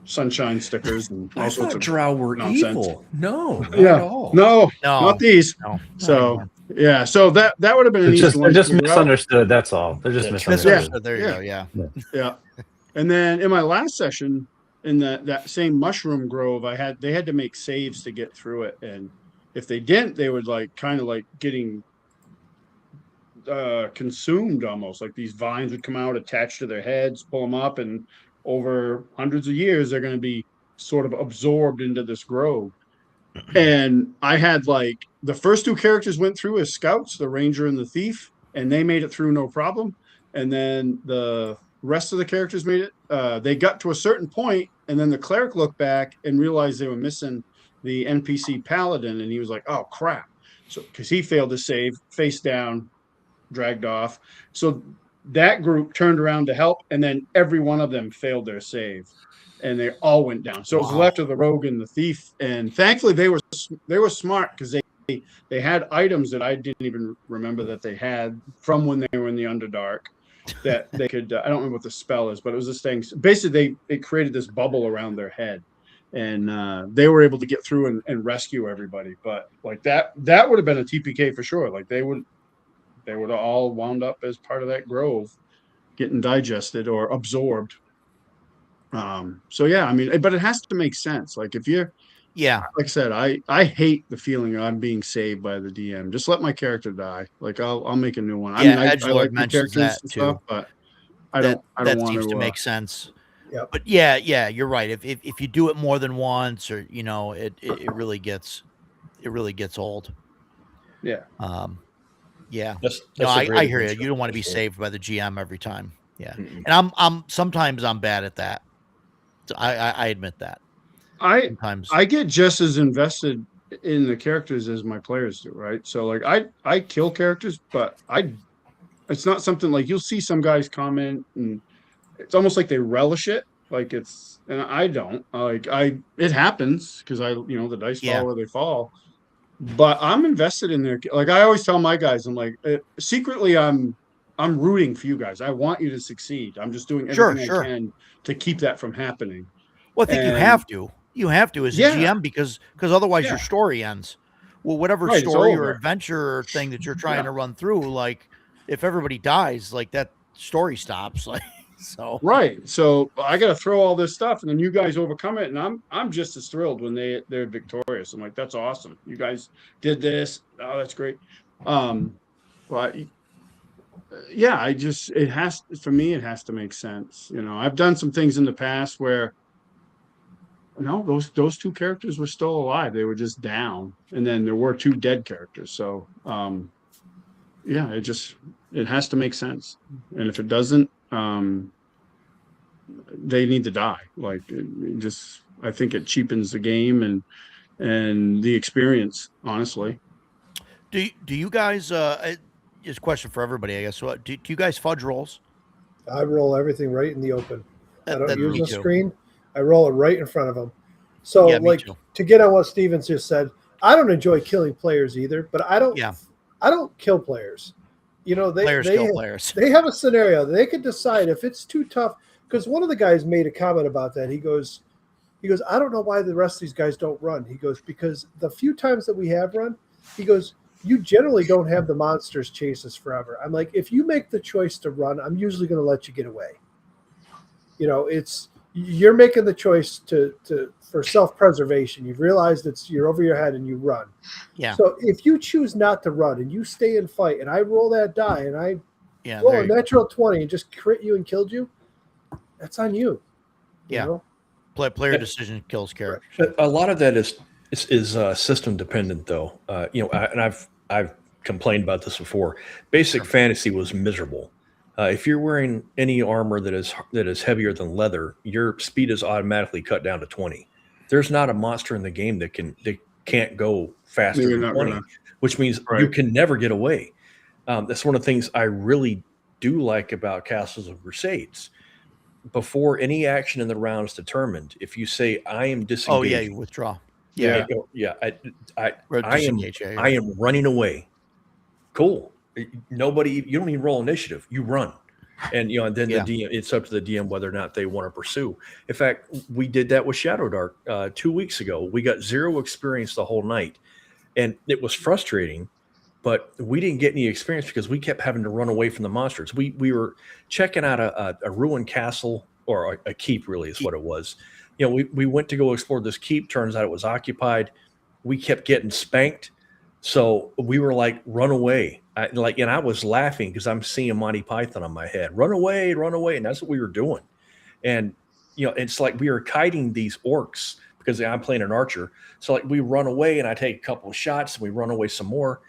sunshine stickers and all I sorts thought of drow were nonsense. evil. No, not Yeah. at all. no, No, not these. no. So yeah, so that would have been an It's easy just one they're to just figure out. misunderstood. That's all. They're just Yeah. misunderstood. There you go. Yeah. Yeah. And then in my last session, in that same mushroom grove, they had to make saves to get through it. And if they didn't, they would like kind of like getting consumed almost. Like these vines would come out attached to their heads, pull them up, and over hundreds of years they're going to be sort of absorbed into this grove. And I had like the first two characters went through as scouts, the ranger and the thief, and they made it through no problem. And then the rest of the characters made it. They got to a certain point, and then the cleric looked back and realized they were missing the NPC paladin, and he was like, "Oh crap!" So because he failed to save, face down, dragged off. So that group turned around to help, and then every one of them failed their save, and they all went down. So it was Wow. left of the rogue and the thief, and thankfully they were smart because they had items that I didn't even remember that they had from when they were in the Underdark that they could. I don't remember what the spell is, but it was this thing. Basically, it created this bubble around their head, and they were able to get through and rescue everybody. But like that would have been a TPK for sure. Like they would have all wound up as part of that grove, getting digested or absorbed. So yeah, I mean, but it has to make sense. Like if you're, Yeah. like I said, I hate the feeling I'm being saved by the DM. Just let my character die. Like I'll make a new one. I Yeah, mean, I Edgelord like the mentions characters that and too. stuff, but I That don't want seems to to make sense. Yep. But yeah, you're right. If you do it more than once, or it really gets old. Yeah. Yeah. That's No, a great I hear you. adventure You don't want to for be sure. saved by the GM every time. Yeah. Mm-mm. And I'm sometimes I'm bad at that. So I admit that. Sometimes. I get just as invested in the characters as my players do, right? So like I kill characters, but it's not something like you'll see some guys comment and it's almost like they relish it. Like and I don't it happens because the dice Yeah. fall where they fall. But I'm invested in their, like I always tell my guys, I'm like secretly I'm rooting for you guys. I want you to succeed. I'm just doing everything Sure. I can to keep that from happening. Well, I think you And- have to. You have to as a Yeah. GM because otherwise Yeah. your story ends. Well, whatever Right, it's story or over. adventure or thing that you're trying Yeah. to run through, like if everybody dies, like that story stops. Like so. Right. So I got to throw all this stuff, and then you guys overcome it, and I'm just as thrilled when they're victorious. I'm like, that's awesome. You guys did this. Oh, that's great. But yeah, it has to make sense. I've done some things in the past where no, those two characters were still alive. They were just down, and then there were two dead characters. So yeah, it has to make sense, and if it doesn't, they need to die. Like I think it cheapens the game and the experience. Honestly, Do you guys? It's a question for everybody, I guess. So, do you guys fudge rolls? I roll everything right in the open. I don't use me the too. screen. I roll it right in front of them. So, Yeah, me like, too. to get on what Stevens just said, I don't enjoy killing players either, but I don't kill players. Players they kill players. They have a scenario. They could decide if it's too tough. Because one of the guys made a comment about that. He goes, I don't know why the rest of these guys don't run. He goes, because the few times that we have run, he goes, you generally don't have the monsters chase us forever. I'm like, if you make the choice to run, I'm usually going to let you get away. You're making the choice for self-preservation. You've realized you're over your head and you run. Yeah. So if you choose not to run and you stay and fight, and I roll that die and I Yeah. roll there a you go. natural 20 and just crit you and killed you, that's on you. Yeah. You know? Player decision kills character. A lot of that is system dependent, though. And I've complained about this before. Basic fantasy was miserable. If you're wearing any armor that is heavier than leather, your speed is automatically cut down to 20. There's not a monster in the game that can't go faster You're than not 20, gonna- which means you Right. can never get away. That's one of the things I really do like about Castles of Crusades. Before any action in the round is determined, if you say I am disengaged, Oh yeah, you withdraw. Yeah. Or I am disengage, yeah, I am running away. Cool. Nobody, you don't even roll initiative. You run, and then Yeah. the DM. It's up to the DM whether or not they want to pursue. In fact, we did that with Shadow Dark 2 weeks ago. We got 0 experience the whole night, and it was frustrating. But we didn't get any experience because we kept having to run away from the monsters. We were checking out a ruined castle, or a keep, really is what it was. We went to go explore this keep. Turns out it was occupied. We kept getting spanked. So we were like, run away. And I was laughing because I'm seeing Monty Python on my head. Run away. And that's what we were doing. And, it's like we were kiting these orcs because I'm playing an archer. So like we run away and I take a couple of shots and we run away some more.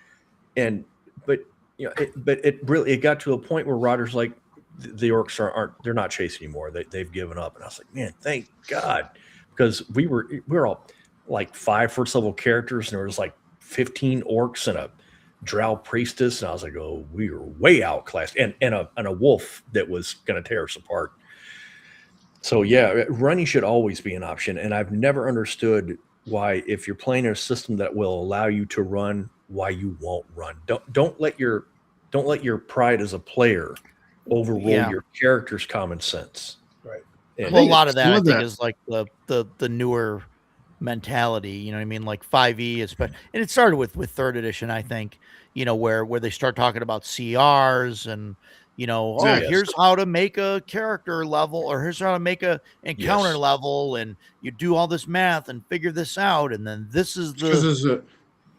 But it got to a point where Rodder's like, the orcs they're not chasing anymore. They've given up. And I was like, man, thank God. Because we were all like 5 first level characters and there was like 15 orcs and a drow priestess. And I was like, oh, we were way outclassed. And a wolf that was going to tear us apart. So yeah, running should always be an option. And I've never understood why, if you're playing a system that will allow you to run, why you won't run. Don't let your pride as a player overrule your character's common sense. Right. And Well, a lot of that, I some of think, that- is like the newer mentality. You know what I mean? Like 5e, and it started with third edition, I think. You know, where they start talking about CRs and, you know, Yes. here's how to make a character level, or here's how to make a encounter Yes. level, and you do all this math and figure this out, and then this is Because there's a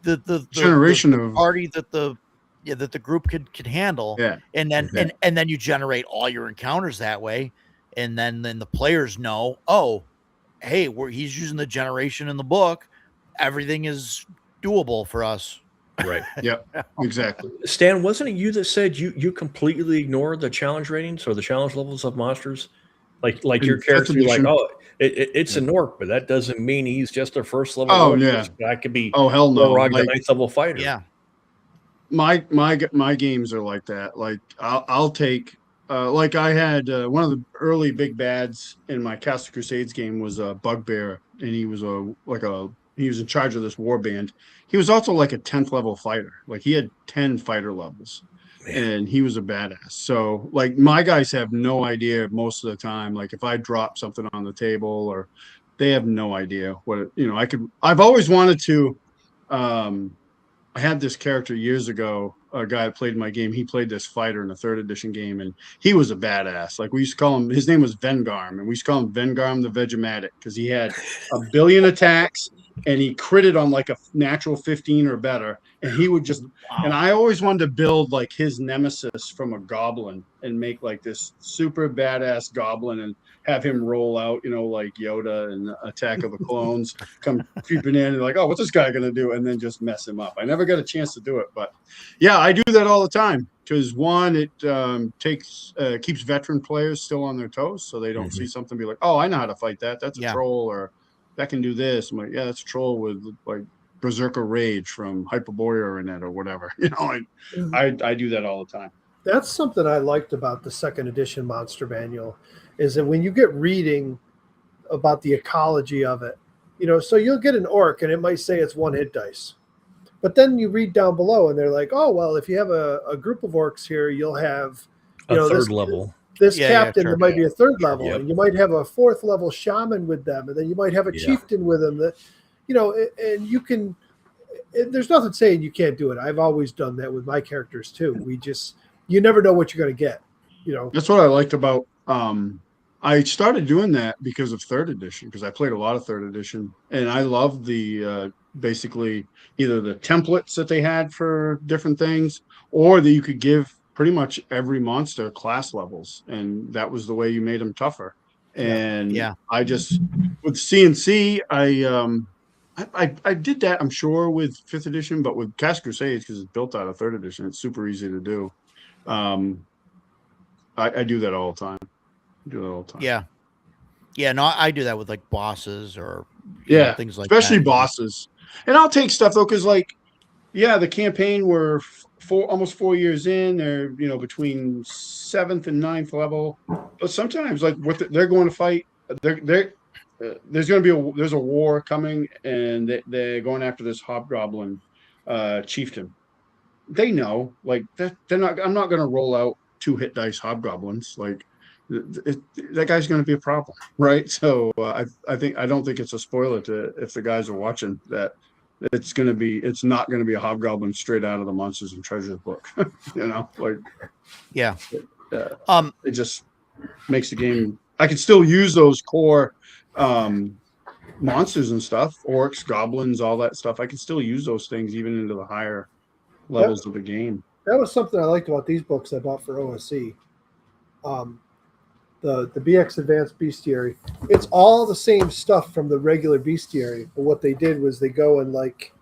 the generation the of party that the group could handle. yeah. And then Okay. and then you generate all your encounters that way, and then the players know, oh, hey, he's using the generation in the book, everything is doable for us. right. Yep. Exactly. Stan, wasn't it you that said you completely ignore the challenge ratings or the challenge levels of monsters? Like your In fifth character, you're like, edition. oh, it's an orc, but that doesn't mean he's just a first level. Oh, orc. yeah. I could be Oh hell no! Thorog, the Like, 9th level fighter. Yeah, my games are like that. Like I'll take like I had one of the early big bads in my Castle Crusades game was a Bugbear, and he was he was in charge of this war band. He was also like a 10th level fighter. Like he had 10 fighter levels, and he was a badass. So like my guys have no idea most of the time. Like if I drop something on the table, or they have no idea what I've always wanted to. I had this character years ago, a guy that played my game. He played this fighter in a 3rd edition game, and he was a badass. Like we used to call him, his name was Vengarm, and we used to call him Vengarm the Vegematic because he had 1 billion attacks and he critted on like a natural 15 or better. And he would just, and I always wanted to build like his nemesis from a goblin and make like this super badass goblin and have him roll out, like Yoda and Attack of the Clones come creeping in and like, oh, what's this guy going to do? And then just mess him up. I never got a chance to do it, but yeah, I do that all the time because one, it keeps veteran players still on their toes. So they don't see something and be like, oh, I know how to fight that. That's a troll, or that can do this. I'm like, yeah, that's a troll with like Berserker Rage from Hyperborea in it or whatever. I do that all the time. That's something I liked about the 2nd edition Monster Manual, is that when you get reading about the ecology of it, so you'll get an orc and it might say it's 1 hit dice. But then you read down below and they're like, oh, well, if you have a group of orcs here, you'll have a 3rd this level. This Yeah, captain, sure. there might be a 3rd level, Yep. and you might have a 4th level shaman with them, and then you might have a Yeah. chieftain with them. That, and you can. There's nothing saying you can't do it. I've always done that with my characters too. You never know what you're going to get. That's what I liked about. I started doing that because of 3rd edition, because I played a lot of 3rd edition, and I loved the basically either the templates that they had for different things, or that you could give pretty much every monster class levels, and that was the way you made them tougher. And Yeah. I just with CNC, I did that, I'm sure, with 5th edition, but with Castle Crusades, because it's built out of 3rd edition, it's super easy to do. I do that all the time. Yeah, no, I do that with like bosses or things like especially that. bosses. And I'll take stuff though, because the campaign we're almost 4 years in. They're between 7th and 9th level, but sometimes like they're going to fight. There's going to be there's a war coming, and they're going after this hobgoblin chieftain. They know like they're not. I'm not going to roll out 2 hit dice hobgoblins. Like that guy's going to be a problem, right? So I don't think it's a spoiler if the guys are watching that. It's not going to be a hobgoblin straight out of the Monsters and Treasures book. Yeah. It just makes the game. I can still use those core monsters and stuff, orcs, goblins, all that stuff. I can still use those things even into the higher levels of the game. That was something I liked about these books I bought for OSC. the BX Advanced Bestiary. It's all the same stuff from the regular Bestiary, but what they did was they go and like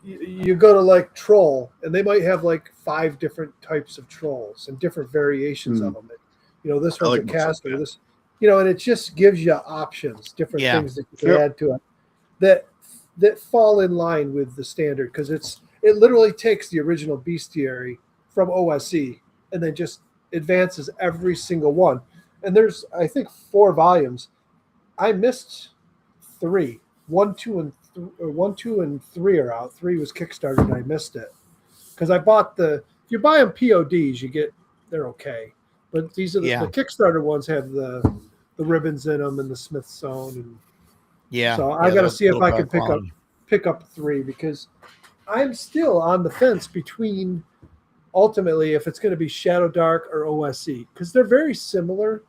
you go to like troll, and they might have like 5 different types of trolls and different variations of them. You know, this I one's like a books like caster. that. This, you know, and it just gives you options, different Yeah. things that you can Yep. add to it that fall in line with the standard, because it literally takes the original Bestiary from OSE and then just advances every single one. And there's, I think, 4 volumes. I missed 3. 1, 2, and 3 are out. 3 was Kickstarted, and I missed it because I bought if you buy them PODs, they're okay. But these are the Kickstarter ones have the ribbons in them and the Smithsonian. And Yeah. so I got to see if I can pick up 3, because I'm still on the fence between ultimately if it's going to be Shadow Dark or OSE, because they're very similar,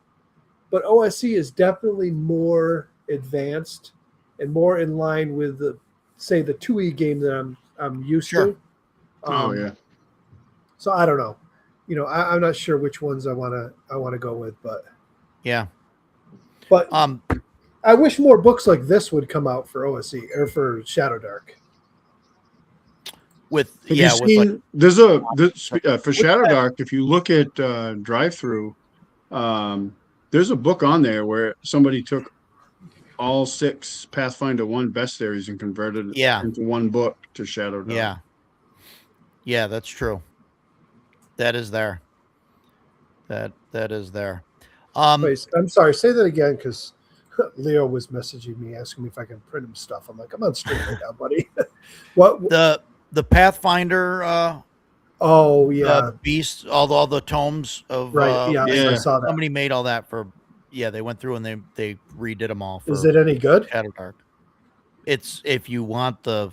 but OSE is definitely more advanced and more in line with the 2E game that I'm used to. Oh yeah. So I don't know. You know, I'm not sure which ones I want to go with, but I wish more books like this would come out for OSE or for Shadow Dark. With Have you with seen, like for Shadow Dark, if you look at Drive-Thru, there's a book on there where somebody took all 6 Pathfinder 1 bestiaries and converted it into one book to Shadow Dark. Yeah, that's true. That is there. That is there. Wait, I'm sorry, say that again, because Leo was messaging me asking me if I can print him stuff. I'm like, I'm on stream right now, buddy. What the Pathfinder oh yeah, beast, all the tomes of right, I saw that. somebody made all that for they went through and they redid them all for Is it any good? Shadow Dark. It's if you want the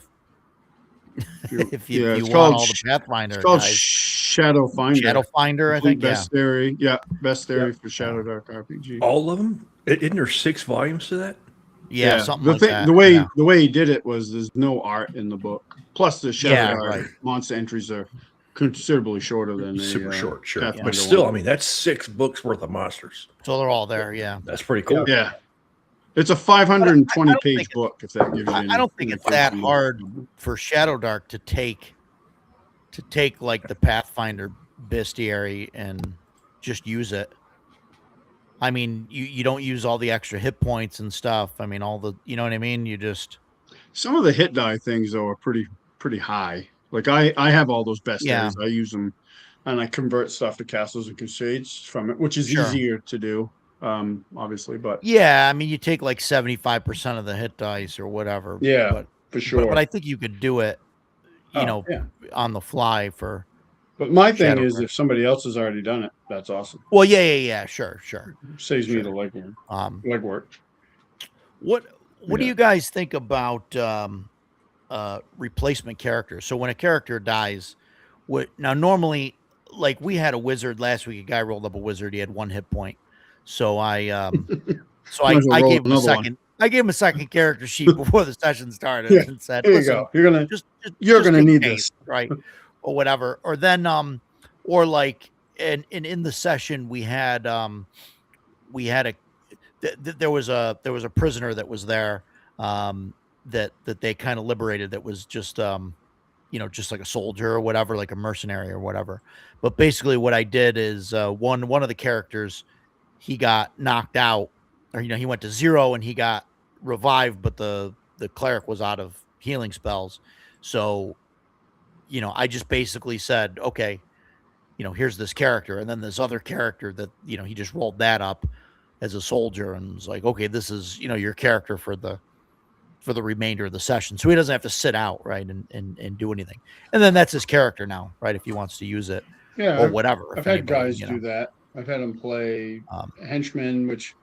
if you it's want called all the Pathfinder It's called guys. Shadow Finder. Shadow Finder, I think. Best theory. Yeah, best theory for Shadow Dark RPG. All of them? Isn't there 6 volumes to that? Yeah, something the like thing, that. The way he did it was there's no art in the book. Plus the Shadow Dark monster entries are considerably shorter than super short, sure. Pathfinder But still, 1. I mean, that's 6 books worth of monsters. So they're all there. Yeah, That's pretty cool. Yeah. It's a 520-page book, if that gives you I don't think it's that hard for Shadow Dark to take like the Pathfinder bestiary and just use it. I mean, you don't use all the extra hit points and stuff. I mean, all the, you know what I mean? You just some of the hit die things though are pretty high. Like I have all those bestiaries. I use them and I convert stuff to castles and crusades from it, which is easier to do. Obviously, but I mean, you take like 75% of the hit dice or whatever. Yeah, for sure. But I think you could do it, on the fly for. But my thing is, if somebody else has already done it, that's awesome. Well, yeah, sure. Saves me the legwork. What do you guys think about replacement characters? So when a character dies, now normally, like we had a wizard last week. A guy rolled up a wizard. He had 1 hit point. So I gave him a second. I gave him a second character sheet before the session started and said, "Here you go. You're gonna need this, right, or whatever." Or then, or like, and in the session we had there was a prisoner that was there, that they kind of liberated. That was just just like a soldier or whatever, like a mercenary or whatever. But basically, what I did is one of the characters, he got knocked out, or he went to 0 and he got revived, but the cleric was out of healing spells. So, I just basically said, okay, here's this character, and then this other character that he just rolled that up as a soldier and was like, okay, this is your character for the remainder of the session, so he doesn't have to sit out, right, and do anything. And then that's his character now, right, if he wants to use it, or whatever. I've had guys do that. I've had them play henchmen, which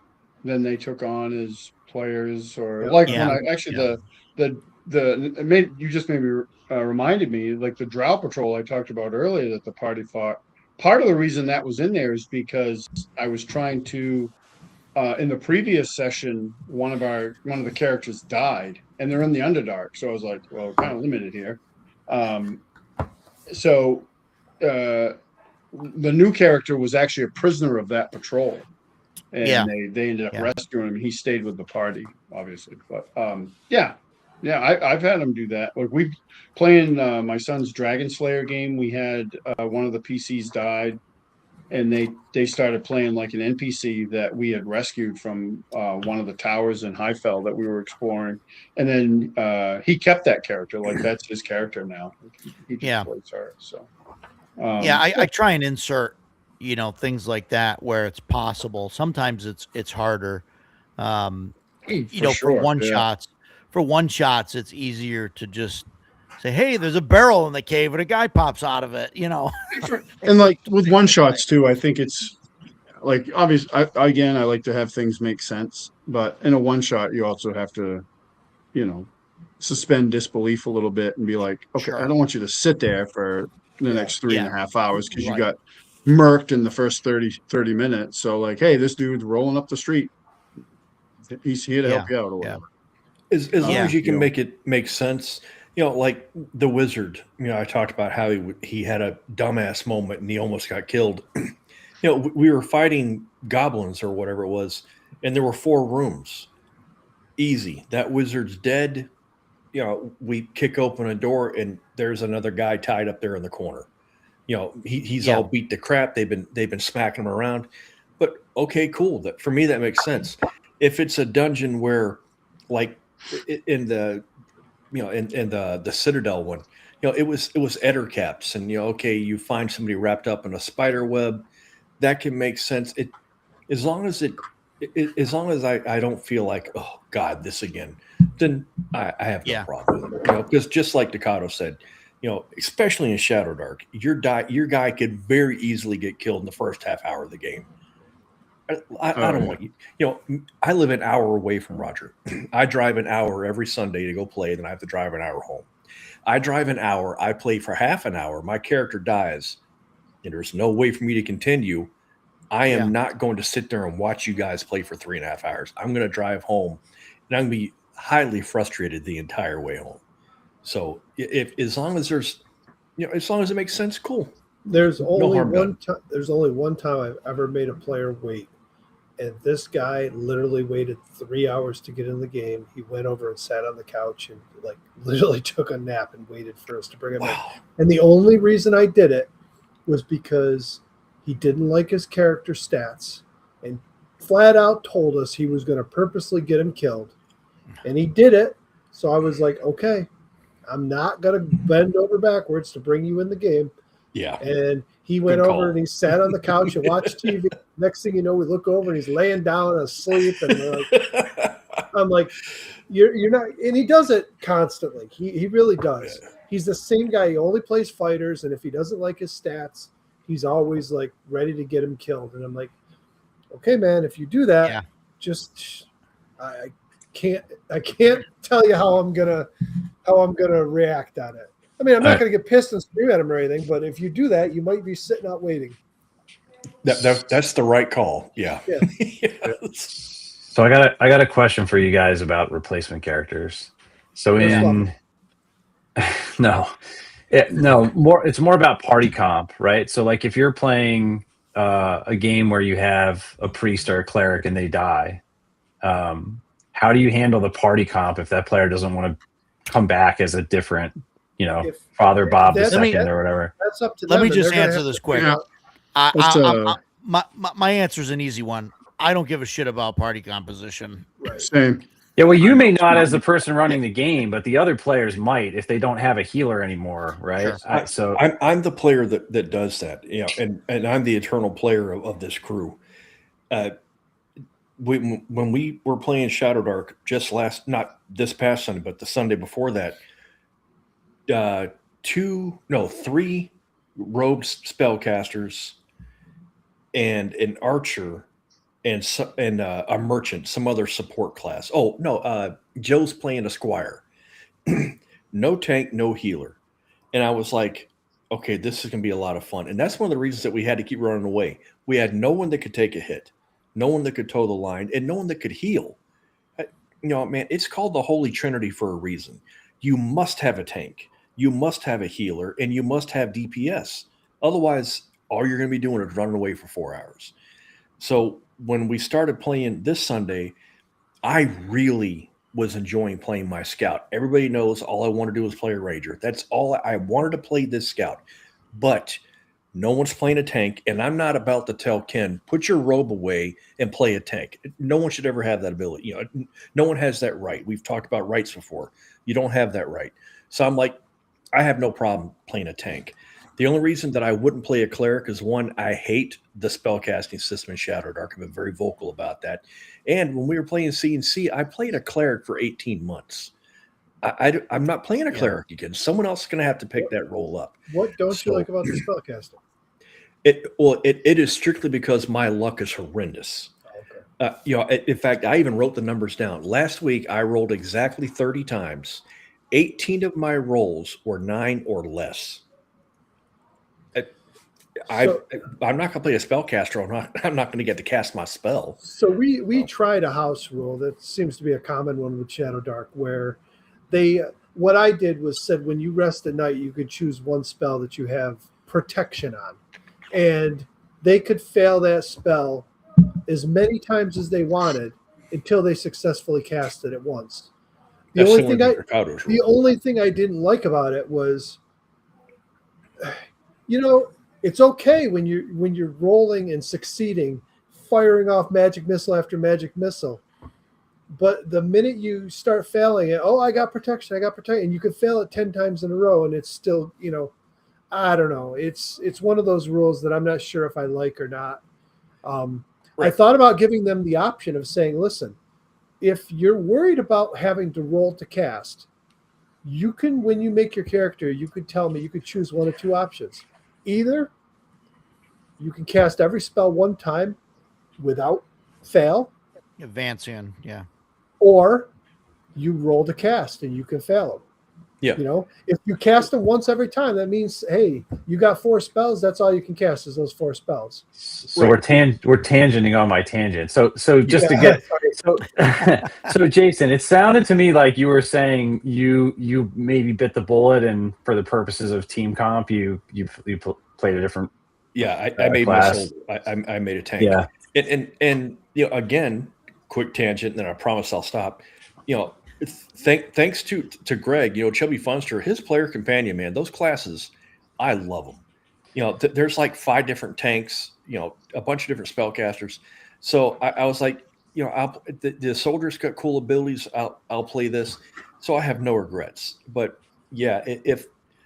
then they took on as players, or when I actually you just maybe reminded me, like the Drow Patrol I talked about earlier that the party fought. Part of the reason that was in there is because I was trying to in the previous session one of the characters died and they're in the Underdark, so I was like, well, kind of limited here. the new character was actually a prisoner of that patrol, and Yeah. they ended up Yeah. rescuing him. He stayed with the party, obviously, but yeah, I've had him do that. Like we playing my son's Dragon Slayer game. We had one of the PCs died, and they started playing like an NPC that we had rescued from one of the towers in Highfell that we were exploring, and then he kept that character. Like that's his character now. He just Yeah. plays her. So Yeah, I try and insert, things like that where it's possible. Sometimes it's harder. For sure, one yeah. shots. For one shots, it's easier to just say, "Hey, there's a barrel in the cave and a guy pops out of it." And like with one shots too, I think it's like obvious. Again, I like to have things make sense, but in a one shot, you also have to, suspend disbelief a little bit and be like, okay, Sure. I don't want you to sit there for the Yeah. next 3.5 hours because you Right. got murked in the first 30 minutes. So like, hey, this dude's rolling up the street. He's here to help you out or Yeah. whatever. As long Yeah. as you can Yeah. make it make sense, like the wizard. I talked about how he had a dumbass moment and he almost got killed. We were fighting goblins or whatever it was, and there were 4 rooms. Easy. That wizard's dead. We kick open a door and there's another guy tied up there in the corner. He's Yeah. all beat to crap. They've been smacking him around. But okay, cool. That for me that makes sense. If it's a dungeon where, like in the in the Citadel one, it was ettercaps, and okay, you find somebody wrapped up in a spider web, that can make sense. As long as I don't feel like, oh God, this again, then I have no Yeah. problem with it. Because just like Ducato said, especially in Shadow Dark, your guy could very easily get killed in the first half hour of the game. I don't want you. I live an hour away from Roger. I drive an hour every Sunday to go play, then I have to drive an hour home. I drive an hour. I play for half an hour. My character dies, and there's no way for me to continue. I am Yeah. not going to sit there and watch you guys play for 3.5 hours. I'm going to drive home, and I'm going to be highly frustrated the entire way home. So, as long as there's, as long as it makes sense, cool. There's only harm one time. There's only one time I've ever made a player wait, and this guy literally waited 3 hours to get in the game. He went over and sat on the couch and like literally took a nap and waited for us to bring him Wow. in. And the only reason I did it was because he didn't like his character stats and flat out told us he was going to purposely get him killed, and he did it. So I was like, okay, I'm not going to bend over backwards to bring you in the game. Yeah. And he went Good over call. and he sat on the couch and watched TV. Next thing you know, we look over and he's laying down asleep. And we're like, I'm like, you're not. And he does it constantly. He really does. He's the same guy. He only plays fighters. And if he doesn't like his stats, he's always like ready to get him killed. And I'm like, okay, man, if you do that, Yeah. just I can't tell you how I'm gonna react on it. I mean, I'm not going to get pissed and scream at him or anything, but if you do that, you might be sitting out waiting. That's the right call. Yeah. Yeah. Yes. So I got a question for you guys about replacement characters. So Yes, it's more about party comp, right? So like if you're playing a game where you have a priest or a cleric and they die, how do you handle the party comp if that player doesn't want to come back as a different, If- Father Bob the That's- second or whatever? That's up to Let them. me and just they're gonna answer have this to quick. figure out- My answer is an easy one. I don't give a shit about party composition. Right. Same. Yeah, well, you may not as the person running the game, but the other players might if they don't have a healer anymore, right? Sure. I'm the player that does that, and I'm the eternal player of this crew. When we were playing Shadow Dark not this past Sunday, but the Sunday before that, 3 rogue spellcasters and an archer and a merchant, some other support class. Oh no, Joe's playing a squire. No tank, no healer. And I was like, okay, this is gonna be a lot of fun. And that's one of the reasons that we had to keep running away. We had no one that could take a hit, no one that could toe the line, and no one that could heal. Man, it's called the Holy Trinity for a reason. You must have a tank, you must have a healer, and you must have DPS. Otherwise, all you're going to be doing is running away for 4 hours. So when we started playing this Sunday, I really was enjoying playing my scout. Everybody knows all I want to do is play a ranger. That's all I wanted to play this scout. But no one's playing a tank, and I'm not about to tell Ken, put your robe away and play a tank. No one should ever have that ability. You know, no one has that right. We've talked about rights before. You don't have that right. So I'm like, I have no problem playing a tank. The only reason that I wouldn't play a cleric is, one, I hate the spellcasting system in Shadow Dark. I've been very vocal about that. And when we were playing C&C, I played a cleric for 18 months. I'm not playing a cleric again. Someone else is going to have to pick that role up. What don't you like about the spellcasting? It is strictly because my luck is horrendous. Okay. You know, in fact, I even wrote the numbers down. Last week, I rolled exactly 30 times. 18 of my rolls were 9 or less. I'm not going to play a spellcaster. I'm not going to get to cast my spell. So we tried a house rule that seems to be a common one with Shadow Dark, where what I did was said when you rest at night, you could choose one spell that you have protection on, and they could fail that spell as many times as they wanted until they successfully cast it at once. The only thing I didn't like about it was, you know, it's okay when you're rolling and succeeding, firing off magic missile after magic missile. But the minute you start failing it, I got protection, and you could fail it 10 times in a row, and it's still, you know, I don't know. It's one of those rules that I'm not sure if I like or not. I thought about giving them the option of saying, listen, if you're worried about having to roll to cast, you can, when you make your character, you could tell me, you could choose one of two options. Either you can cast every spell one time without fail. Advance in, yeah. Or you roll to cast and you can fail them. Yeah. You know, if you cast them once every time, that means, hey, you got 4 spells. That's all you can cast is those 4 spells. So we're tangenting on my tangent. So just to get so Jason, it sounded to me like you were saying you maybe bit the bullet, and for the purposes of team comp, you played a different. Yeah, I made class. I made a tank. Yeah, and you know, again, quick tangent, and then I promise I'll stop. You know, thanks to Greg, you know, Chubby Funster, his player companion, man, those classes, I love them. You know, there's like 5 different tanks, you know, a bunch of different spellcasters. So I was like, you know, the soldiers got cool abilities. I'll play this. So I have no regrets. But yeah, if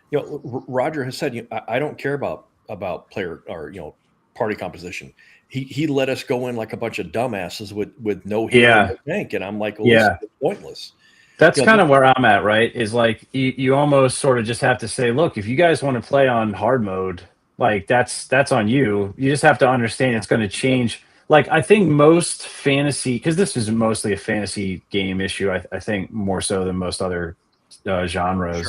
you know, Roger has said, you know, I don't care about player or, you know, party composition. He let us go in like a bunch of dumbasses with no hero no tank, and I'm like, well, this is pointless. That's kind of where I'm at, right? Is like you almost sort of just have to say, look, if you guys want to play on hard mode, like that's on you. You just have to understand it's going to change. Like I think most fantasy, because this is mostly a fantasy game issue, I think more so than most other genres.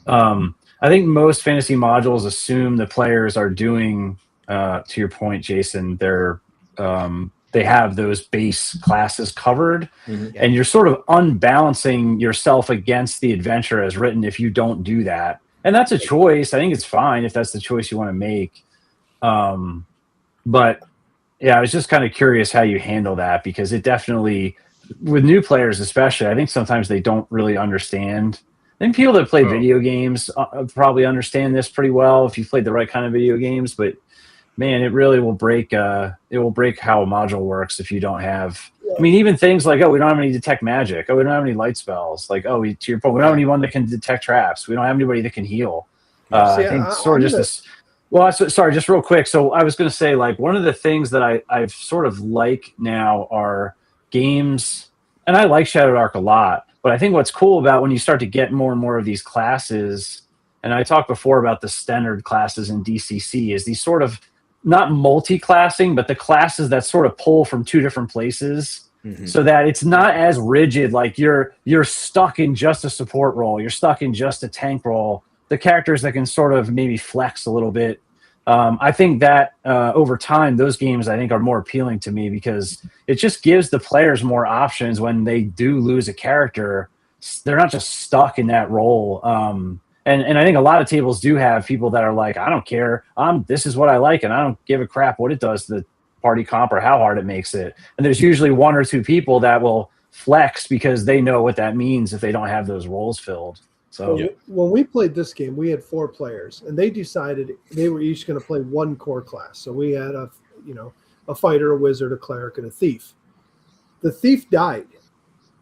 Sure. I think most fantasy modules assume the players are doing, to your point, Jason, they have those base classes covered, and you're sort of unbalancing yourself against the adventure as written if you don't do that. And that's a choice. I think it's fine if that's the choice you want to make. But yeah, I was just kind of curious how you handle that, because it definitely, with new players especially, I think sometimes they don't really understand. I think people that play video games probably understand this pretty well if you've played the right kind of video games, but man, it really will break. It will break how a module works if you don't have. I mean, even things like, we don't have any detect magic. We don't have any light spells. Like, to your point, we don't have anyone that can detect traps. We don't have anybody that can heal. I think sort of just this. Well, sorry, just real quick. So I was going to say, like, one of the things that I've sort of like now are games, and I like Shadow Dark a lot. But I think what's cool about when you start to get more and more of these classes, and I talked before about the standard classes in DCC, is these sort of not multi-classing, but the classes that sort of pull from 2 different places, so that it's not as rigid. Like you're stuck in just a support role, you're stuck in just a tank role. The characters that can sort of maybe flex a little bit. I think that over time, those games I think are more appealing to me, because it just gives the players more options when they do lose a character. They're not just stuck in that role. And I think a lot of tables do have people that are like, I don't care. This is what I like, and I don't give a crap what it does to the party comp or how hard it makes it. And there's usually one or two people that will flex because they know what that means if they don't have those roles filled. So when we played this game, we had 4 players, and they decided they were each going to play one core class. So we had a fighter, a wizard, a cleric, and a thief. The thief died,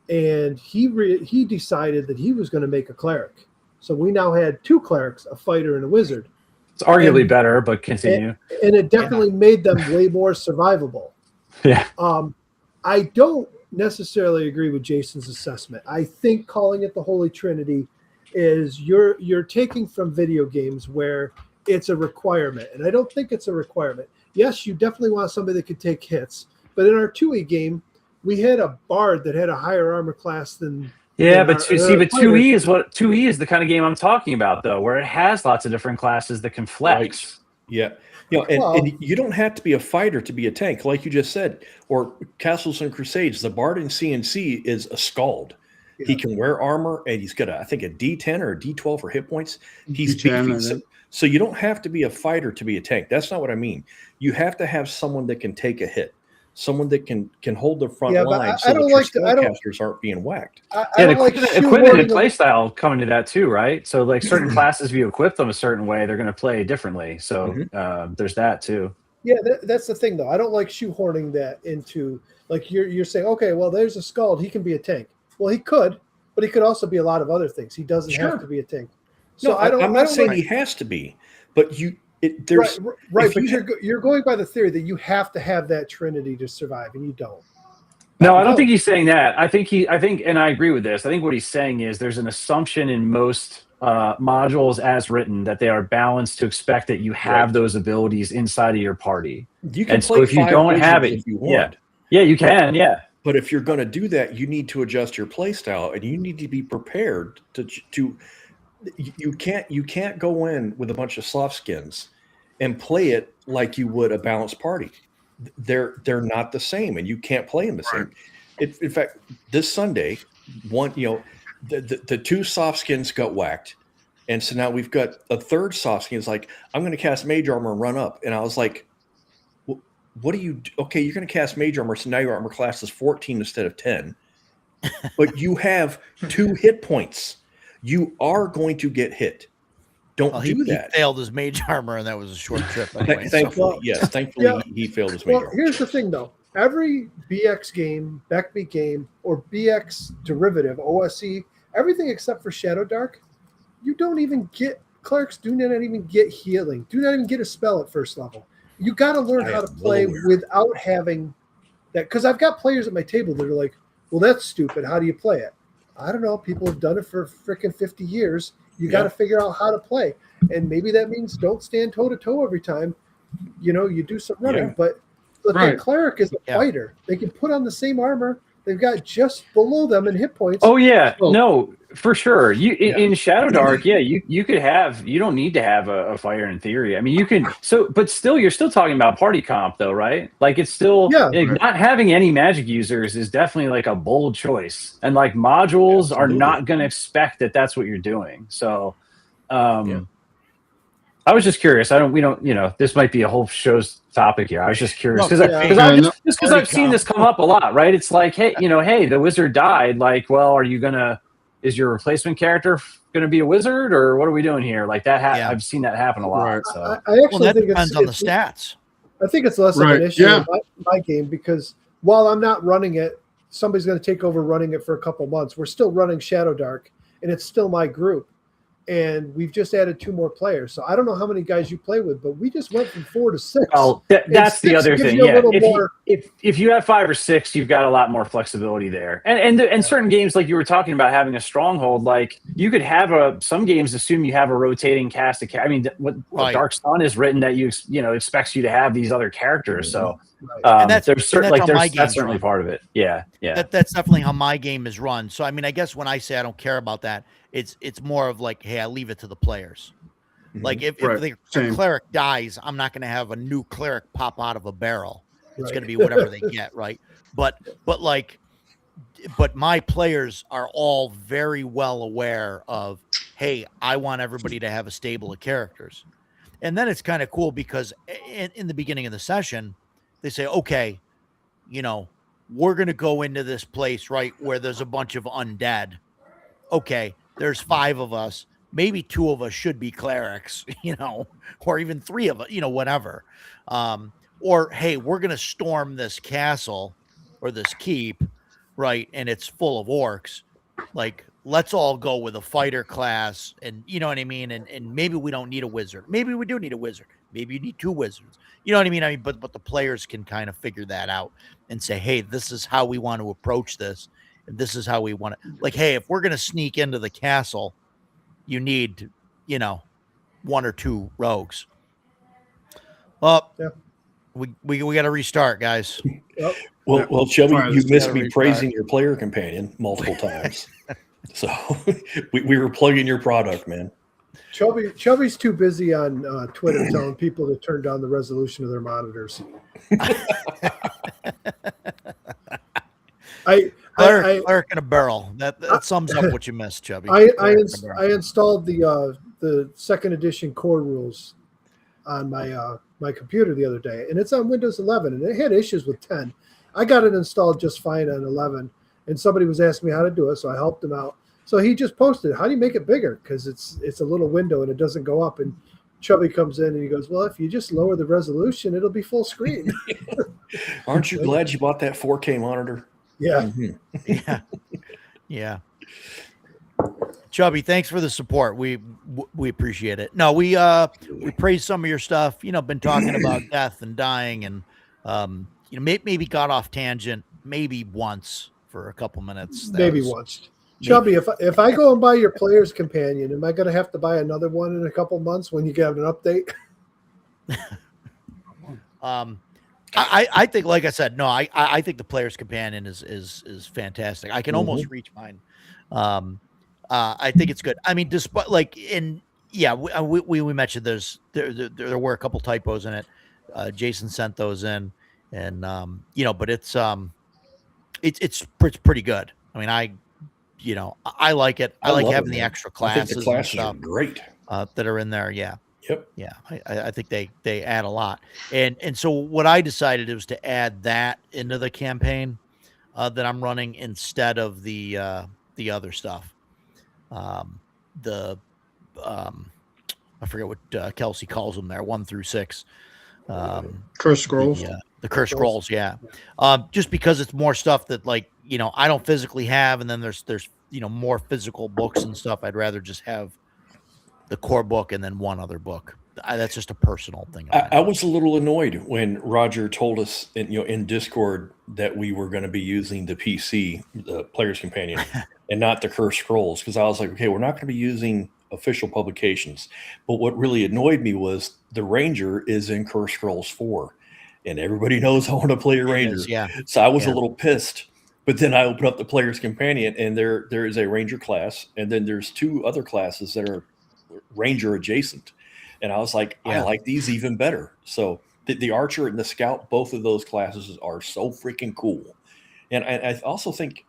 and he decided that he was going to make a cleric. So we now had 2 clerics, a fighter, and a wizard. it's arguably better, but continue. And it definitely made them way more survivable. Yeah. I don't necessarily agree with Jason's assessment. I think calling it the Holy Trinity is you're taking from video games where it's a requirement, and I don't think it's a requirement. Yes, you definitely want somebody that could take hits, but in our 2E game, we had a bard that had a higher armor class than. Yeah, than but our- 2E is the kind of game I'm talking about, though, where it has lots of different classes that can flex. Yeah. And you don't have to be a fighter to be a tank, like you just said. Or Castles and Crusades, the bard in CNC is a scald. Yeah. He can wear armor, and he's got I think a D10 or a D12 for hit points. He's D10, beefy. I think. So you don't have to be a fighter to be a tank. That's not what I mean. You have to have someone that can take a hit, someone that can hold the front Yeah, but line, I so don't that like your I don't- spellcasters aren't being whacked. I Yeah, don't like equipment and shoehorning playstyle come into that too, right? So, like certain classes, if you equip them a certain way, they're going to play differently. So, there's that too. Yeah, that's the thing, though. I don't like shoehorning that into like you're saying. Okay, well, there's a Skald. He can be a tank. Well, he could, but he could also be a lot of other things. He doesn't Sure. have to be a tank. So I'm not saying like- he has to be, but there's right. if But you you're going by the theory that you have to have that Trinity to survive, and you don't. No, I don't think he's saying that. I think, and I agree with this. I think what he's saying is there's an assumption in most modules as written that they are balanced to expect that you have Right. those abilities inside of your party. you can And so play if you 5 don't have wizards it, if you yeah. want. Yeah, you can. Yeah. But if you're going to do that, you need to adjust your play style, and you need to be prepared to. You can't go in with a bunch of soft skins and play it like you would a balanced party. They're not the same, and you can't play them the same. In fact, this Sunday, the 2 soft skins got whacked, and so now we've got a third soft skin. It's like, I'm going to cast Mage Armor and run up, and I was like, what do you do? Okay, you're going to cast Mage Armor, so now your armor class is 14 instead of 10. But you have 2 hit points. You are going to get hit. Don't He do that. failed his mage armor, and that was a short trip. Anyway, so- Thankfully, yes. Thankfully, Yeah. he failed his Mage Well, Armor. here's the thing, though. Every BX game, Backbeat game, or BX derivative, OSE, everything except for Shadow Dark, you don't even get clerics. Do not even get healing. Do not even get a spell at first level. You got to learn I how to am play well aware. without having that. Because I've got players at my table that are like, "Well, that's stupid. How do you play it?" I don't know. People have done it for freaking 50 years. You got to figure out how to play, and maybe that means don't stand toe to toe every time. You do some running, Yeah. but Right. the cleric is a Yeah. fighter. They can put on the same armor. They've got just below them in hit points. Oh yeah, Oh. no, for sure. In Shadow Mm-hmm. Dark, yeah, you could have. You don't need to have a fighter in theory. I mean, you can. So, but still, you're still talking about party comp, though, right? Like, it's still not having any magic users is definitely like a bold choice, and like modules are Absolutely. not going to expect that that's what you're doing. So, Yeah. I was just curious. We don't. This might be a whole show's topic here. I was just curious No, because yeah. because I've seen this come up a lot, right? It's like, hey, the wizard died. Like, well, is your replacement character gonna be a wizard, or what are we doing here? Like that. Yeah. I've seen that happen a lot. Right. So I well, actually that think depends on the it's stats. I think it's less of Right, an issue yeah. in my game because while I'm not running it, somebody's going to take over running it for a couple months. We're still running Shadow Dark, and it's still my group. And we've just added 2 more players. So I don't know how many guys you play with, but we just went from 4 to 6. well, that's the 6 other gives thing. you a Yeah, little more- if you have 5 or 6, you've got a lot more flexibility there. And certain games, like you were talking about having a stronghold, like you could have some games assume you have a rotating cast of. I mean, what Right. Dark Sun is written that expects you to have these other characters. So Right. And that's- there's certain and that's how my that's games certainly run. part of it. Yeah, yeah. That's definitely how my game is run. So I mean, I guess when I say I don't care about that, it's more of like, hey, I leave it to the players. Mhm. Like if Right. the Same. cleric dies, I'm not going to have a new cleric pop out of a barrel. It's Right. going to be whatever they get, right? But like but my players are all very well aware of, hey, I want everybody to have a stable of characters. And then it's kind of cool because in the beginning of the session, they say, okay, we're going to go into this place, right, where there's a bunch of undead. Okay, there's 5 of us. Maybe 2 of us should be clerics, or even 3 of us, whatever. Or, hey, we're going to storm this castle or this keep, right, and it's full of orcs. Like, let's all go with a fighter class, and you know what I mean? And maybe we don't need a wizard. Maybe we do need a wizard. Maybe you need 2 wizards. You know what I mean? But the players can kind of figure that out and say, hey, this is how we want to approach this. And this is how we want to, like, hey, if we're going to sneak into the castle, you need, 1 or 2 rogues. Well, Yeah. we got to restart, guys. Yep. Well, Shelby, Sorry, you this missed gotta me restart. praising your player companion multiple times. So we were plugging your product, man. Chubby's too busy on Twitter telling people to turn down the resolution of their monitors. Cleric in a barrel. That sums up what you missed, Chubby. I Cleric in a barrel. installed the second edition core rules on my computer the other day, and it's on Windows 11, and it had issues with 10. I got it installed just fine on 11, and somebody was asking me how to do it, so I helped him out. So he just posted, how do you make it bigger? Because it's a little window and it doesn't go up. And Chubby comes in and he goes, well, if you just lower the resolution, it'll be full screen. Aren't you glad you bought that 4K monitor? Yeah. Mhm. Yeah. Chubby, thanks for the support. We appreciate it. No, we praise some of your stuff. Been talking about death and dying, and maybe got off tangent, maybe once for a couple minutes. Maybe once. Chubby, if I go and buy your player's companion, am I going to have to buy another one in a couple months when you get an update? I think, like I said, no, I think the player's companion is fantastic. I can almost reach mine. I think it's good. I mean, despite we mentioned there were a couple typos in it. Jason sent those in, and but it's pretty good. I mean, I like it. I like love having it, the man. extra I classes think the and classes are stuff great. that are in there. Yeah. Yep. Yeah, I think they add a lot, and so what I decided was to add that into the campaign that I'm running instead of the other stuff. I forget what Kelsey calls them there, 1 through 6. Curse scrolls. The curse scrolls, yeah. Just because it's more stuff that I don't physically have, and then there's more physical books and stuff. I'd rather just have the core book and then one other book. That's just a personal thing. I was a little annoyed when Roger told us in Discord that we were going to be using the PC, the Player's Companion, and not the Curse Scrolls, because I was like, okay, we're not going to be using official publications. But what really annoyed me was the Ranger is in Curse Scrolls 4, and everybody knows I want to play a Ranger. Yeah. So I was a little pissed. But then I opened up the Player's Companion, and there is a Ranger class, and then there's 2 other classes that are Ranger adjacent. And I was like, I like these even better. So the Archer and the Scout, both of those classes are so freaking cool. And I also think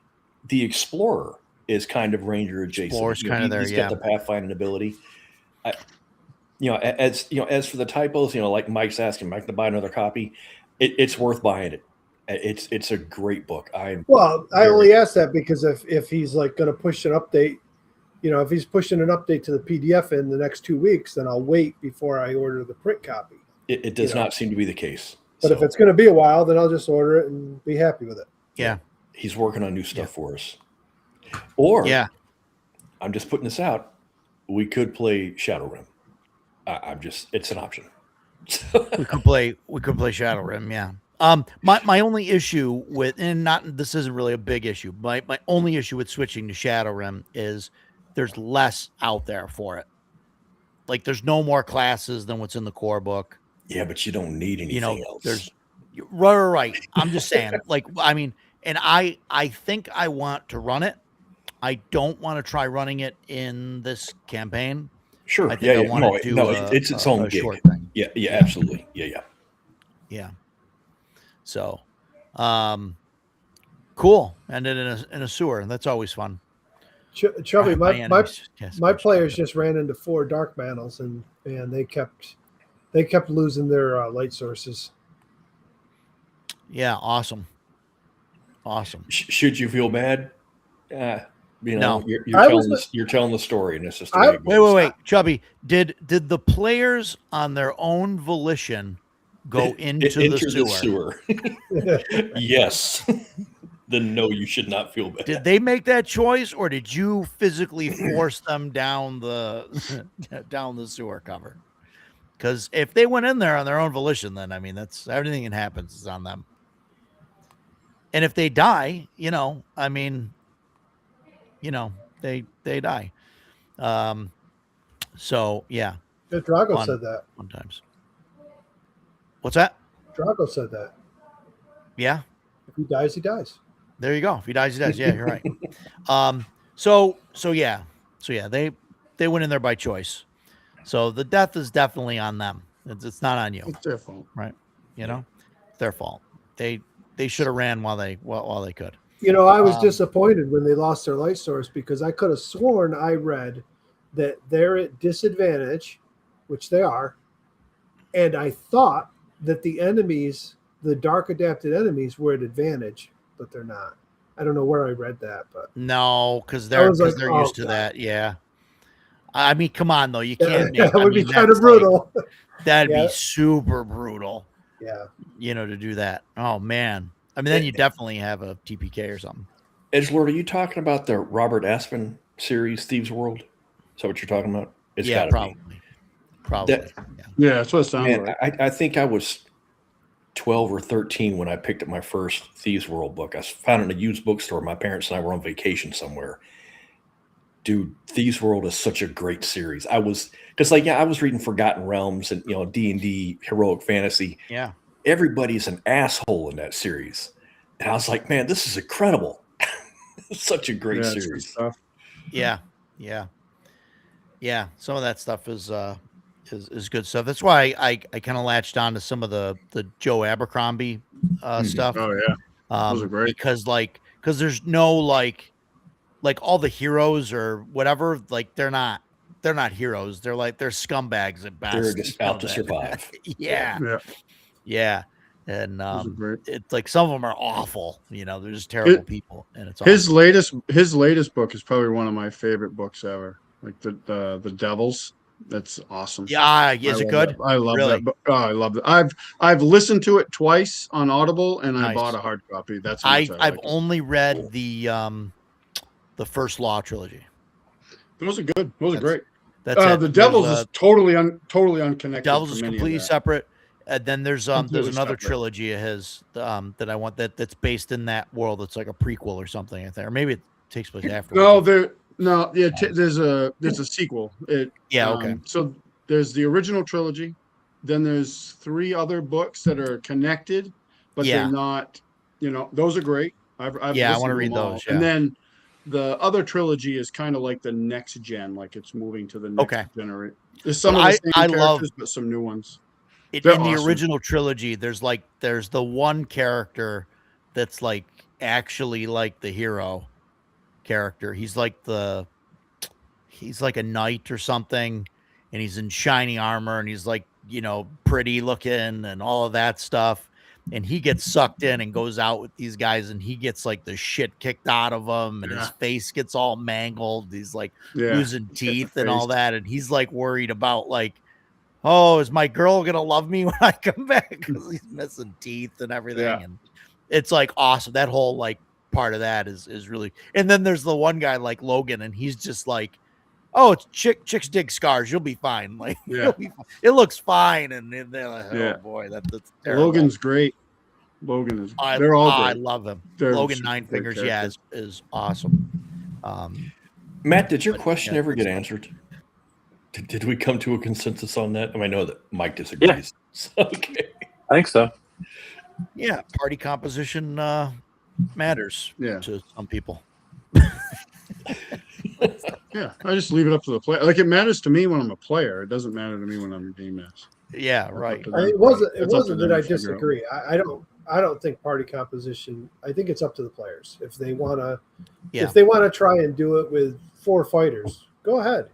the Explorer is kind of Ranger adjacent. Explorer's kind of there, He's got the pathfinding ability. As for the typos, like Mike's asking Mike to buy another copy, it's worth buying it. It's a great book. I only asked that because if he's like going to push an update, if he's pushing an update to the PDF in the next 2 weeks, then I'll wait before I order the print copy. It does not seem to be the case. But if it's going to be a while, then I'll just order it and be happy with it. Yeah. He's working on new stuff for us. Or I'm just putting this out. We could play Shadowrun. It's an option. we could play Shadowrun. Yeah. My only issue with, this isn't really a big issue. My only issue with switching to Shadowrun is there's less out there for it. Like there's no more classes than what's in the core book. Yeah, but you don't need anything else. There's right. I'm just saying, and I think I want to run it. I don't want to try running it in this campaign. Sure. I think I want to do it's its own gig. short thing. Yeah, absolutely. Yeah. So, Cool. Ended in a sewer. That's always fun. Chubby, my enemies. Yes, my players just ran into 4 dark mantle and they kept losing their light sources. Yeah, awesome. Awesome. Should you feel bad? You know, No. you're telling the story, and it's just the way it goes. Wait, Chubby. Did the players on their own volition go into the sewer? Yes. Then no, you should not feel bad. Did they make that choice, or did you physically force them down the down the sewer cover? Because if they went in there on their own volition, then I mean that's everything that happens is on them. And if they die, you know, I mean, you know, they die. So yeah. Drago said that. Sometimes. What's that? Drago said that. Yeah. If he dies, he dies. There you go. If he dies, he dies. Yeah, you're right. So yeah, they went in there by choice. So the death is definitely on them. It's not on you. It's their fault. Right. You know, it's their fault. They should have ran while they could. You know, I was disappointed when they lost their light source because I could have sworn I read that they're at disadvantage, which they are, and I thought that the enemies, the dark adapted enemies, were at advantage, but they're not. I don't know where I read that, but no, because they're used to that. Yeah. I mean, come on though, you can't. That would be kind of brutal. That'd be super brutal. Yeah. You know, to do that. Oh man. I mean, then you definitely have a TPK or something. Edgelord, are you talking about the Robert Aspen series, Thieves World? Is that what you're talking about? It's yeah, gotta be. Probably. Yeah, that's what it sounds Man, like. I think I was 12 or 13 when I picked up my first Thieves World book. I found it in a used bookstore. My parents and I were on vacation somewhere. Dude, Thieves World is such a great series. I was reading Forgotten Realms and D&D heroic fantasy. Yeah. Everybody's an asshole in that series. And I was like, man, this is incredible. It's such a great series. Stuff. Yeah. Some of that stuff is good stuff. That's why I kind of latched on to some of the Joe Abercrombie stuff. Oh yeah, those are great. Because there's no like all the heroes or whatever, like they're not heroes. They're scumbags at best. They're just out to survive. Yeah. And Those are great. it's like some of them are awful. You know, they're just terrible people. And it's his awesome. latest book is probably one of my favorite books ever. Like the Devils. That's awesome. Yeah, is it good? I love Really? that book. Oh, I love it. I've listened to it twice on Audible, and I Nice. bought a hard copy. That's how much I I've like it. only read the First Law trilogy. Those are good. Those are great. That's it. The Devils There's, is totally unconnected. Devils is from any of completely that. separate. And then there's Completely another separate. trilogy of his that I want that's based in that world. It's like a prequel or something, I think, or maybe it takes place after. There's a sequel. Okay. So there's the original trilogy, then there's 3 other books that are connected, but Yeah. they're not. Those are great. I've I listened want to to read them all. those. Yeah. And then the other trilogy is kind of like the next gen, like it's moving to the next generation. There's some Well, of the same I characters, but some new ones. in They're the awesome. original trilogy, there's the one character that's like actually like the hero character. He's like a knight or something, and he's in shiny armor, and he's like, pretty looking and all of that stuff. And he gets sucked in and goes out with these guys, and he gets like the shit kicked out of him, and his face gets all mangled. He's like losing teeth and all that, and he's like worried about like, oh, is my girl gonna love me when I come back? Because he's missing teeth and everything. Yeah. And it's like awesome. That whole like part of that is really. And then there's the one guy like Logan, and he's just like, oh, it's chicks dig scars. You'll be fine. Like, Yeah. It looks fine. And they're like, oh Yeah. boy, that's terrible. Logan's great. Logan is. I They're all I great. love him. They're Logan super Nine great Fingers, characters. is awesome. Matt, did your But, question yeah, ever get that's answered? Did we come to a consensus on that? I mean, I know that Mike disagrees. Okay. I think so. Yeah, party composition matters Yeah. to some people. Yeah, I just leave it up to the player. Like it matters to me when I'm a player. It doesn't matter to me when I'm a game master. Yeah, right. It wasn't It's up to that them I to figure out. disagree. I don't think party composition. I think it's up to the players if they want to. Yeah. If they want to try and do it with 4 fighters, go ahead.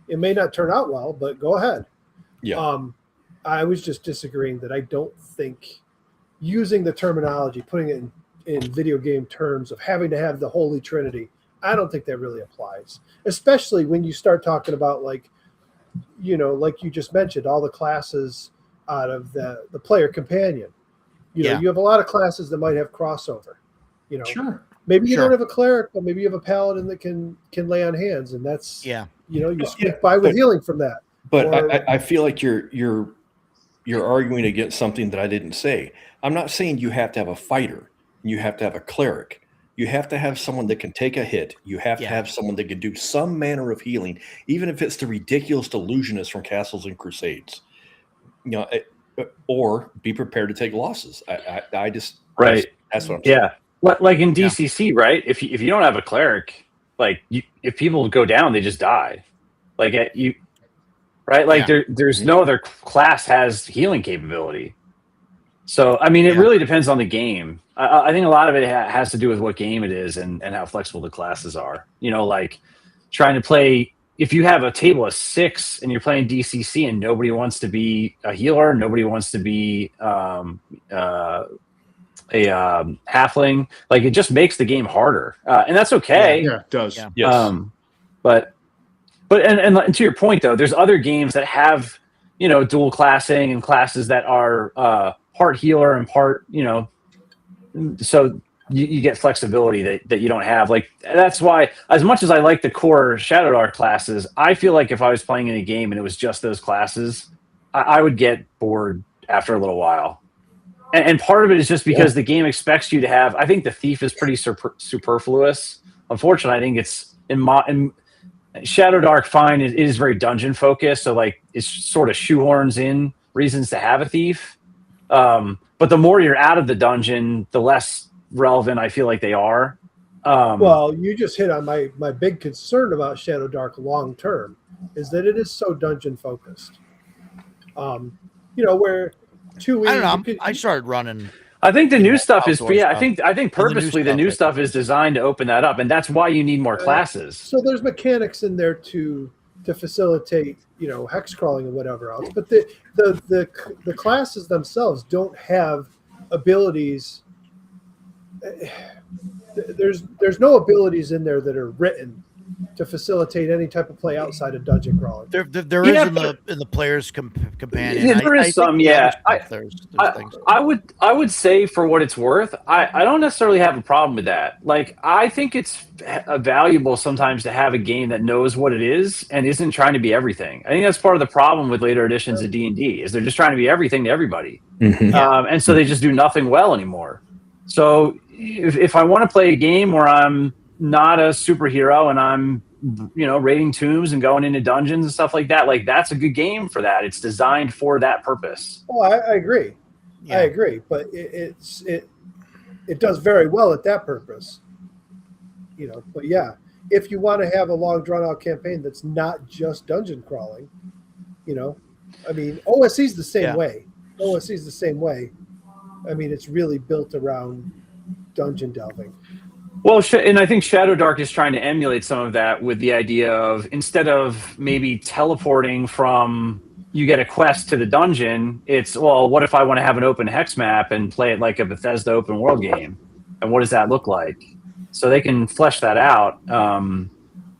It may not turn out well, but go ahead. Yeah. I was just disagreeing that I don't think using the terminology, putting it in video game terms of having to have the Holy Trinity, I don't think that really applies. Especially when you start talking about like you just mentioned, all the classes out of the player companion. Yeah. You have a lot of classes that might have crossover. Sure. Maybe you Sure. don't have a cleric, but maybe you have a paladin that can lay on hands, and that's Yeah. you squeak by with but- healing from that. But Or- I feel like you're arguing against something that I didn't say. I'm not saying you have to have a fighter. You have to have a cleric. You have to have someone that can take a hit. You have to Yeah. have someone that can do some manner of healing, even if it's the ridiculous delusionist from Castles and Crusades. Or be prepared to take losses. I just Right. That's what I'm saying. Yeah. Like in DCC, right? If you don't have a cleric, like if people go down, they just die. Like right? Like there's no other class has healing capability. So I mean, it really depends on the game. I think a lot of it has to do with what game it is and how flexible the classes are. Like trying to play. If you have a table of 6 and you're playing DCC and nobody wants to be a healer, nobody wants to be a halfling, like it just makes the game harder, and that's okay. Yeah, it does. Yeah. Yes. But and to your point though, there's other games that have dual classing and classes that are part healer and part so you get flexibility that you don't have. Like that's why, as much as I like the core Shadowdark classes, I feel like if I was playing in a game and it was just those classes, I would get bored after a little while. And part of it is just because the game expects you to have. I think the thief is pretty superfluous. Unfortunately, I think it's in Shadowdark. Fine, it is very dungeon focused, so like it sort of shoehorns in reasons to have a thief. But the more you're out of the dungeon, the less relevant I feel like they are. Well, you just hit on my big concern about Shadowdark long term is that it is so dungeon focused. Where 2E, I don't know. I started running. I think the new stuff is outdoor I stuff. think purposely the new stuff is designed to open that up, and that's why you need more classes. So there's mechanics in there to facilitate hex crawling and whatever else, but the classes themselves don't have abilities. There's no abilities in there that are written to facilitate any type of play outside of dungeon crawling. There is in the player's companion. Yeah, there is I think some, the yeah. other stuff, there's things. I would say for what it's worth, I don't necessarily have a problem with that. Like I think it's valuable sometimes to have a game that knows what it is and isn't trying to be everything. I think that's part of the problem with later editions of D&D is they're just trying to be everything to everybody, and so they just do nothing well anymore. So if I want to play a game where I'm not a superhero and I'm raiding tombs and going into dungeons and stuff like that, like that's a good game for that. It's designed for that purpose. Oh, I agree. Yeah. I agree, but it does very well at that purpose. But yeah, if you want to have a long drawn out campaign that's not just dungeon crawling, I mean, OSE's the same way. OSE's the same way. I mean, it's really built around dungeon delving. Well, and I think Shadowdark is trying to emulate some of that with the idea of instead of maybe teleporting from you get a quest to the dungeon, it's, well, what if I want to have an open hex map and play it like a Bethesda open world game? And what does that look like? So they can flesh that out.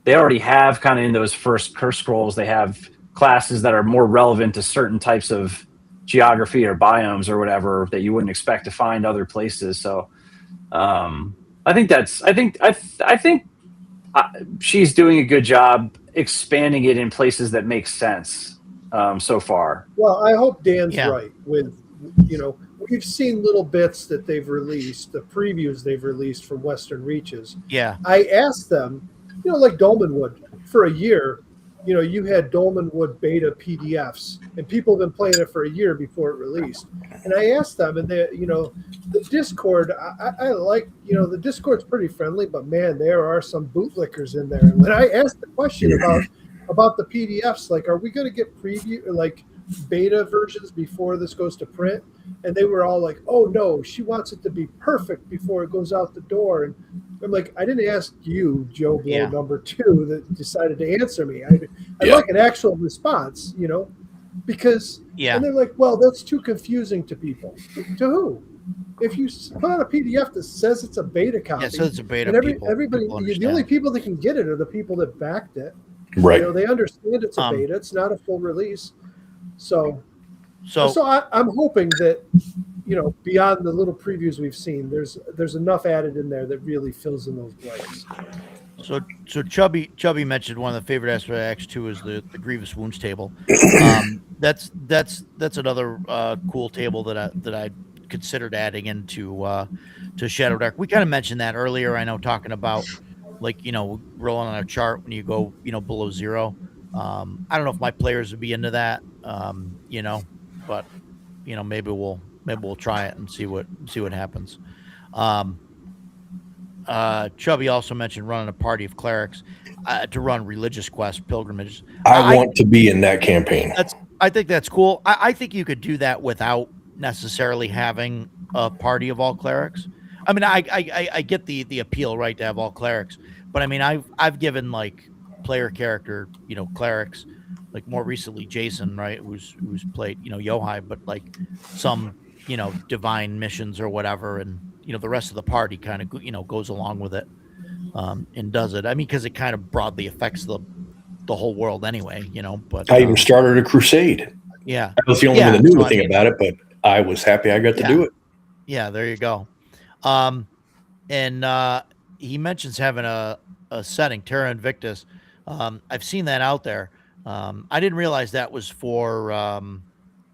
They already have kind of in those first curse scrolls, they have classes that are more relevant to certain types of geography or biomes or whatever that you wouldn't expect to find other places. So, I think she's doing a good job expanding it in places that make sense so far. Well, I hope Dan's right with, we've seen little bits that they've released, the previews they've released from Western Reaches. Yeah. I asked them, like Dolmenwood, for a year, you had Dolmenwood beta PDFs, and people have been playing it for a year before it released. And I asked them, and they, the Discord, I like, the Discord's pretty friendly, but man, there are some bootlickers in there. And when I asked the question about the PDFs, like, are we going to get preview, like, beta versions before this goes to print, and they were all like, "Oh no, she wants it to be perfect before it goes out the door." And I'm like, I didn't ask you, Joe Blow Yeah. number 2, that decided to answer me. I Yeah. like an actual response, because Yeah. and they're like, "Well, that's too confusing to people." To who? If you put out a PDF that says it's a beta copy, Yeah, so it's a beta. and people everybody, the only understand. people that can get it are the people that backed it. Right. They understand it's a Um, beta; it's not a full release. So So I'm hoping that beyond the little previews we've seen, there's enough added in there that really fills in those blanks. So Chubby mentioned one of the favorite aspects too is the Grievous Wounds table. That's another cool table that I considered adding into to Shadow Dark. We kind of mentioned that earlier. I know, talking about rolling on a chart when you go below 0. I don't know if my players would be into that. But maybe we'll try it and see what happens. Chubby also mentioned running a party of clerics to run religious quests, pilgrimages. I want to be in that campaign. I think that's cool. I think you could do that without necessarily having a party of all clerics. I mean, I get the appeal, right, to have all clerics, but I mean, I've given like player character, clerics, like more recently Jason, right, who's played Yohai, but like some divine missions or whatever, and the rest of the party kind of goes along with it and does it. I mean, because it kind of broadly affects the whole world anyway, But I even started a crusade. yeah, I was the only Yeah, one that knew so I anything mean- about it, but I was happy I got to Yeah. do it. yeah, there you go. And he mentions having a setting, Terra Invictus. I've seen that out there. I didn't realize that was for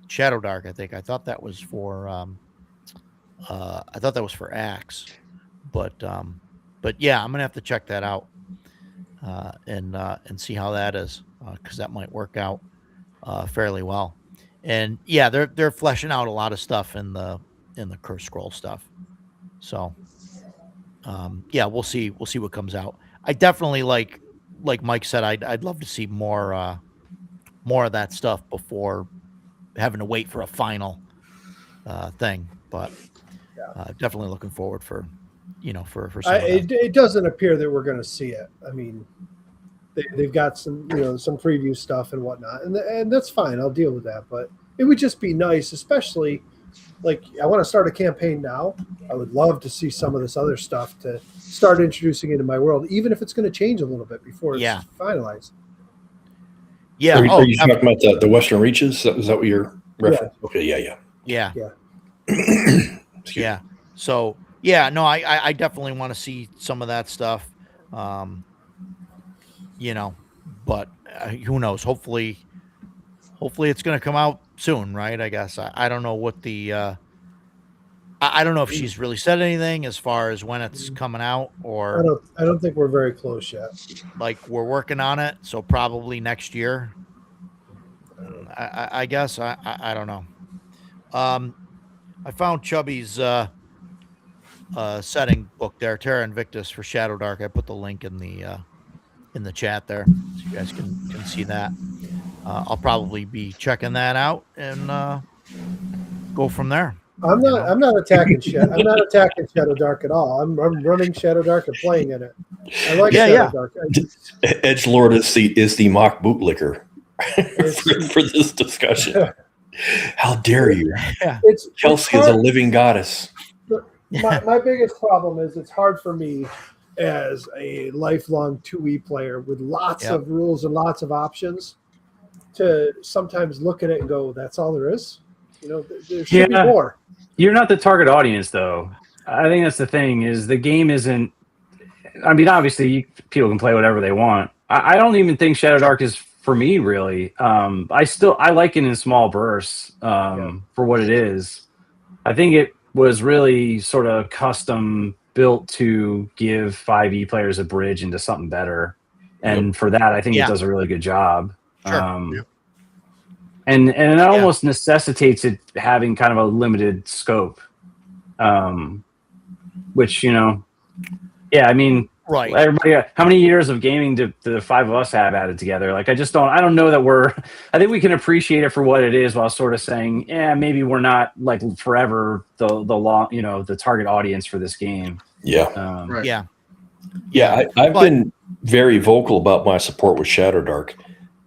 Shadow Dark. I thought that was for Axe, but yeah, I'm gonna have to check that out and see how that is, because that might work out fairly well. And yeah, they're fleshing out a lot of stuff in the Curse Scroll stuff. So yeah, we'll see what comes out. I definitely like Mike said, I'd love to see more of that stuff before having to wait for a final thing. But definitely looking forward for some of that. It doesn't appear that we're going to see it. I mean, they've got some some preview stuff and whatnot, and that's fine. I'll deal with that. But it would just be nice, especially like I want to start a campaign now. I would love to see some of this other stuff to start introducing into my world, even if it's going to change a little bit before it's Yeah. finalized. Yeah. Are you talking about the Western Reaches? Is that what you're referencing? Okay, yeah. Yeah. Excuse me. Yeah. So yeah, no, I definitely want to see some of that stuff. But who knows? Hopefully it's going to come out soon, right? I guess I don't know what the I don't know if she's really said anything as far as when it's coming out, or I don't think we're very close yet. like we're working on it, so probably next year. I guess I don't know. I found Chubby's setting book there, Terra Invictus for Shadow Dark. I put the link in the chat there, so you guys can see that. I'll probably be checking that out and go from there. I'm not attacking Shadow. I'm not attacking Shadow Dark at all. I'm running Shadow Dark and playing in it. I like Shadow Dark. Edgelord is the mock bootlicker for this discussion. How dare you? Kelsey is a living goddess. My biggest problem is it's hard for me as a lifelong 2E player with lots of rules and lots of options to sometimes look at it and go, that's all there is? There should be more. You're not the target audience, though. I think that's the thing, is the game isn't... I mean, obviously, people can play whatever they want. I don't even think Shadow Dark is for me, really. I like it in small bursts for what it is. I think it was really sort of custom built to give 5e players a bridge into something better. And for that, I think it does a really good job. Sure. And it almost necessitates it having kind of a limited scope, which, I mean, Right. Everybody, how many years of gaming do the five of us have added together? Like, I don't know that I think we can appreciate it for what it is while sort of saying, yeah, maybe we're not like forever the long, the target audience for this game. Yeah. Right. Yeah. Yeah, I've But- been very vocal about my support with Shadow Dark,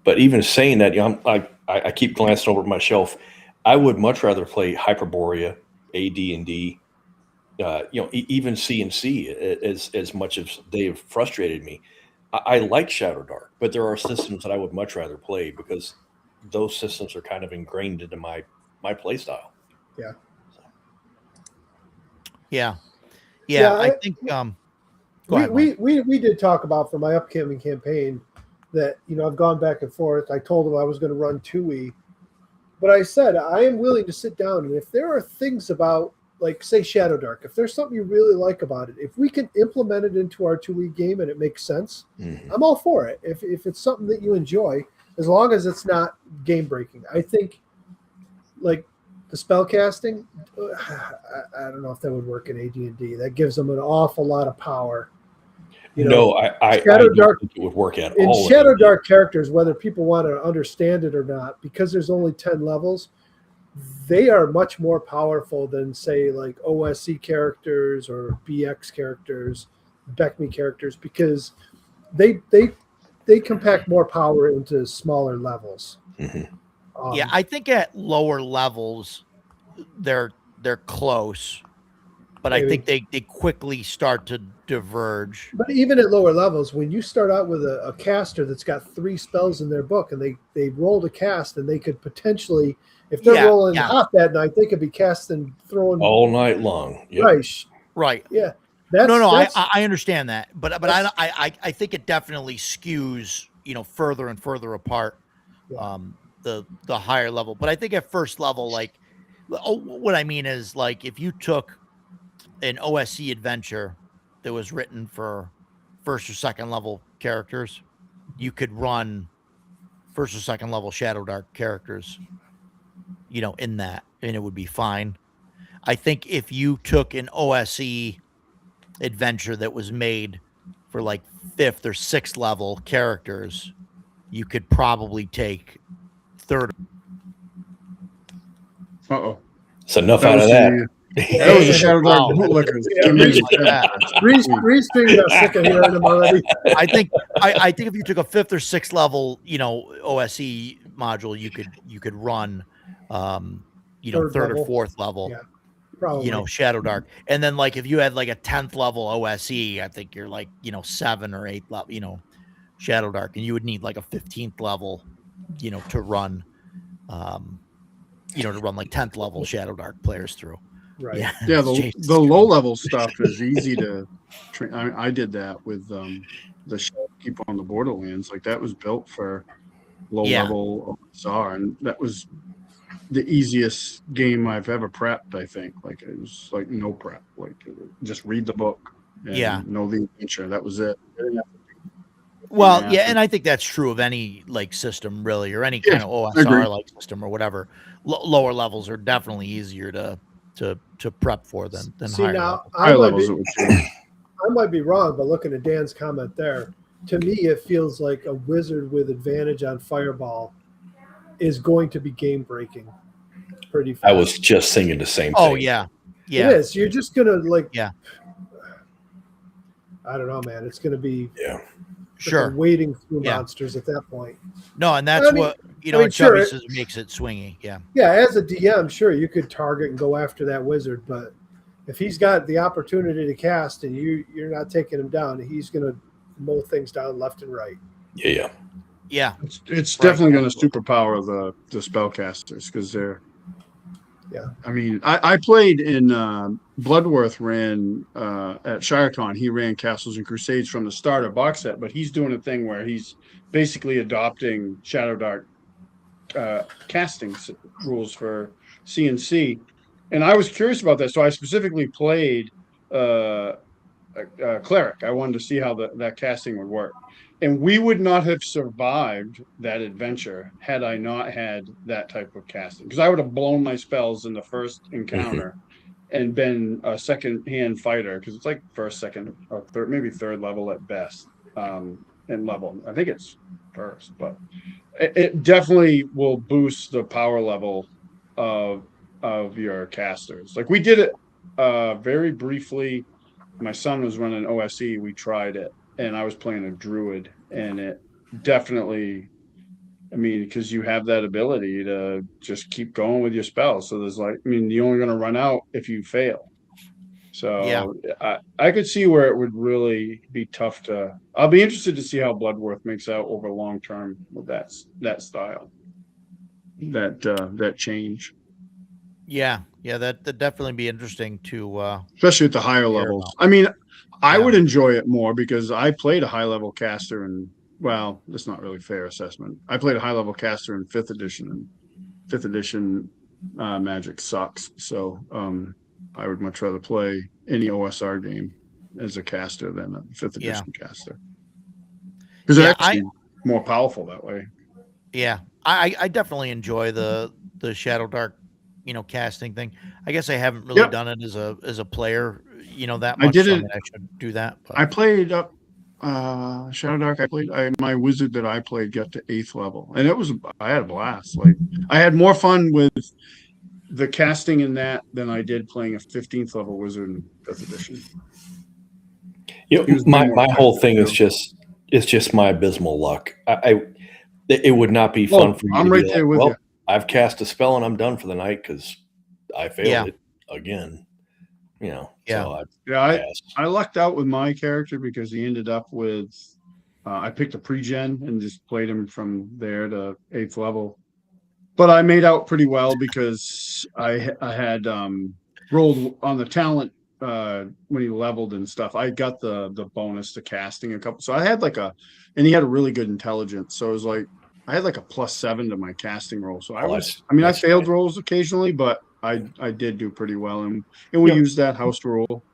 but even saying that, I keep glancing over at my shelf. I would much rather play Hyperborea, AD&D, even C&C, as much as they've frustrated me. I like Shadow Dark, but there are systems that I would much rather play because those systems are kind of ingrained into my play style. Yeah. Yeah, I think go ahead, Mike. we did talk about for my upcoming campaign that I've gone back and forth. I told him I was going to run 2E, but I said I am willing to sit down, and if there are things about, like, say, Shadow Dark, if there's something you really like about it, if we can implement it into our 2E game and it makes sense, I'm all for it. If it's something that you enjoy, as long as it's not game breaking. I think, like, the spell casting, I don't know if that would work in AD&D. That gives them an awful lot of power. I Shadow don't Dark, think it would work at in all. Shadow Dark characters, whether people want to understand it or not, because there's only 10 levels, they are much more powerful than, say, like OSC characters or BX characters, BECMI characters, because they compact more power into smaller levels. Yeah, I think at lower levels they're close, but I think they quickly start to diverge. But even at lower levels, when you start out with a caster that's got 3 spells in their book, and they rolled a cast, and they could potentially, if they're rolling hot that night, they could be casting, throwing all night long. Yep. Right. Yeah. I understand that, but I think it definitely skews further and further apart. The higher level, but I think at first level, like, what I mean is, like, if you took an OSC adventure that was written for first or second level characters, you could run first or second level Shadow Dark characters, in that, and it would be fine. I think if you took an OSE adventure that was made for like 5th or 6th level characters, you could probably take 3rd. Uh-oh. It's enough out of that. That was a Shadow Dark bootlicker. Reese got sick of hearing him already. I think if you took a 5th or 6th level, OSE module, you could run, 3rd or 4th level, Probably. Shadow Dark, and then, like, if you had like a 10th level OSE, I think you're like 7 or 8 level, Shadow Dark, and you would need like a 15th level, to run, to run like 10th level Shadow Dark players through. Right. Yeah, the low level stuff is easy to train. I did that with the Shopkeeper on the Borderlands. Like, that was built for low level OSR, and that was the easiest game I've ever prepped. I think, like, it was like no prep, like, just read the book and know the adventure. That was it. Well, and I think that's true of any, like, system, really, or any kind of OSR like system or whatever. Lower levels are definitely easier to prep for than higher levels. I might be wrong, but looking at Dan's comment there, to me it feels like a wizard with advantage on Fireball is going to be game breaking pretty fast. I was just thinking the same thing. Oh yeah. It is. You're just gonna, like, I don't know, man. It's gonna be sure wading through monsters at that point. No, and that's what Chubby says makes it swingy. Yeah, as a DM, sure, you could target and go after that wizard, but if he's got the opportunity to cast and you're not taking him down, he's gonna mow things down left and right. Yeah. It's definitely going to superpower the spellcasters, because they're. Yeah. I mean, I played in Bloodworth ran at ShireCon. He ran Castles and Crusades from the starter box set, but he's doing a thing where he's basically adopting Shadow Dark casting rules for C&C. And I was curious about that, so I specifically played Cleric. I wanted to see how that casting would work. And we would not have survived that adventure had I not had that type of casting, because I would have blown my spells in the first encounter, and been a second-hand fighter, because it's like first, second, or third, maybe third level at best, in level. I think it's first, but it definitely will boost the power level of your casters. Like we did it very briefly. My son was running OSE. We tried it, and I was playing a druid, and it definitely. I mean, because you have that ability to just keep going with your spells. So there's like, I mean, you're only going to run out if you fail. So I could see where it would really be tough to. I'll be interested to see how Bloodworth makes out over long term with that style, that change, Yeah, that'd definitely be interesting to especially at the higher hear levels. about. I mean, I Yeah. would enjoy it more because I played a high level caster, and well, that's not really fair assessment. I played a high level caster in fifth edition, and fifth edition Magic sucks. So I would much rather play any OSR game as a caster than a fifth edition caster, because they're actually more powerful that way. Yeah, I definitely enjoy the Shadow Dark, casting thing. I guess I haven't really done it as a player, that much. I did so it. I should do that. But. I played Shadow Dark. My wizard that I played got to 8th level, and I had a blast. Like I had more fun with the casting in that than I did playing a 15th level wizard in 5th edition. My whole thing is just my abysmal luck. It would not be fun for me. I'm to right be there like, with you. I've cast a spell and I'm done for the night because I failed it again. So I lucked out with my character because he ended up with. I picked a pre-gen and just played him from there to 8th level, but I made out pretty well because I had rolled on the talent when he leveled and stuff. I got the bonus to casting a couple, so I had and he had a really good intelligence, so it was like I had like a +7 to my casting roll. So I failed rolls occasionally, but I did do pretty well, and we used that house rule.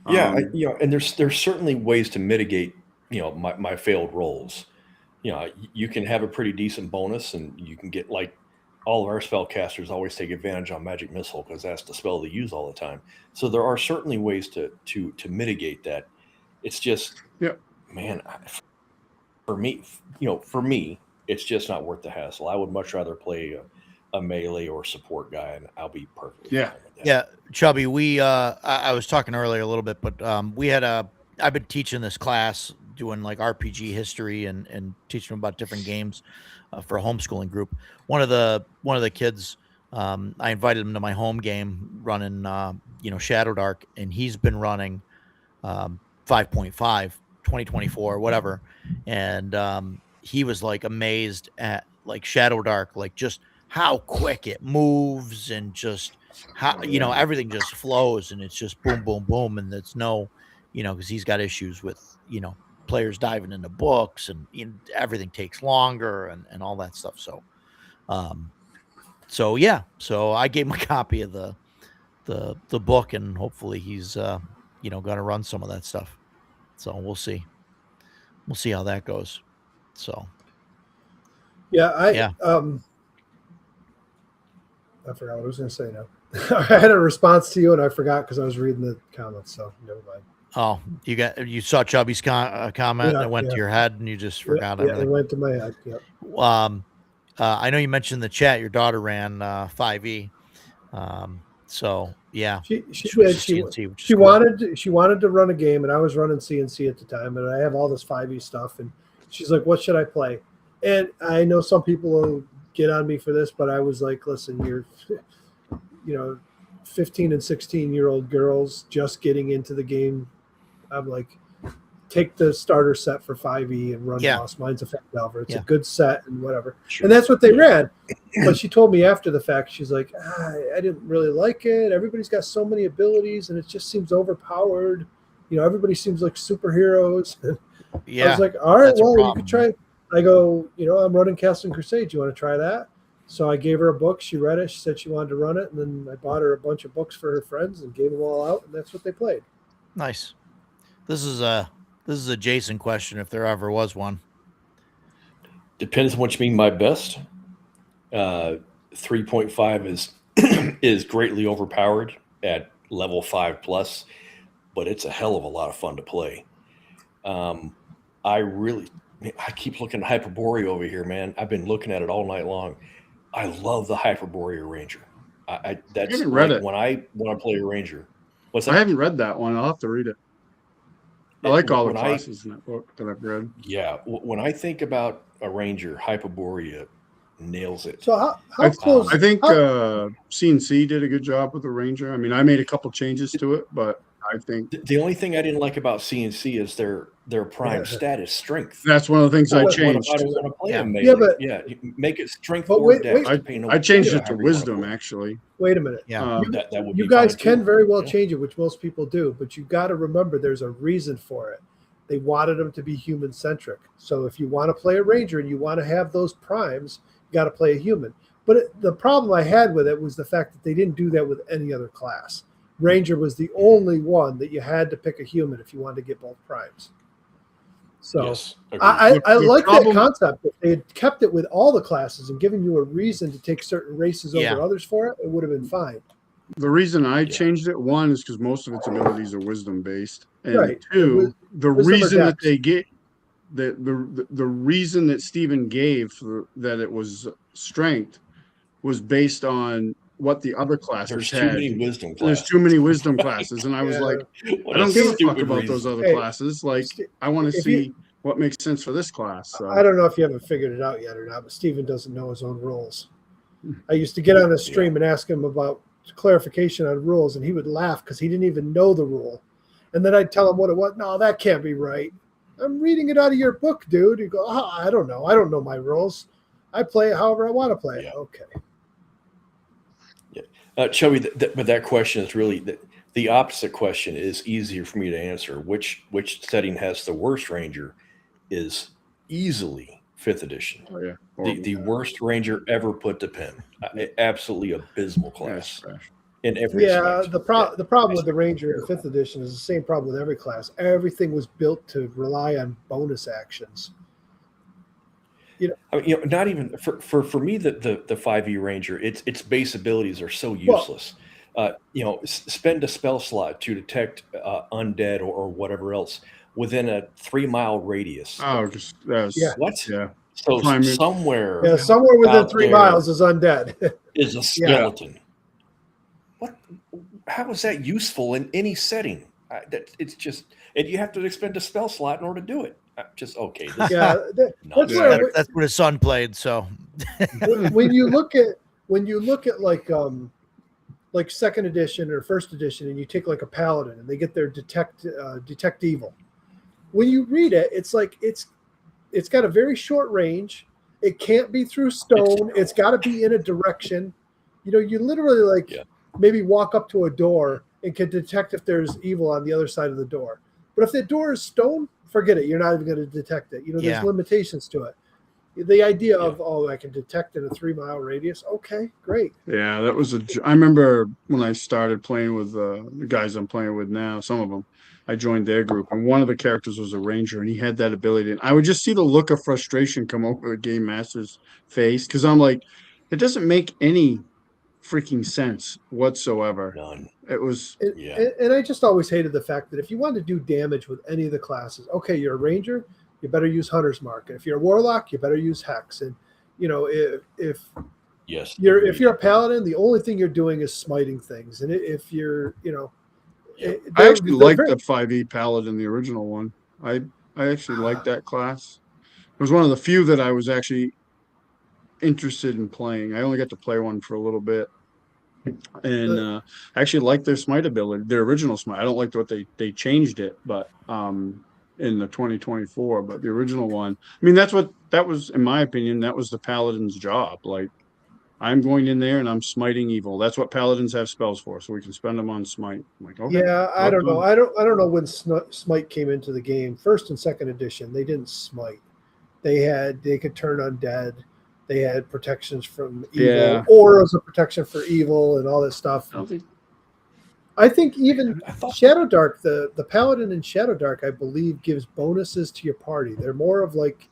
And there's certainly ways to mitigate, my failed rolls. You can have a pretty decent bonus, and you can get like all of our spellcasters always take advantage on Magic Missile because that's the spell they use all the time. So there are certainly ways to mitigate that. It's just, man, for me, it's just not worth the hassle. I would much rather play a melee or support guy, and I'll be perfectly fine with that. Yeah, Chubby, I was talking earlier a little bit, but I've been teaching this class, doing like RPG history and teaching them about different games for a homeschooling group. One of the kids, I invited him to my home game running, Shadow Dark, and he's been running 5.5, 2024, whatever. And he was like amazed at like Shadow Dark, like just how quick it moves and just how, everything just flows and it's just boom, boom, boom. And it's because he's got issues with, players diving into books and everything takes longer and all that stuff. So, so I gave him a copy of the book, and hopefully he's, going to run some of that stuff. So we'll see how that goes. So, I forgot what I was going to say now. I had a response to you and I forgot because I was reading the comments. So never mind. Oh, you saw Chubby's comment and it went to your head and you just forgot it. Yeah, it went to my head. Yeah. I know you mentioned in the chat your daughter ran 5e. So yeah, she wanted to run a game, and I was running CNC at the time, and I have all this 5e stuff, and she's like, "What should I play?" And I know some people will get on me for this, but I was like, "Listen, you're, 15 and 16-year-old girls just getting into the game. I'm like, take the starter set for 5e and run Boss. Mine's a Fat Delver. It's a good set and whatever." Sure. And that's what they ran. But she told me after the fact, she's like, I didn't really like it. Everybody's got so many abilities and it just seems overpowered. Everybody seems like superheroes. I was like, all right, well, you could try. I go, I'm running Castle Crusade. Do you want to try that? So I gave her a book. She read it. She said she wanted to run it. And then I bought her a bunch of books for her friends and gave them all out. And that's what they played. Nice. This is a Jason question, if there ever was one. Depends on what you mean by best. 3.5 is is greatly overpowered at level 5 plus, but it's a hell of a lot of fun to play. I keep looking at Hyperborea over here, man. I've been looking at it all night long. I love the Hyperborea Ranger. That's haven't read like it. when I play a Ranger. What's I that? haven't read that one. I'll have to read it. I like all the When classes in that book that I've read. when I think about a Ranger, Hyperborea nails it. So how I close? I think how- CNC did a good job with the Ranger. I mean, I made a couple changes to it, but I think The only thing I didn't like about CNC is their prime status strength. that's one of the things I What- changed. I don't want to play Yeah. a melee. Yeah, but- you make it strength But or wait, dex. wait. depending on I changed it to however you wanna wisdom, play. actually. Wait a minute. Yeah. That would You be guys fine, can too. very well Yeah. change it, which most people do, but you got to remember there's a reason for it. They wanted them to be human centric. So if you want to play a ranger and you want to have those primes, you got to play a human. But the problem I had with it was the fact that they didn't do that with any other class. Ranger was the only one that you had to pick a human if you wanted to get both primes. So Yes, agreed. I The like that problem- concept. If they had kept it with all the classes and given you a reason to take certain races Yeah. over others for it, it would have been fine. The reason I Yeah. changed it, one, is because most of its abilities are wisdom based, and Right. two, the wisdom or reason that dex. they get the reason that Stephen gave for that it was strength was based on what the other classes There's too had. many wisdom There's classes. too many wisdom classes, and I was Yeah. like, What I don't give a fuck stupid about reason. those other Hey, classes. Like, Ste- I want to if see you- what makes sense for this class. So. I don't know if you haven't figured it out yet or not, but Steven doesn't know his own rules. I used to get on a stream and ask him about clarification on rules, and he would laugh because he didn't even know the rule. And then I'd tell him what it was. No, that can't be right. I'm reading it out of your book, dude. You go, oh, I don't know. I don't know my rules. I play it however I want to play it. Yeah. Okay. Chubby, but that question is really the opposite question is easier for me to answer. Which setting has the worst Ranger is easily 5th edition. Oh, yeah. The worst Ranger ever put to pen. Absolutely abysmal Yeah, class trash. in every Yeah, respect. the problem with the Ranger in 5th edition is the same problem with every class. Everything was built to rely on bonus actions. I mean, not even for me, the 5e Ranger, its base abilities are so useless. Spend a spell slot to detect undead or whatever else within a 3-mile radius. Oh, just that's Yeah. What? yeah. So Climate. somewhere Yeah, somewhere within Out 3 there. miles is undead. is a skeleton. What? How is that useful in any setting? It's just, and you have to expend a spell slot in order to do it. Just okay. This Yeah, that's nonsense. where That's what his son played. So when you look at like 2nd edition or 1st edition, and you take like a paladin and they get their detect evil. When you read it, it's like it's got a very short range. It can't be through stone. It's got to be in a direction. You literally Yeah. maybe walk up to a door and can detect if there's evil on the other side of the door. But if the door is stone, forget it. You're not even going to detect it. There's Yeah. limitations to it. The idea of, I can detect in a 3-mile radius. Okay, great. Yeah, that was I remember when I started playing with the guys I'm playing with now, some of them, I joined their group, and one of the characters was a ranger, and he had that ability. And I would just see the look of frustration come over the game master's face, because I'm like, it doesn't make any freaking sense whatsoever. None. It was Yeah. And I just always hated the fact that if you want to do damage with any of the classes, okay, you're a ranger, you better use Hunter's Mark. And if you're a warlock, you better use Hex. And if Yes. you're a paladin, the only thing you're doing is smiting things. And if you're Yeah. I actually liked the 5e paladin, the original one. I actually liked that class. It was one of the few that I was actually interested in playing. I only got to play one for a little bit. And I actually liked their smite ability, their original smite. I don't like what they changed it, but in the 2024, but the original one, I mean, that was, in my opinion, that was the paladin's job. Like, I'm going in there and I'm smiting evil. That's what paladins have spells for, so we can spend them on smite. I'm like, okay. Yeah, I well don't know. done. I don't know when smite came into the game. 1st and 2nd edition, they didn't smite. They could turn undead. They had protections from evil, Yeah. auras of protection for evil, and all this stuff. I don't think I think even I thought- Shadow Dark, the paladin in Shadow Dark, I believe, gives bonuses to your party. They're more of like,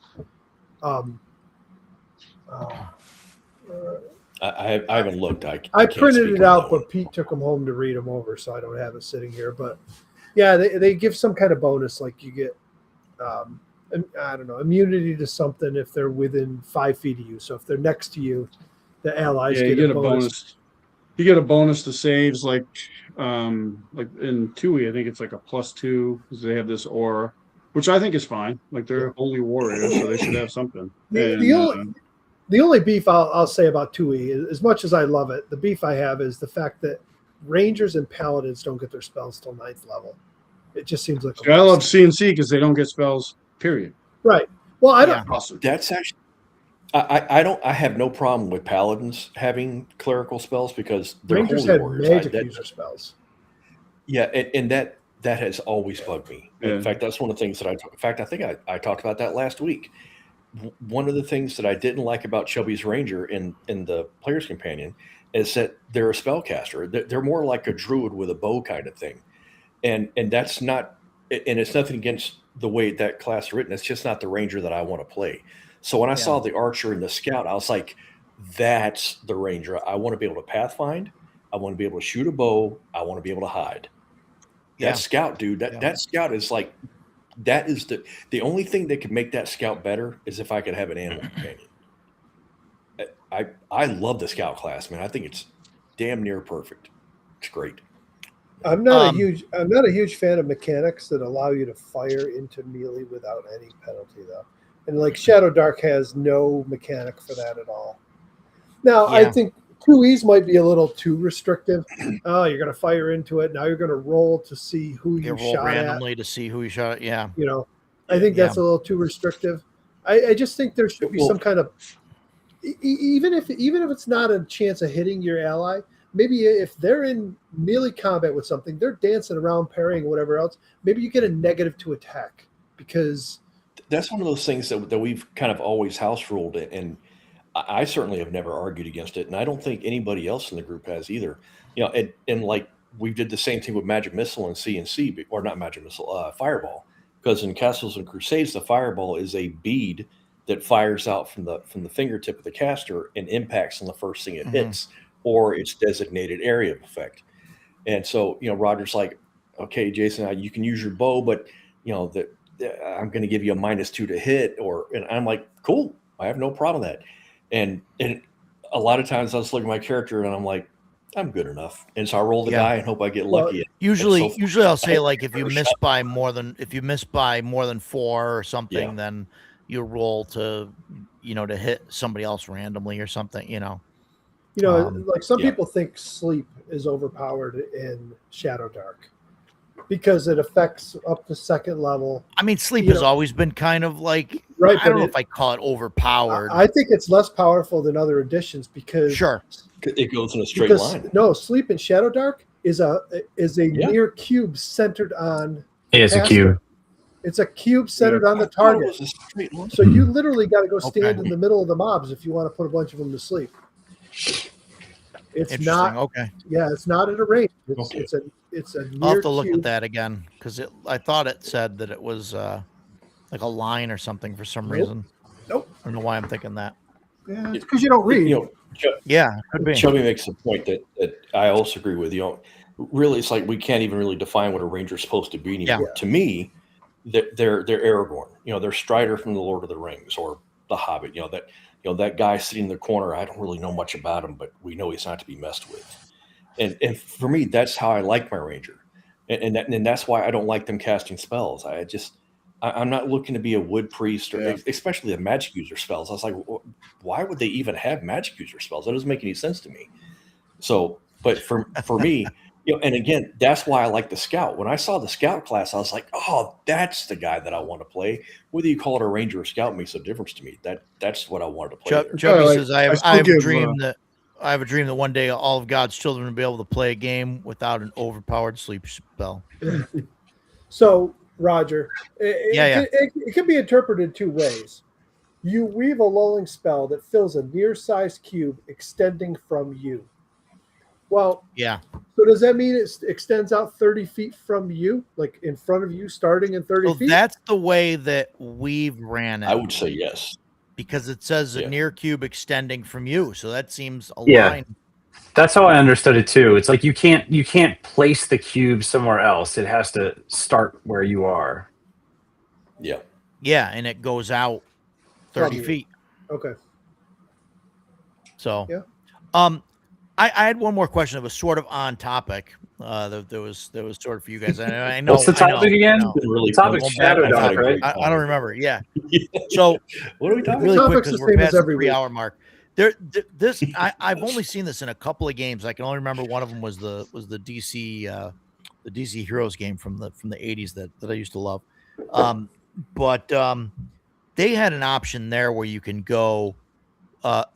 I haven't looked. I I can't printed speak it on out, that one. but Pete took them home to read them over, so I don't have it sitting here. But yeah, they give some kind of bonus, like you get, I don't know, immunity to something if they're within 5 feet of you. So if they're next to you, the allies Yeah, you get a bonus. You get a bonus to saves, like in TUI, I think it's like a +2 because they have this aura, which I think is fine. Like they're holy warriors, so they should have something. The only beef I'll say about 2E, as much as I love it, the beef I have is the fact that Rangers and Paladins don't get their spells till 9th level. It just seems like I love CNC because they don't get spells. Period. right. Well, I don't. Yeah. Awesome. That's actually. I have no problem with paladins having clerical spells because they're Rangers holy had warriors. magic user spells. Yeah, and that has always bugged me. Yeah. In fact, that's one of the things that in fact, I think I talked about that last week. One of the things that I didn't like about Chubby's Ranger in the Player's Companion is that they're a spellcaster. They're more like a druid with a bow kind of thing, and that's not. And it's nothing against the way that class is written. It's just not the Ranger that I want to play. So when I saw the Archer and the Scout, I was like, "That's the Ranger. I want to be able to pathfind. I want to be able to shoot a bow. I want to be able to hide." Yeah. That Scout, dude. That Scout is like. That is the only thing that could make that Scout better is if I could have an animal companion. I love the Scout class, man. I think it's damn near perfect. It's great. I'm not a huge fan of mechanics that allow you to fire into melee without any penalty, though. And like Shadow Dark has no mechanic for that at all. Now, I Yeah. think 2Es might be a little too restrictive. Oh, you're going to fire into it. Now you're going to roll to see who You you roll shot at. randomly to see who you shot at. Yeah. You know, I think that's a little too restrictive. I just think there should be some kind of even if it's not a chance of hitting your ally, maybe if they're in melee combat with something, they're dancing around, parrying, whatever else. Maybe you get a negative to attack because That's one of those things that we've kind of always house ruled, and I certainly have never argued against it, and I don't think anybody else in the group has either. You know, and like we did the same thing with Magic Missile and CNC, or not Magic Missile, Fireball, because in Castles and Crusades, the Fireball is a bead that fires out from the fingertip of the caster and impacts on the first thing it hits, or its designated area of effect. And so, you know, Roger's like, "Okay, Jason, you can use your bow, but you know that I'm going to give you a -2 to hit," and I'm like, "Cool, I have no problem with that." And a lot of times I was looking at my character and I'm like, I'm good enough. And so I roll the die and hope I get lucky. Usually I'll say I've like if you never miss shot- by more than 4 or something, Yeah. then you roll to to hit somebody else randomly or something. like some yeah. people think sleep is overpowered in Shadow Dark because it affects up to 2nd level. I mean, sleep You has know- always been kind of like Right, I don't but know if I call it overpowered. I think it's less powerful than other editions because Sure. It goes in a straight because line. no, sleep in Shadow Dark is a Yeah. near cube centered on. It's a caster. cube. It's a cube centered on the I thought it target. was a straight line. So you literally got to go stand Okay. in the middle of the mobs if you want to put a bunch of them to sleep. It's Interesting. not. Okay. Yeah, it's not at a range. It's Okay. it's a near I'll have to look cube. at that again because I thought it said that it was like a line or something for some Nope. reason. Nope. I don't know why I'm thinking that. Yeah, it's because you don't read. You know, Yeah, could be. Chubby makes a point that I also agree with. You know, really, it's like we can't even really define what a ranger's supposed to be anymore. Yeah. To me, they're Aragorn. You know, they're Strider from the Lord of the Rings or the Hobbit. You know that guy sitting in the corner. I don't really know much about him, but we know he's not to be messed with. And for me, that's how I like my ranger, and that's why I don't like them casting spells. I'm not looking to be a wood priest or especially the magic user spells. I was like, why would they even have magic user spells? That doesn't make any sense to me. So, but for me, you know, and again, that's why I like the scout. When I saw the scout class, I was like, oh, that's the guy that I want to play. Whether you call it a ranger or scout makes no difference to me. That's what I wanted to play. there. Chubby like, says, I I still have a give, dream that one day all of God's children will be able to play a game without an overpowered sleep spell. So, Roger, it Yeah. it can be interpreted 2 ways. You weave a lulling spell that fills a near-sized cube extending from you. Well, Yeah. so does that mean it extends out 30 feet from you, like in front of you, starting in 30 So feet? that's the way that we've ran it. I would say yes. because it says a Yeah. near cube extending from you, so that seems Yeah. aligned. That's how I understood it too. It's like you can't place the cube somewhere else. It has to start where you are. Yeah. Yeah, and it goes out 30 From you. feet. Okay. So, Yeah. I had one more question that was sort of on topic. There was sort of for you guys. I know. What's the I know, topic I again? know. Been really The topic's Going back Shadow on Dark, topic. right? I don't remember. Yeah. So What are we talking really about? quick topic's the because we're same as past the every week. 3-hour mark. I've only seen this in a couple of games. I can only remember one of them was the DC Heroes game from the 80s that I used to love. But they had an option there where you can go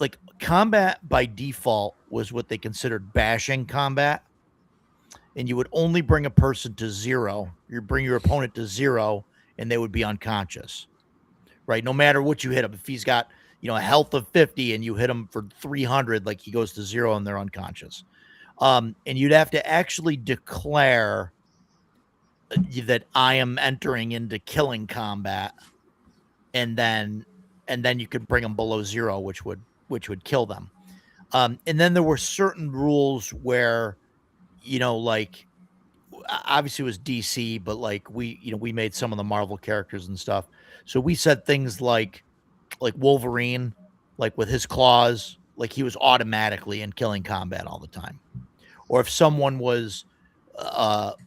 like combat by default was what they considered bashing combat. And you would only bring a person to 0. You bring your opponent to 0 and they would be unconscious. Right? No matter what you hit him. If he's got, a health of 50 and you hit him for 300, like he goes to 0 and they're unconscious. And you'd have to actually declare that I am entering into killing combat, and then you could bring them below 0, which would kill them. And then there were certain rules where, like obviously it was DC, but like we made some of the Marvel characters and stuff. So we said things like Wolverine, like with his claws, like he was automatically in killing combat all the time. Or if someone was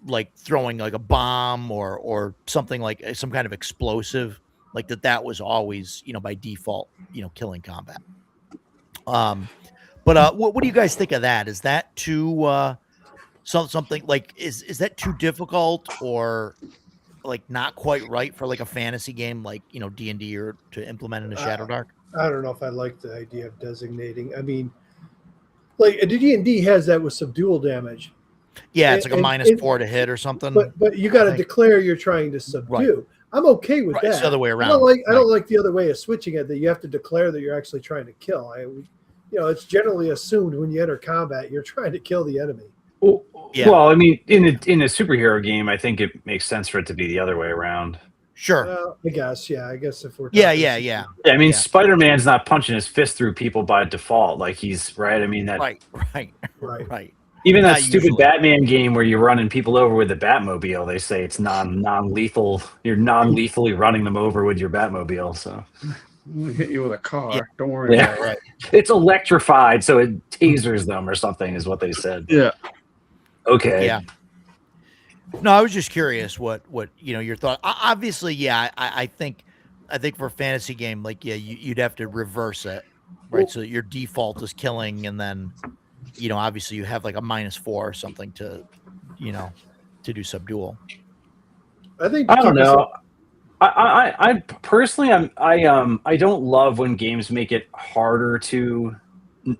like throwing like a bomb or something like some kind of explosive, like that was always, by default, killing combat. But what do you guys think of that? Is that too something like is that too difficult or like not quite right for like a fantasy game like D&D or to implement in a Shadow Dark? I don't know if I like the idea of designating. I mean, like D&D has that with subdual damage, Yeah, it's like a and- -4 to hit or something. but you got to Right. declare you're trying to subdue. Right. I'm okay with Right, that. it's the other way I around. don't like the other way of switching it, that you have to declare that you're actually trying to kill. It's generally assumed when you enter combat you're trying to kill the enemy. Yeah. Well, I mean, in a superhero game, I think it makes sense for it to be the other way around. Sure. I guess if we're Yeah. talking- Yeah. Yeah, I mean, Yeah. Spider-Man's not punching his fist through people by default. Like he's right. I mean that Right. Right. even that Not stupid usually. Batman game where you're running people over with the Batmobile, they say it's non-lethal. You're non-lethally running them over with your Batmobile. So We hit you with a car. Yeah. Don't worry Yeah. about it. Right. it's electrified, so it tasers them or something, is what they said. Yeah. Okay. Yeah. No, I was just curious what your thought. Obviously, yeah, I think for a fantasy game, like you'd have to reverse it, right? Well- So your default is killing, and then obviously you have like a -4 or something to to do subdual. I think I don't know. I personally, I don't love when games make it harder to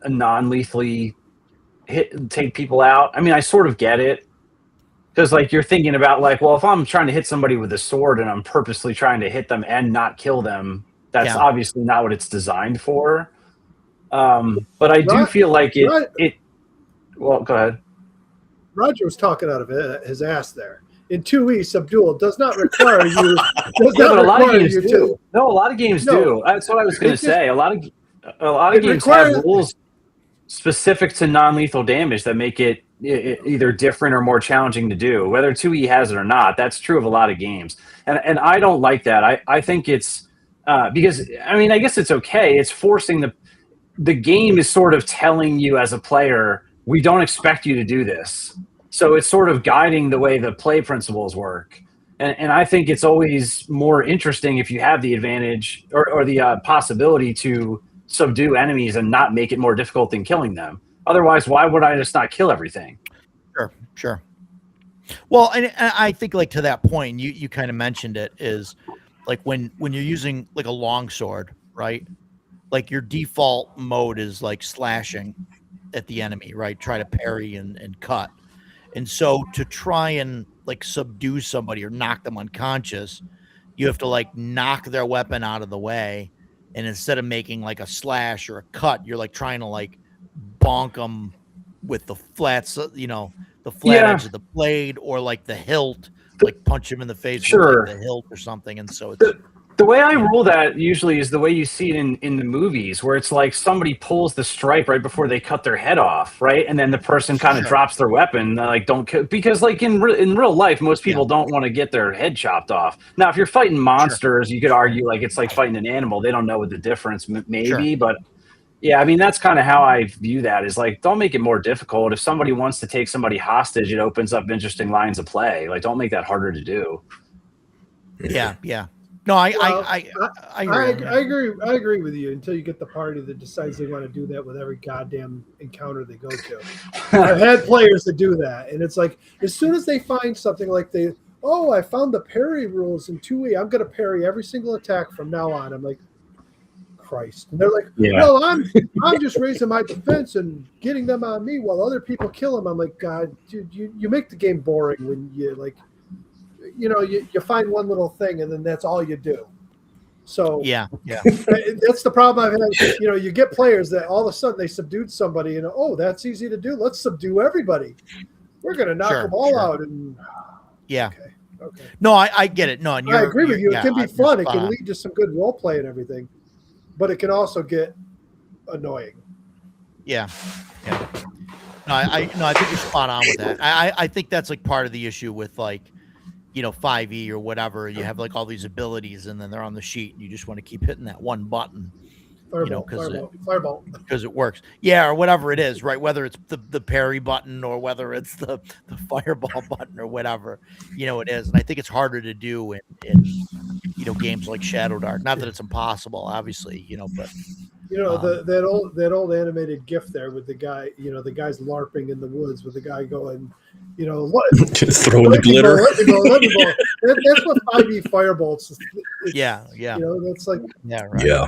non-lethally take people out. I mean, I sort of get it, because like you're thinking about like, well, if I'm trying to hit somebody with a sword and I'm purposely trying to hit them and not kill them, that's Yeah. obviously not what it's designed for. But I do Right. feel like Right. it. Well, go ahead. Roger was talking out of his ass there. In 2E, subdual does not require you. Does Yeah, not but a lot of require games you do. to. No, a lot of games No. do. That's what I was going to It's just- say. A lot of It games requires- have rules specific to non-lethal damage that make it either different or more challenging to do. Whether 2E has it or not, that's true of a lot of games. And I don't like that. I think it's because I mean I guess it's okay. It's forcing the game is sort of telling you as a player, we don't expect you to do this. So it's sort of guiding the way the play principles work. And I think it's always more interesting if you have the advantage or the possibility to subdue enemies and not make it more difficult than killing them. Otherwise, why would I just not kill everything? Sure. Well, and I think like to that point, you kind of mentioned it, is like when you're using like a longsword, right? Like your default mode is like slashing at the enemy, right? Try to parry and cut. And so to try and like subdue somebody or knock them unconscious, you have to like knock their weapon out of the way. And instead of making like a slash or a cut, you're like trying to like bonk them with the flats, the flat Yeah. edge of the blade, or like the hilt, like punch him in the face with Sure. like the hilt or something. And so it's The- The way I rule that usually is the way you see it in the movies, where it's like somebody pulls the stripe right before they cut their head off, right? And then the person kind of Sure. drops their weapon, like don't kill, because like in real life, most people don't want to get their head chopped off. Now, if you're fighting monsters, you could argue like it's like fighting an animal; they don't know what the difference maybe, but. Yeah, I mean, that's kind of how I view that is like, don't make it more difficult. If somebody wants to take somebody hostage, it opens up interesting lines of play. Like, don't make that harder to do. Yeah. No, I agree. I agree with you until you get the party that decides they want to do that with every goddamn encounter they go to. I've had players that do that, and it's like as soon as they find something like I found the parry rules in 2E. I'm going to parry every single attack from now on. I'm like, Christ. And they're like, well, I'm just raising my defense and getting them on me while other people kill them. I'm like, God, dude, you make the game boring when you like, you find one little thing and then that's all you do. So yeah. That's the problem I've had. You get players that all of a sudden they subdued somebody and that's easy to do. Let's subdue everybody. We're going to knock them all out. And yeah. Okay. No, I get it. No, and I agree with you. It can be fun. It can on. lead to some good role play and everything. But it can also get annoying. Yeah. No, I think you're spot on with that. I think that's like part of the issue with like, 5e or whatever. You have like all these abilities and then they're on the sheet and you just want to keep hitting that one button. Fireball. Because it works. Yeah, or whatever it is, right? Whether it's the parry button or whether it's the fireball button or whatever, it is. And I think it's harder to do in games like Shadow Dark. Not that it's impossible, obviously, but that old animated GIF there with the guy, the guy's LARPing in the woods with the guy going, throwing the glitter. Let me go. That's what 5e firebolts. Yeah. That's like Yeah, right. Yeah.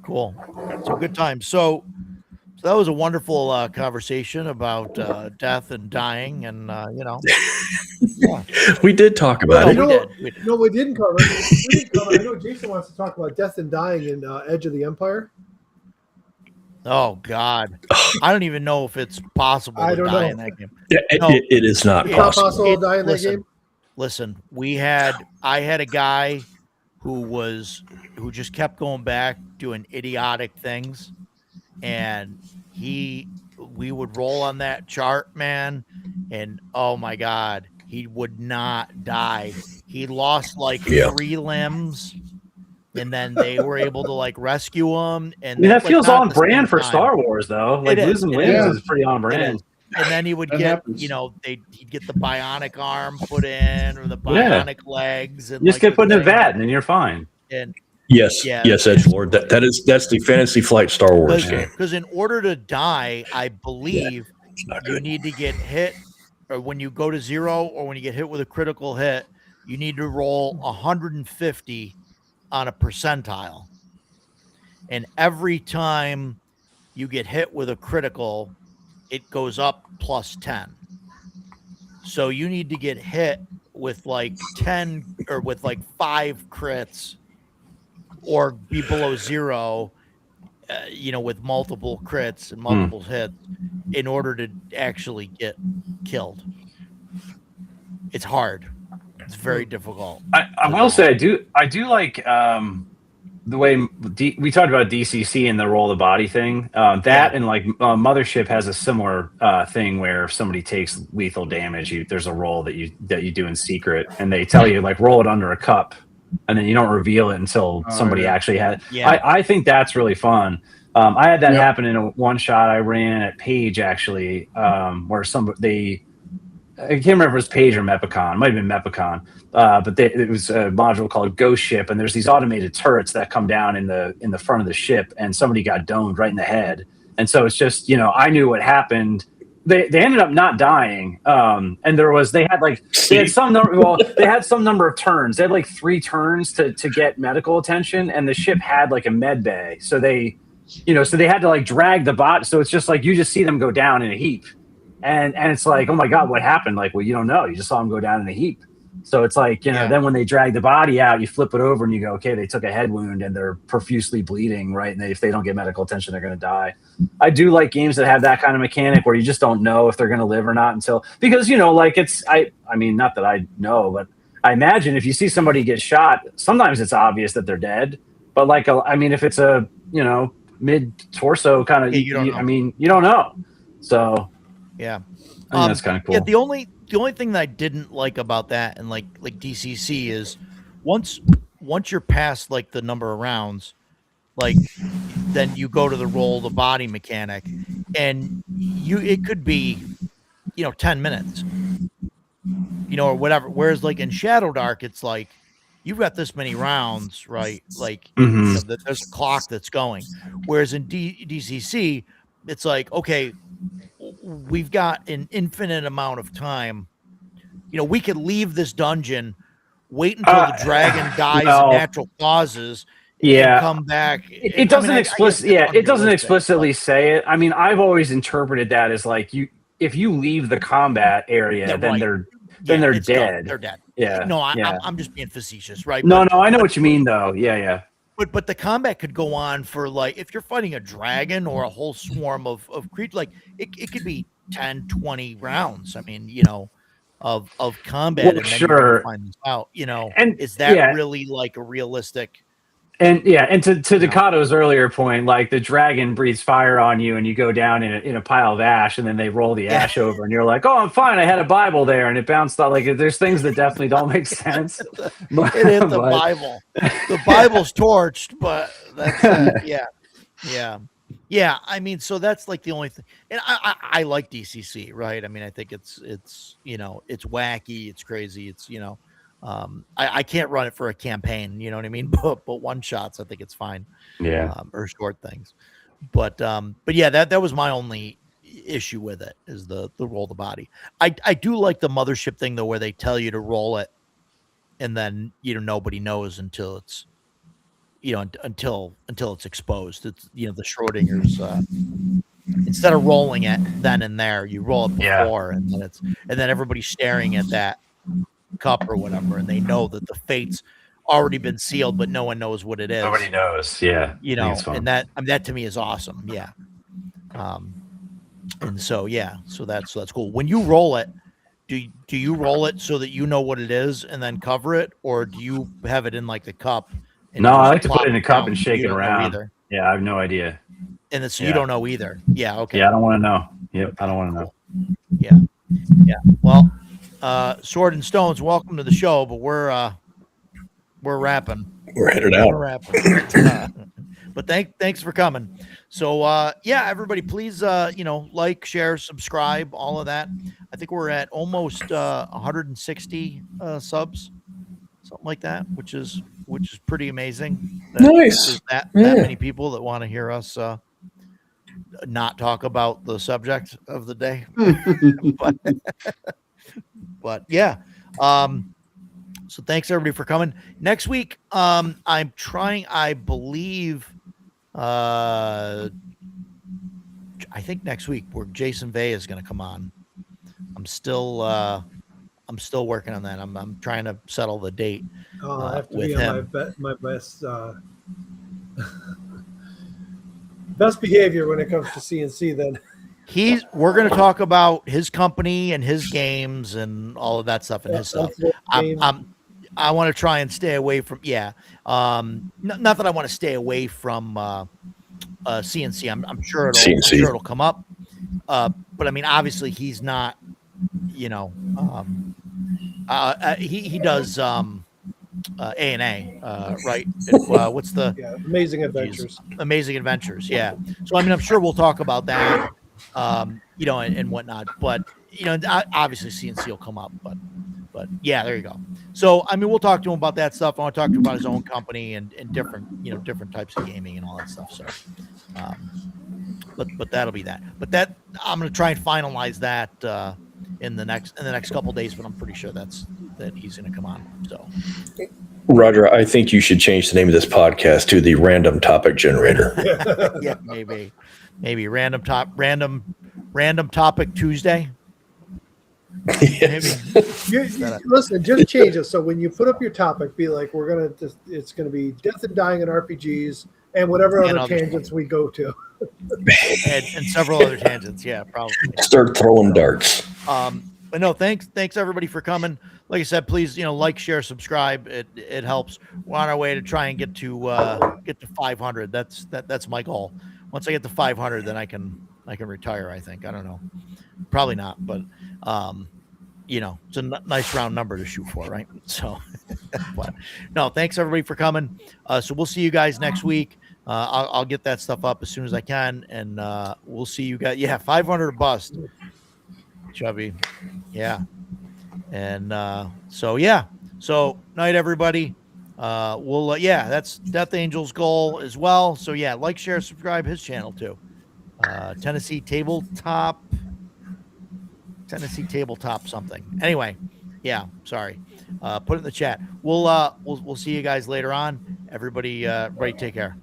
Cool. So good time. So that was a wonderful conversation about death and dying, and yeah. We did talk about it. We didn't cover it. I know Jason wants to talk about death and dying in Edge of the Empire. Oh God, I don't even know if it's possible to die in that game. It is not It's not possible. possible to die in that game. Listen, I had a guy who just kept going back doing idiotic things, and we would roll on that chart, man, and oh my God, he would not die. He lost like 3 limbs, and then they were able to like rescue him. And that feels on brand for Star Wars, though. Like losing limbs is pretty on brand. And then he would get, he'd get the bionic arm put in or the bionic legs, and you just get put in a vat, and then you're fine. And yes, Edgelord. That's the Fantasy Flight Star Wars game. Because in order to die, I believe you need to get hit, or when you go to 0, or when you get hit with a critical hit, you need to roll 150 on a percentile. And every time you get hit with a critical, it goes up plus 10. So you need to get hit with like 10 or with like 5 crits, or be below 0, with multiple crits and multiple hits in order to actually get killed. It's hard. It's very difficult. I will say I do like the way we talked about DCC and the roll the body thing. And like Mothership has a similar thing where if somebody takes lethal damage, there's a roll that you do in secret, and they tell you like roll it under a cup, and then you don't reveal it until somebody actually had. Yeah. I think that's really fun. I had that happen in a one shot I ran at Page actually, where I can't remember if it was Page or Mepicon. It might have been Mepicon. But it was a module called Ghost Ship, and there's these automated turrets that come down in the front of the ship, and somebody got domed right in the head. And so it's just, I knew what happened. They ended up not dying. And they had some number of turns. They had like 3 turns to get medical attention, and the ship had like a med bay. So they had to like drag the bot. So it's just like you just see them go down in a heap. And it's like, oh my God, what happened? Like, well, you don't know. You just saw them go down in a heap. So it's like, then when they drag the body out, you flip it over and you go, okay, they took a head wound and they're profusely bleeding, right? And if they don't get medical attention, they're going to die. I do like games that have that kind of mechanic where you just don't know if they're going to live or not because, not that I know, but I imagine if you see somebody get shot, sometimes it's obvious that they're dead. But like, I mean, if it's a mid torso kind of, Yeah, you don't know. I mean, you don't know. So Yeah. I think that's kind of cool. Yeah, the only thing that I didn't like about that and like DCC is once you're past like the number of rounds, like then you go to the roll the body mechanic, and it could be 10 minutes, or whatever. Whereas like in Shadow Dark, it's like you've got this many rounds, right? Like there's a clock that's going. Whereas in DCC, it's like, okay, we've got an infinite amount of time. We could leave this dungeon, wait until the dragon dies of natural causes, and come back. It doesn't it doesn't explicitly say it. I mean, I've always interpreted that as like if you leave the combat area, then they're dead. Gone. They're dead. Yeah. No, I'm just being facetious, right? No, I know what you mean, though. Yeah. But the combat could go on for like if you're fighting a dragon or a whole swarm of creatures, like it could be 10, 20 rounds. I mean, of combat, well, and then sure. you're gonna find this out. And is that really like a realistic? And to Decato's earlier point, like the dragon breathes fire on you, and you go down in a pile of ash, and then they roll the ash over, and you're like, "Oh, I'm fine. I had a Bible there, and it bounced out." Like, there's things that definitely don't make sense. It is the Bible. The Bible's torched, but that's yeah. I mean, so that's like the only thing. And I like DCC, right? I mean, I think it's it's wacky, it's crazy, it's I can't run it for a campaign, you know what I mean? But one shots, I think it's fine. Yeah. Or short things. But yeah, that was my only issue with it, is the roll the body. I do like the mothership thing though, where they tell you to roll it, and then nobody knows until it's until it's exposed. It's the Schrodinger's instead of rolling it then and there, you roll it before, and then everybody's staring at that cup or whatever, and they know that the fate's already been sealed, but no one knows what it is. Nobody knows. Yeah. And that to me is awesome. Yeah. And so that's cool. When you roll it, do you roll it so that you know what it is and then cover it, or do you have it in like the cup? No, I like to put it in a cup and shake it around. Yeah, I have no idea. And you don't know either. Yeah. Okay. Yeah, I don't want to know. Yep, I don't want to know. Yeah. Yeah. Well, Sword and Stones, welcome to the show, but we're wrapping. We're headed out. We're wrapping. But thanks for coming. So everybody, please like, share, subscribe, all of that. I think we're at almost 160 subs, something like that, which is pretty amazing. Nice. That many people that want to hear us not talk about the subject of the day. But yeah. So thanks everybody for coming. Next week, I'm trying, I believe, I think next week where Jason Vey is going to come on. I'm still working on that. I'm trying to settle the date. I have to with be him. on my best best behavior when it comes to CNC. Then We're going to talk about his company and his games and all of that stuff and his stuff. I want to try and stay away from not that I want to stay away from CNC. I'm sure it'll come up. But I mean, obviously he's not. He does A&A, right? What's the Amazing Adventures? Amazing Adventures, yeah. So I mean, I'm sure we'll talk about that, and whatnot. But obviously CNC will come up. But yeah, there you go. So I mean, we'll talk to him about that stuff. I want to talk to him about his own company and different types of gaming and all that stuff. So, but that'll be that. But that I'm going to try and finalize that in the next couple of days. But I'm pretty sure that he's going to come on. So, Roger, I think you should change the name of this podcast to the Random Topic Generator. Yeah, maybe random topic Tuesday. Yes. Listen, just change it. So when you put up your topic, be like, it's going to be death and dying in RPGs and whatever other tangents we go to. and several other tangents. Yeah, probably. Start throwing darts. But no, thanks everybody for coming. like I said, please, like, share, subscribe. It helps. We're on our way to try and get to 500. That's my goal. Once I get to 500, then I can retire. I think. I don't know. Probably not, but it's a nice round number to shoot for, right? So, but no, thanks everybody for coming. So we'll see you guys next week. I'll get that stuff up as soon as I can, and we'll see you guys. Yeah, 500 bust, Chubby. Yeah, and so night everybody. That's Death Angel's goal as well. So yeah, like, share, subscribe his channel too. Tennessee Tabletop something. Anyway, yeah, sorry. Put it in the chat. We'll see you guys later on. Everybody take care.